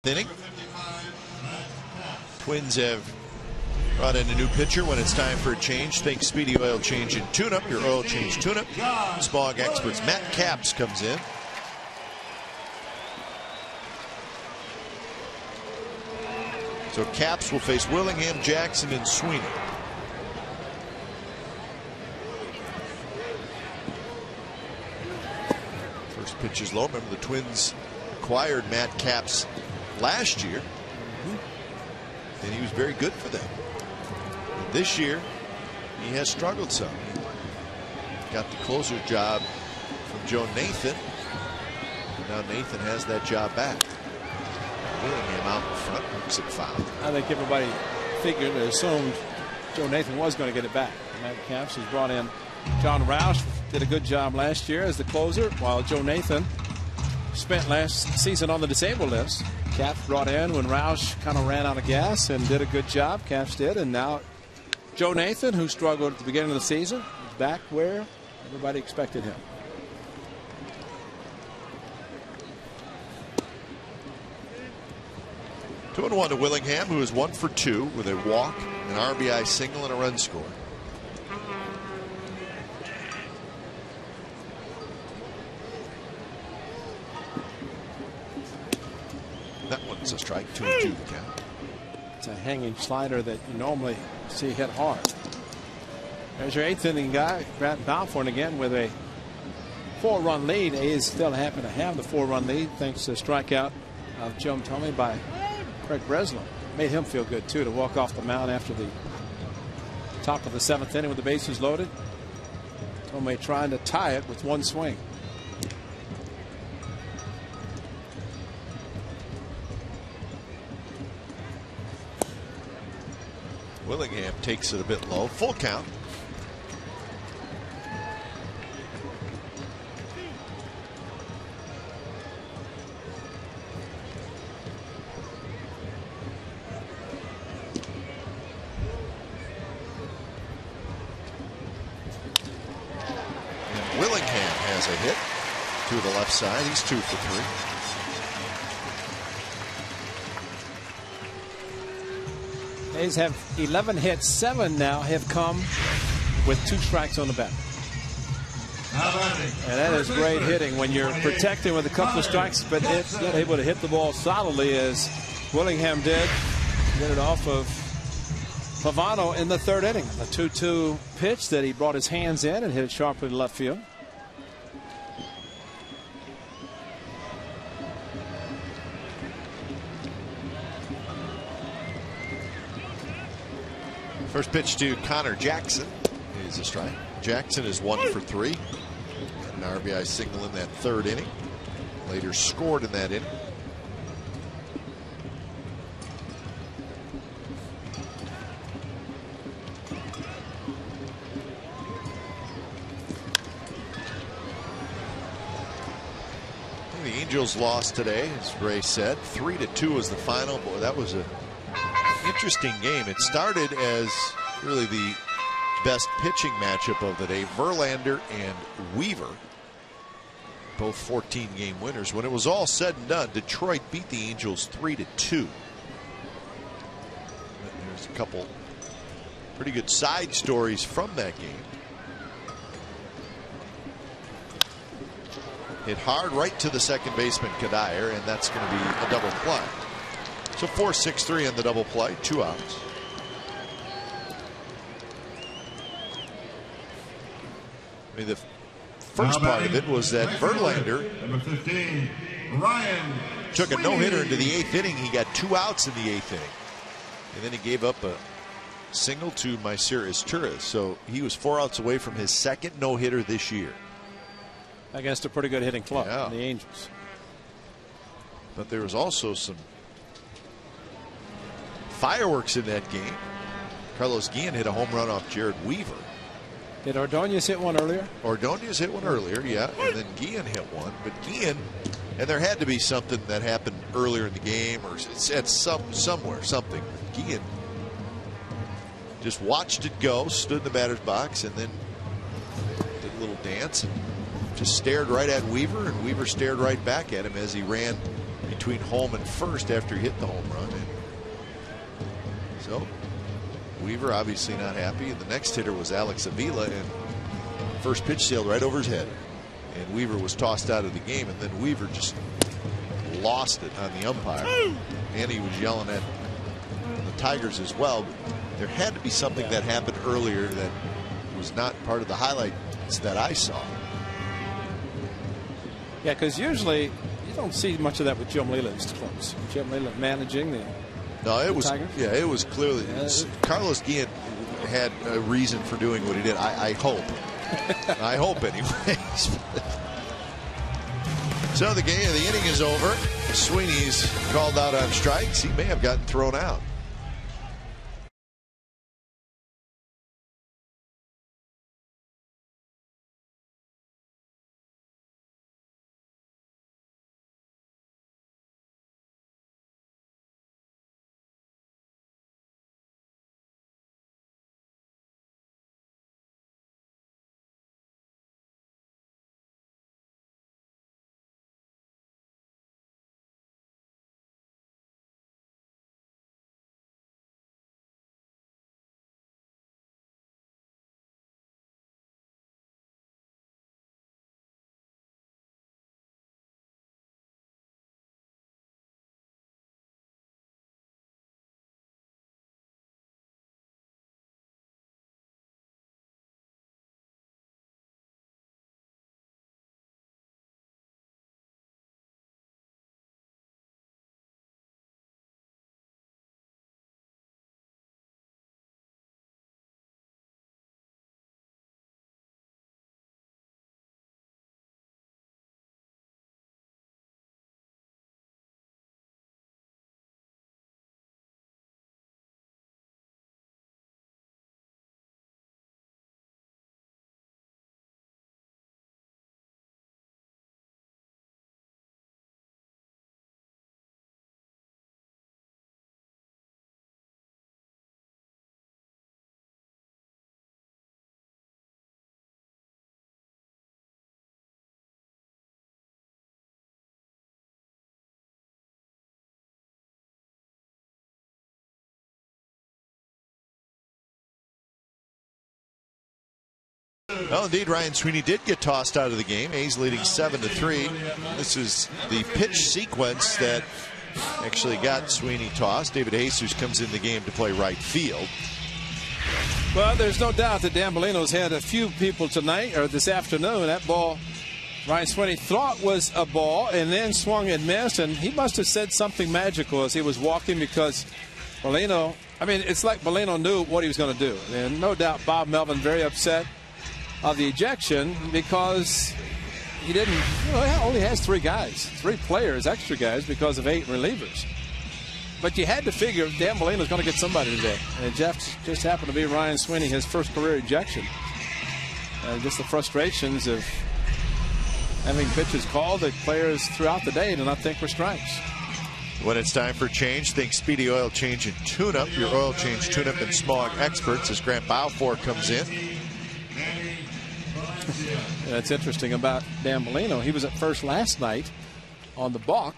A: Inning. Twins have brought in a new pitcher when it's time for a change. Think Speedy Oil Change and Tune-Up, your oil change tune-up. Spog Experts. Matt Capps comes in. So Capps will face Willingham, Jackson, and Sweeney. First pitch is low. Remember, the Twins acquired Matt Capps last year, and he was very good for them. And this year, he has struggled some. Got the closer's job from Joe Nathan. Now Nathan has that job back. Willingham out in front, looks at foul.
D: I think everybody figured and assumed Joe Nathan was going to get it back. Matt Capps has brought in John Roush, did a good job last year as the closer, while Joe Nathan spent last season on the disabled list. Capps brought in when Roush kind of ran out of gas and did a good job. Capps did, and now Joe Nathan, who struggled at the beginning of the season, is back where everybody expected him.
A: Two and one to Willingham, who is 1 for 2 with a walk, an RBI single, and a run score. That one's a strike. 2-2 the count.
D: It's a hanging slider that you normally see hit hard. There's your 8th inning guy, Grant Balfour, again with a 4-run lead. A's still happen to have the 4-run lead thanks to a strikeout of Jim Thome by Craig Breslow. Made him feel good too to walk off the mound after the top of the 7th inning with the bases loaded. Thome trying to tie it with one swing.
A: Willingham takes it a bit low. Full count. And Willingham has a hit to the left side. He's 2 for 3.
D: A's have 11 hits. 7 now have come with 2 strikes on the bat. And that is great hitting when you're protecting with a couple of strikes, but it's not able to hit the ball solidly as Willingham did. Get it off of Pavano in the 3rd inning. A 2-2 pitch that he brought his hands in and hit it sharply to left field.
A: First pitch to Connor Jackson is a strike. Jackson is 1 for 3. An RBI single in that 3rd inning. Later scored in that inning. The Angels lost today, as Ray said. 3-2 was the final. Boy, that was a interesting game. It started as really the best pitching matchup of the day. Verlander and Weaver, both 14-game winners. When it was all said and done, Detroit beat the Angels 3-2. There's a couple pretty good side stories from that game. Hit hard right to the second baseman, Kadire, and that's going to be a double play. So 4-6-3 in the double play, 2 outs. I mean, the first part of it was that Verlander took a no-hitter into the 8th inning. He got 2 outs in the 8th inning. And then he gave up a single to Myceris Torres. So he was 4 outs away from his 2nd no-hitter this year.
D: Against a pretty good hitting club, the Angels.
A: But there was also some fireworks in that game. Carlos Guillen hit a home run off Jared Weaver.
D: Did Ordonez hit one earlier?
A: Ordonez hit one earlier, yeah, and then Guillen hit one. But Guillen, and there had to be something that happened earlier in the game, or at somewhere, something. Guillen just watched it go, stood in the batter's box, and then did a little dance and just stared right at Weaver, and Weaver stared right back at him as he ran between home and first after he hit the home run. And so Weaver obviously not happy. And the next hitter was Alex Avila, and first pitch sailed right over his head. And Weaver was tossed out of the game, and then Weaver just lost it on the umpire. And he was yelling at the Tigers as well. But there had to be something that happened earlier that was not part of the highlights that I saw.
D: Yeah, because usually you don't see much of that with Jim Leland's clubs. Jim Leland managing the Tigers.
A: Yeah, it was clearly Carlos Guillen had a reason for doing what he did. I hope. I hope anyways. So the inning is over. Sweeney's called out on strikes. He may have gotten thrown out. Well, indeed, Ryan Sweeney did get tossed out of the game. A's leading 7-3. This is the pitch sequence that actually got Sweeney tossed. David Jesus comes in the game to play right field.
D: Well, there's no doubt that Dan Bellino's had a few people tonight or this afternoon. That ball Ryan Sweeney thought was a ball and then swung and missed, and he must have said something magical as he was walking, because Bellino, I mean, it's like Bellino knew what he was going to do. And no doubt Bob Melvin very upset of the ejection, because he didn't, he only has 3 guys, 3 players, extra guys, because of 8 relievers. But you had to figure Dan Bellino's going to get somebody today. And it just happened to be Ryan Sweeney, his first career ejection. Just the frustrations of having pitches called that players throughout the day do not think were strikes.
A: When it's time for change, think Speedy Oil Change and Tune-Up. Your oil change tune-up and smog experts, as Grant Balfour comes in.
D: That's interesting about Dan Bellino. He was at first last night on the balk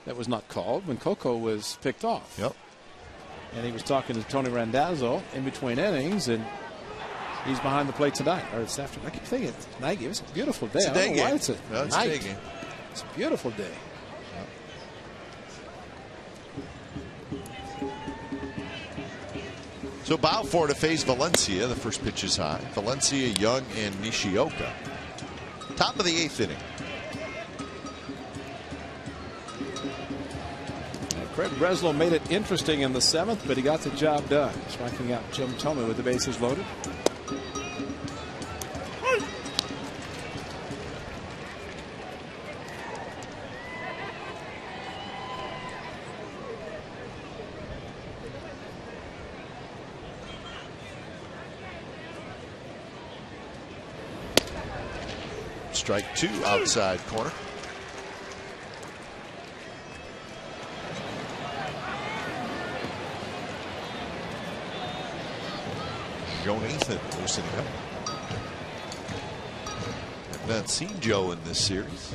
D: that was not called when Coco was picked off.
A: Yep.
D: And he was talking to Tony Randazzo in between innings, and he's behind the plate tonight. Or it's after. I keep thinking it's a night game. It's a beautiful day.
A: It's a day game.
D: Why it's a
A: it's
D: night.
A: A day game.
D: It's a beautiful day.
A: So Balfour to face Valencia. The first pitch is high. Valencia, Young, and Nishioka. Top of the 8th inning.
D: Craig Breslow made it interesting in the 7th, but he got the job done, striking out Jim Thome with the bases loaded.
A: Strike 2, outside corner. Joe Nathan loosening up. I've not seen Joe in this series.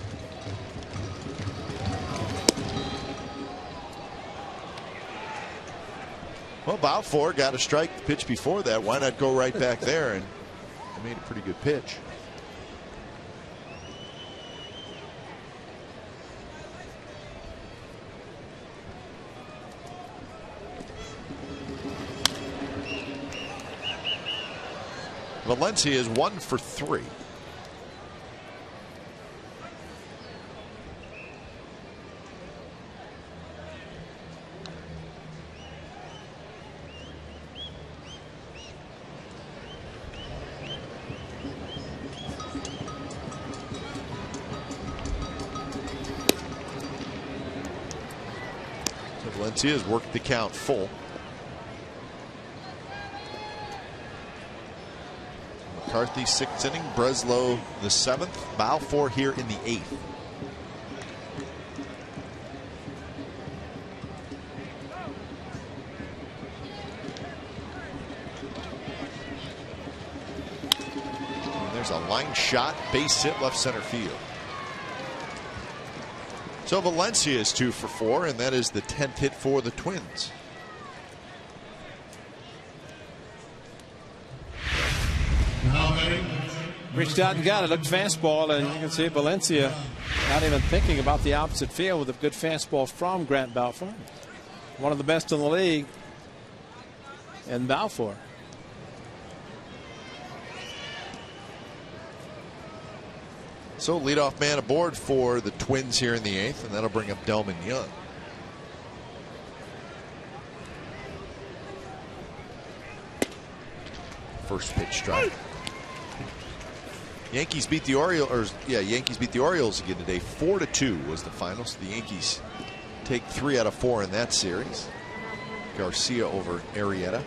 A: Well, Balfour got a strike the pitch before that. Why not go right back there? And he made a pretty good pitch. Valencia is 1 for 3. So Valencia has worked the count full. McCarthy 6th inning, Breslow the 7th, Balfour here in the 8th. And there's a line shot, base hit left center field. So Valencia is 2 for 4, and that is the 10th hit for the Twins.
D: Reached out and got it. Looked fastball, and you can see Valencia not even thinking about the opposite field with a good fastball from Grant Balfour. One of the best in the league, and Balfour.
A: So leadoff man aboard for the Twins here in the 8th, and that'll bring up Delman Young. First pitch strike. Yankees beat the Orioles, Yankees beat the Orioles again today. 4-2 was the final. So the Yankees take 3 out of 4 in that series. Garcia over Arrieta.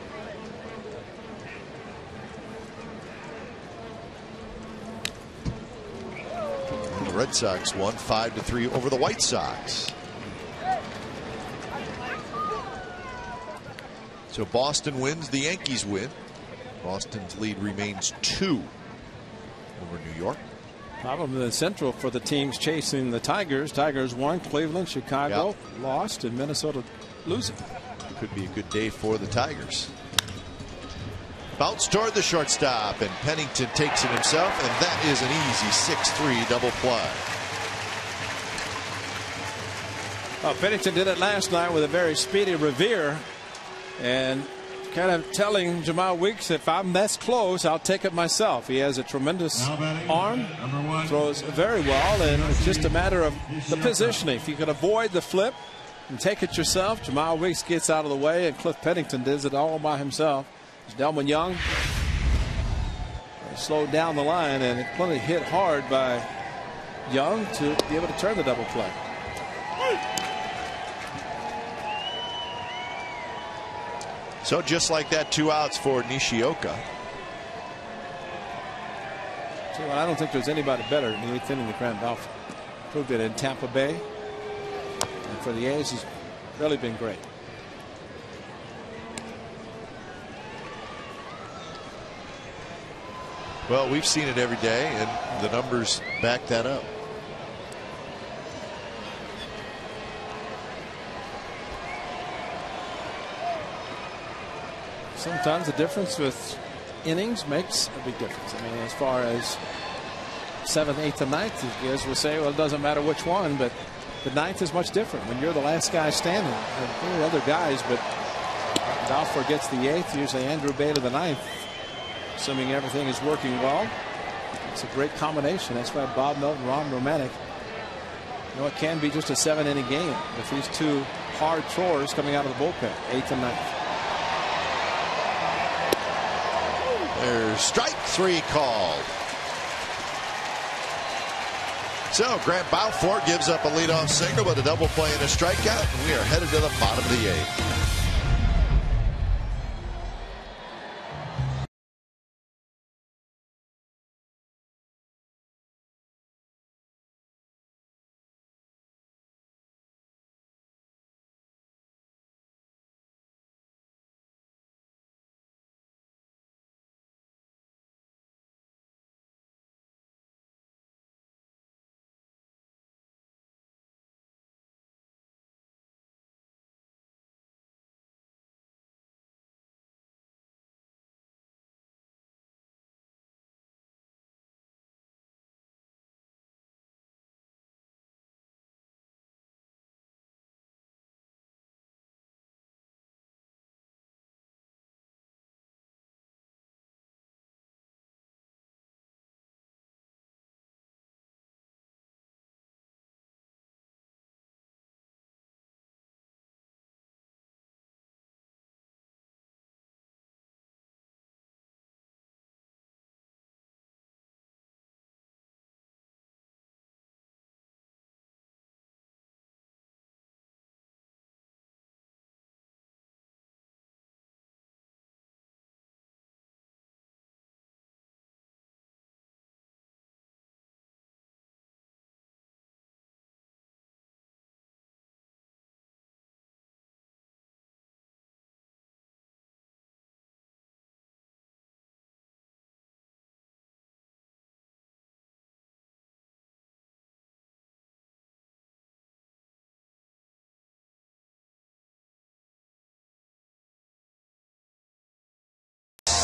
A: And the Red Sox won 5-3 over the White Sox. So Boston wins, the Yankees win. Boston's lead remains 2 over New York.
D: Problem in the Central for the teams chasing the Tigers. Tigers won, Cleveland, Chicago lost, and Minnesota losing.
A: Could be a good day for the Tigers. Bounce toward the shortstop, and Pennington takes it himself, and that is an easy 6-3 double play.
D: Well, Pennington did it last night with a very speedy Revere, and kind of telling Jamal Weeks, if I'm this close, I'll take it myself. He has a tremendous arm, throws very well, and it's just a matter of the positioning. If you can avoid the flip and take it yourself, Jamal Weeks gets out of the way, and Cliff Pennington does it all by himself. Delman Young slowed down the line, and it plenty hit hard by Young to be able to turn the double play.
A: So just like that, 2 outs for Nishioka.
D: So I don't think there's anybody better in the 8th inning than Grant Balfour. Proved it in Tampa Bay, and for the A's, he's really been great.
A: Well, we've seen it every day, and the numbers back that up.
D: Sometimes the difference with innings makes a big difference. I mean, as far as 7th, 8th, and 9th, you guys will say, well, it doesn't matter which one, but the 9th is much different. When you're the last guy standing, there are other guys, but Balfour gets the 8th, usually Andrew Bailey the 9th, assuming everything is working well. It's a great combination. That's why Bob Melton, Ron Romanek, you know, it can be just a 7-inning game with these 2 hard throwers coming out of the bullpen, 8th and 9th.
A: There's strike 3 called. So Grant Balfour gives up a leadoff single, but a double play and a strikeout, and we are headed to the bottom of the 8th.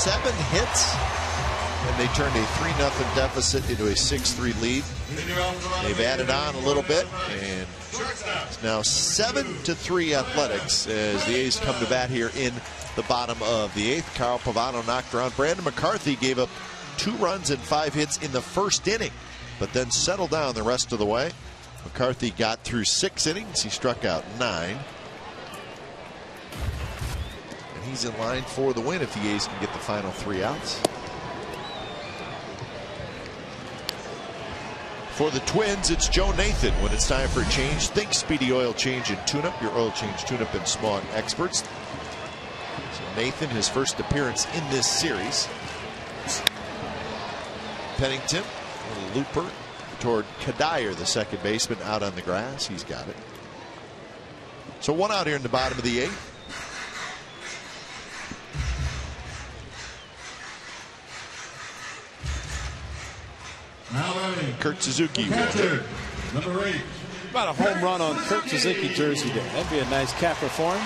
A: 7 hits, and they turned a 3-0 deficit into a 6-3 lead. They've added on a little bit, and it's now 7-3 Athletics as the A's come to bat here in the bottom of the 8th. Carl Pavano knocked around. Brandon McCarthy gave up 2 runs and 5 hits in the first inning, but then settled down the rest of the way. McCarthy got through 6 innings. He struck out 9. And he's in line for the win if the A's can get the final 3 outs. For the Twins, it's Joe Nathan. When it's time for a change, think Speedy Oil Change and Tune-Up, your oil change, tune-up, and smog experts. So Nathan, his first appearance in this series. Pennington, a little looper toward Kadire, the second baseman, out on the grass. He's got it. So 1 out here in the bottom of the 8th. Kurt Suzuki.
E: Catcher, number 8.
D: About a home run on Kurt Suzuki jersey day. That'd be a nice capper for him.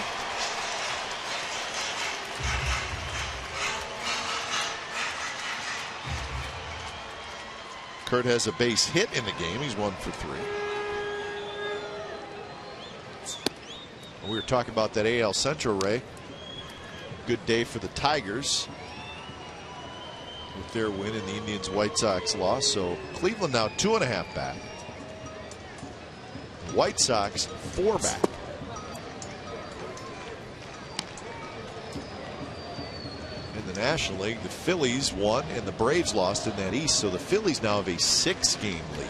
A: Kurt has a base hit in the game. He's 1 for 3. We were talking about that AL Central, Ray. Good day for the Tigers with their win and the Indians White Sox loss. So Cleveland now 2.5 back. White Sox 4 back. In the National League, the Phillies won and the Braves lost in that East. So the Phillies now have a 6-game lead.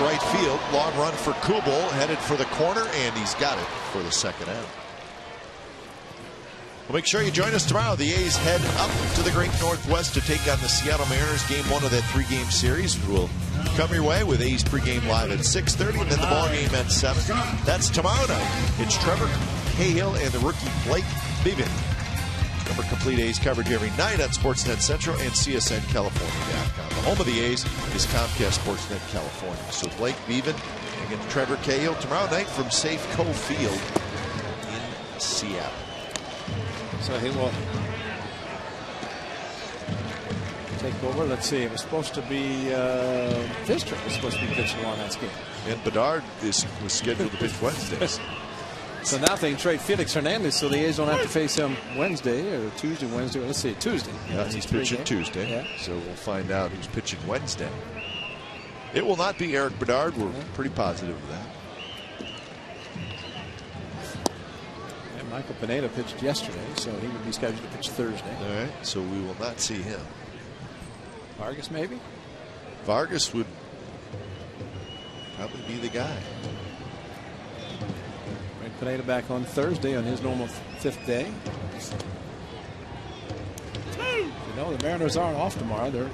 A: Right field, long run for Kubel, headed for the corner, and he's got it for the second out. Well, make sure you join us tomorrow. The A's head up to the Great Northwest to take on the Seattle Mariners. Game 1 of that 3-game series will come your way with A's pregame live at 6:30, and then the ball game at 7. That's tomorrow night. It's Trevor Cahill and the rookie Blake Beaven. Remember, complete A's coverage every night on Sportsnet Central and CSNCalifornia.com. The home of the A's is Comcast Sportsnet California. So Blake Beaven against Trevor Cahill tomorrow night from Safeco Field in Seattle.
D: So he will take over. Let's see. It was supposed to be Fischer was supposed to be pitching on that game. And
A: Bedard was scheduled to pitch Wednesdays.
D: So now they can trade Felix Hernandez, so the A's don't have to face him Wednesday or Tuesday, Wednesday. Let's see, Tuesday.
A: Yeah, he's pitching Tuesday. Yeah. So we'll find out who's pitching Wednesday. It will not be Eric Bedard. We're pretty positive of that.
D: And Michael Pineda pitched yesterday, so he would be scheduled to pitch Thursday.
A: All right, so we will not see him.
D: Vargas, maybe?
A: Vargas would probably be the guy.
D: Pineda back on Thursday on his normal 5th day. You know, the Mariners aren't off tomorrow. They're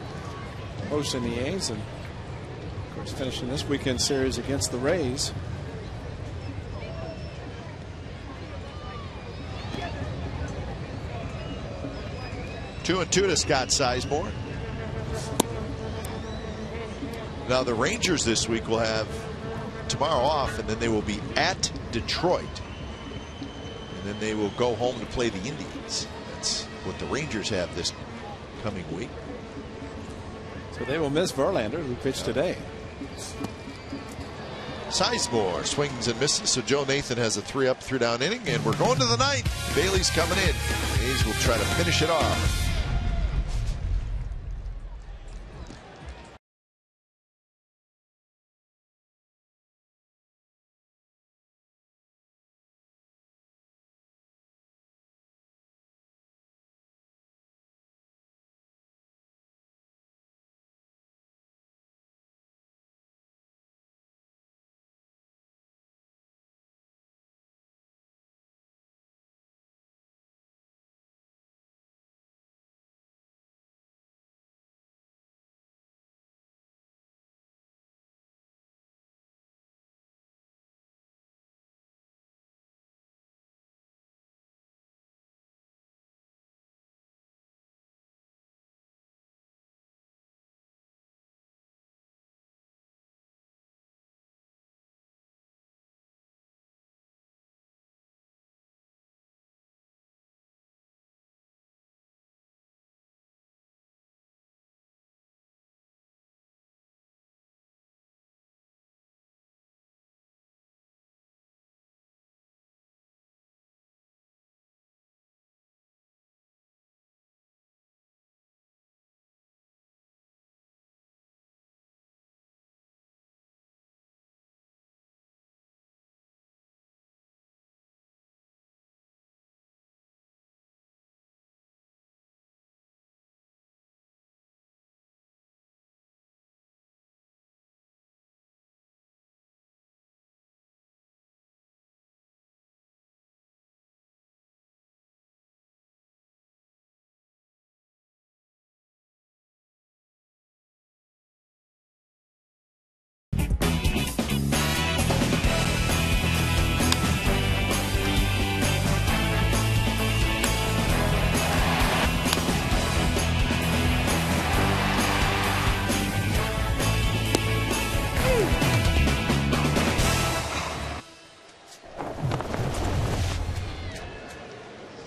D: hosting the A's and, of course, finishing this weekend series against the Rays.
A: Two and 2 to Scott Sizemore. Now the Rangers this week will have tomorrow off, and then they will be at Detroit, and then they will go home to play the Indians. That's what the Rangers have this coming week.
D: So they will miss Verlander, who pitched today.
A: Sizemore swings and misses, so Joe Nathan has a 3-up, 3-down inning, and we're going to the 9th. Bailey's coming in. The A's will try to finish it off.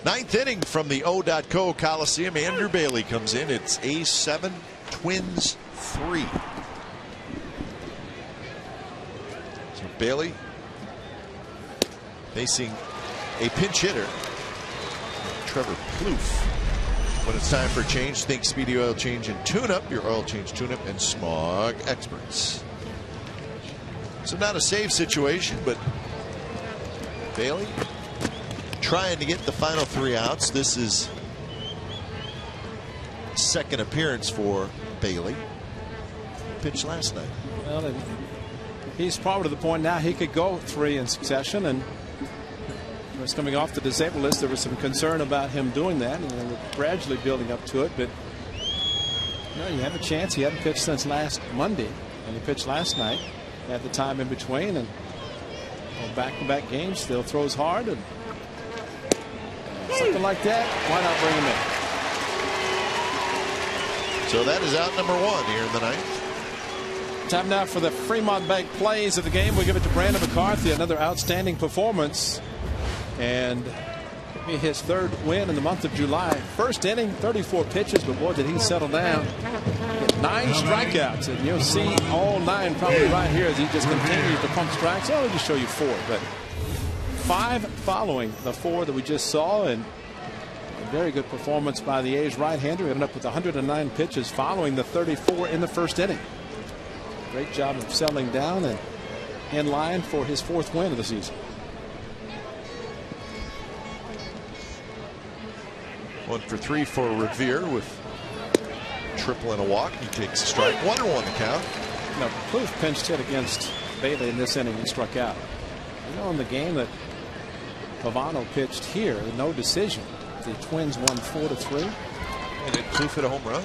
A: Ninth inning from the O.co Coliseum. Andrew Bailey comes in. It's A's 7, Twins 3. So Bailey facing a pinch hitter, Trevor Plouffe. When it's time for a change, think Speedy Oil Change and Tune-Up, your oil change tune-up and smog experts. So not a save situation, but Bailey trying to get the final 3 outs. This is second appearance for Bailey. Pitched last night.
D: Well, and he's probably to the point now he could go 3 in succession, and he was coming off the disabled list. There was some concern about him doing that, and they were gradually building up to it. But you know, you have a chance. He hadn't pitched since last Monday, and he pitched last night. He had the time in between, and back-to-back games, still throws hard, and something like that, why not bring him in?
A: So that is out number 1 here in the 9th.
D: Time now for the Fremont Bank plays of the game. We give it to Brandon McCarthy, another outstanding performance, and his 3rd win in the month of July. First inning, 34 pitches, but boy, did he settle down. 9 strikeouts, and you'll see all 9 probably right here as he just continues to pump strikes. I'll just show you 4, but 5 following the 4 that we just saw, and a very good performance by the A's right-hander. Ended up with 109 pitches following the 34 in the first inning. Great job of settling down and in line for his 4th win of the season.
A: 1 for 3 for Revere with triple and a walk. He takes a strike. 1-1 the count.
D: Now, Plouffe pinched hit against Bailey in this inning and struck out. You know, in the game that Pavano pitched here, no decision. The Twins won 4-3.
A: And did Plouffe hit a home run?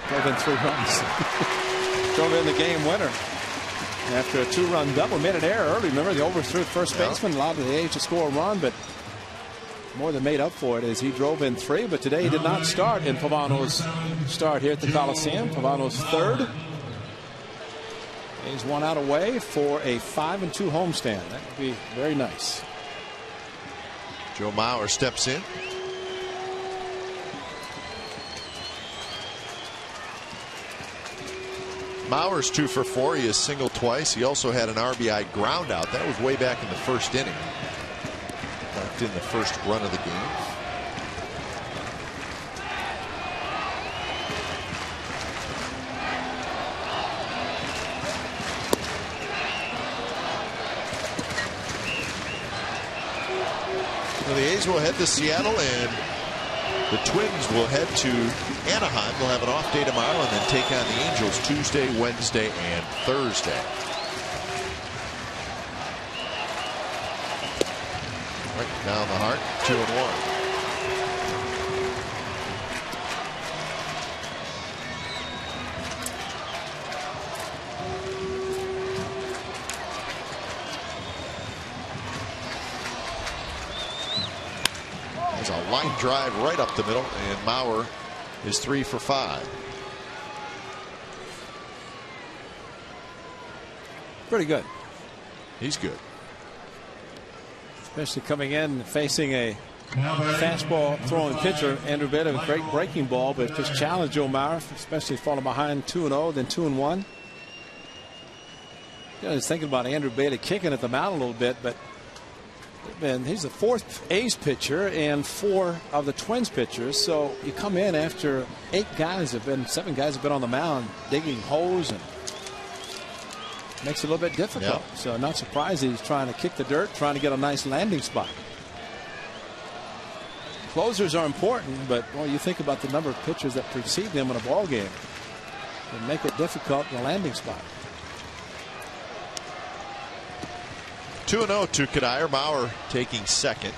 D: Drove in 3 runs. Drove in the game winner after a 2-run double. Made an error early. Remember, they overthrew first baseman, allowed the A's to score a run, but more than made up for it as he drove in 3. But today he did not start in Pavano's start here at the Coliseum. Pavano's 3rd. He's 1 out away for a 5-2 homestand. That would be very nice.
A: Joe Mauer steps in. Mauer's 2 for 4. He has singled twice. He also had an RBI ground out. That was way back in the first inning. Knocked in the first run of the game. So the A's will head to Seattle, and the Twins will head to Anaheim. They'll have an off day tomorrow and then take on the Angels Tuesday, Wednesday, and Thursday. Right down the heart, 2-1. There's a line drive right up the middle, and Mauer is 3 for 5.
D: Pretty good.
A: He's good.
D: Especially coming in facing a fastball throwing pitcher. Andrew Bailey with great breaking ball, but just challenged Joe Mauer, especially falling behind 2-0, then 2-1. You know, I was thinking about Andrew Bailey kicking at the mound a little bit, but man, he's the 4th A's pitcher and 4 of the Twins pitchers. So you come in after 7 guys have been on the mound digging holes, and makes it a little bit difficult. Yep. So not surprised he's trying to kick the dirt, trying to get a nice landing spot. Closers are important, but well, you think about the number of pitchers that precede them in a ball game and make it difficult in the landing spot.
A: 2-0 to Kadire. Mauer taking second.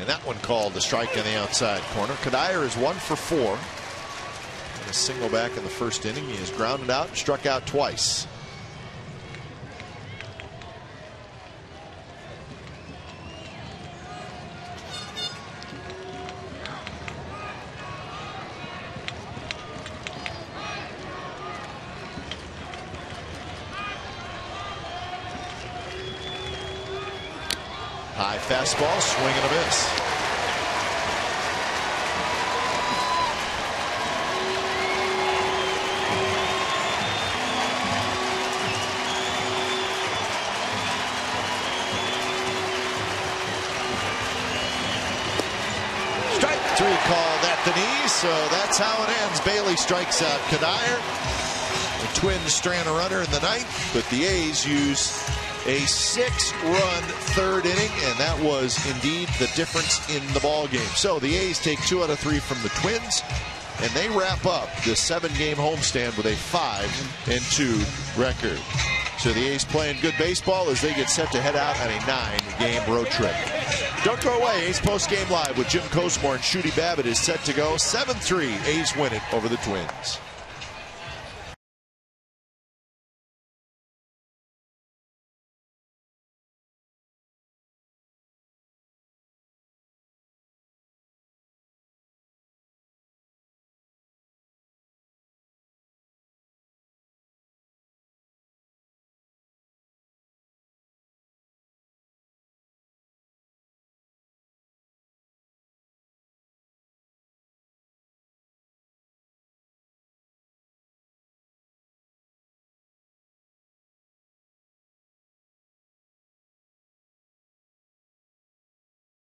A: And that one called a strike on the outside corner. Kadire is 1 for 4. And a single back in the first inning. He has grounded out and struck out twice. High fastball, swing and a miss. Strike 3 called at the knee, so that's how it ends. Bailey strikes out Kadire. The Twins strand a runner in the ninth, but the A's use a 6-run third inning, and that was indeed the difference in the ball game. So the A's take 2 out of 3 from the Twins, and they wrap up the 7-game homestand with a 5-2 record. So the A's playing good baseball as they get set to head out on a 9-game road trip. Don't go away. A's Post Game Live with Jim Cosmore and Shooty Babbitt is set to go. 7-3. A's win it over the Twins.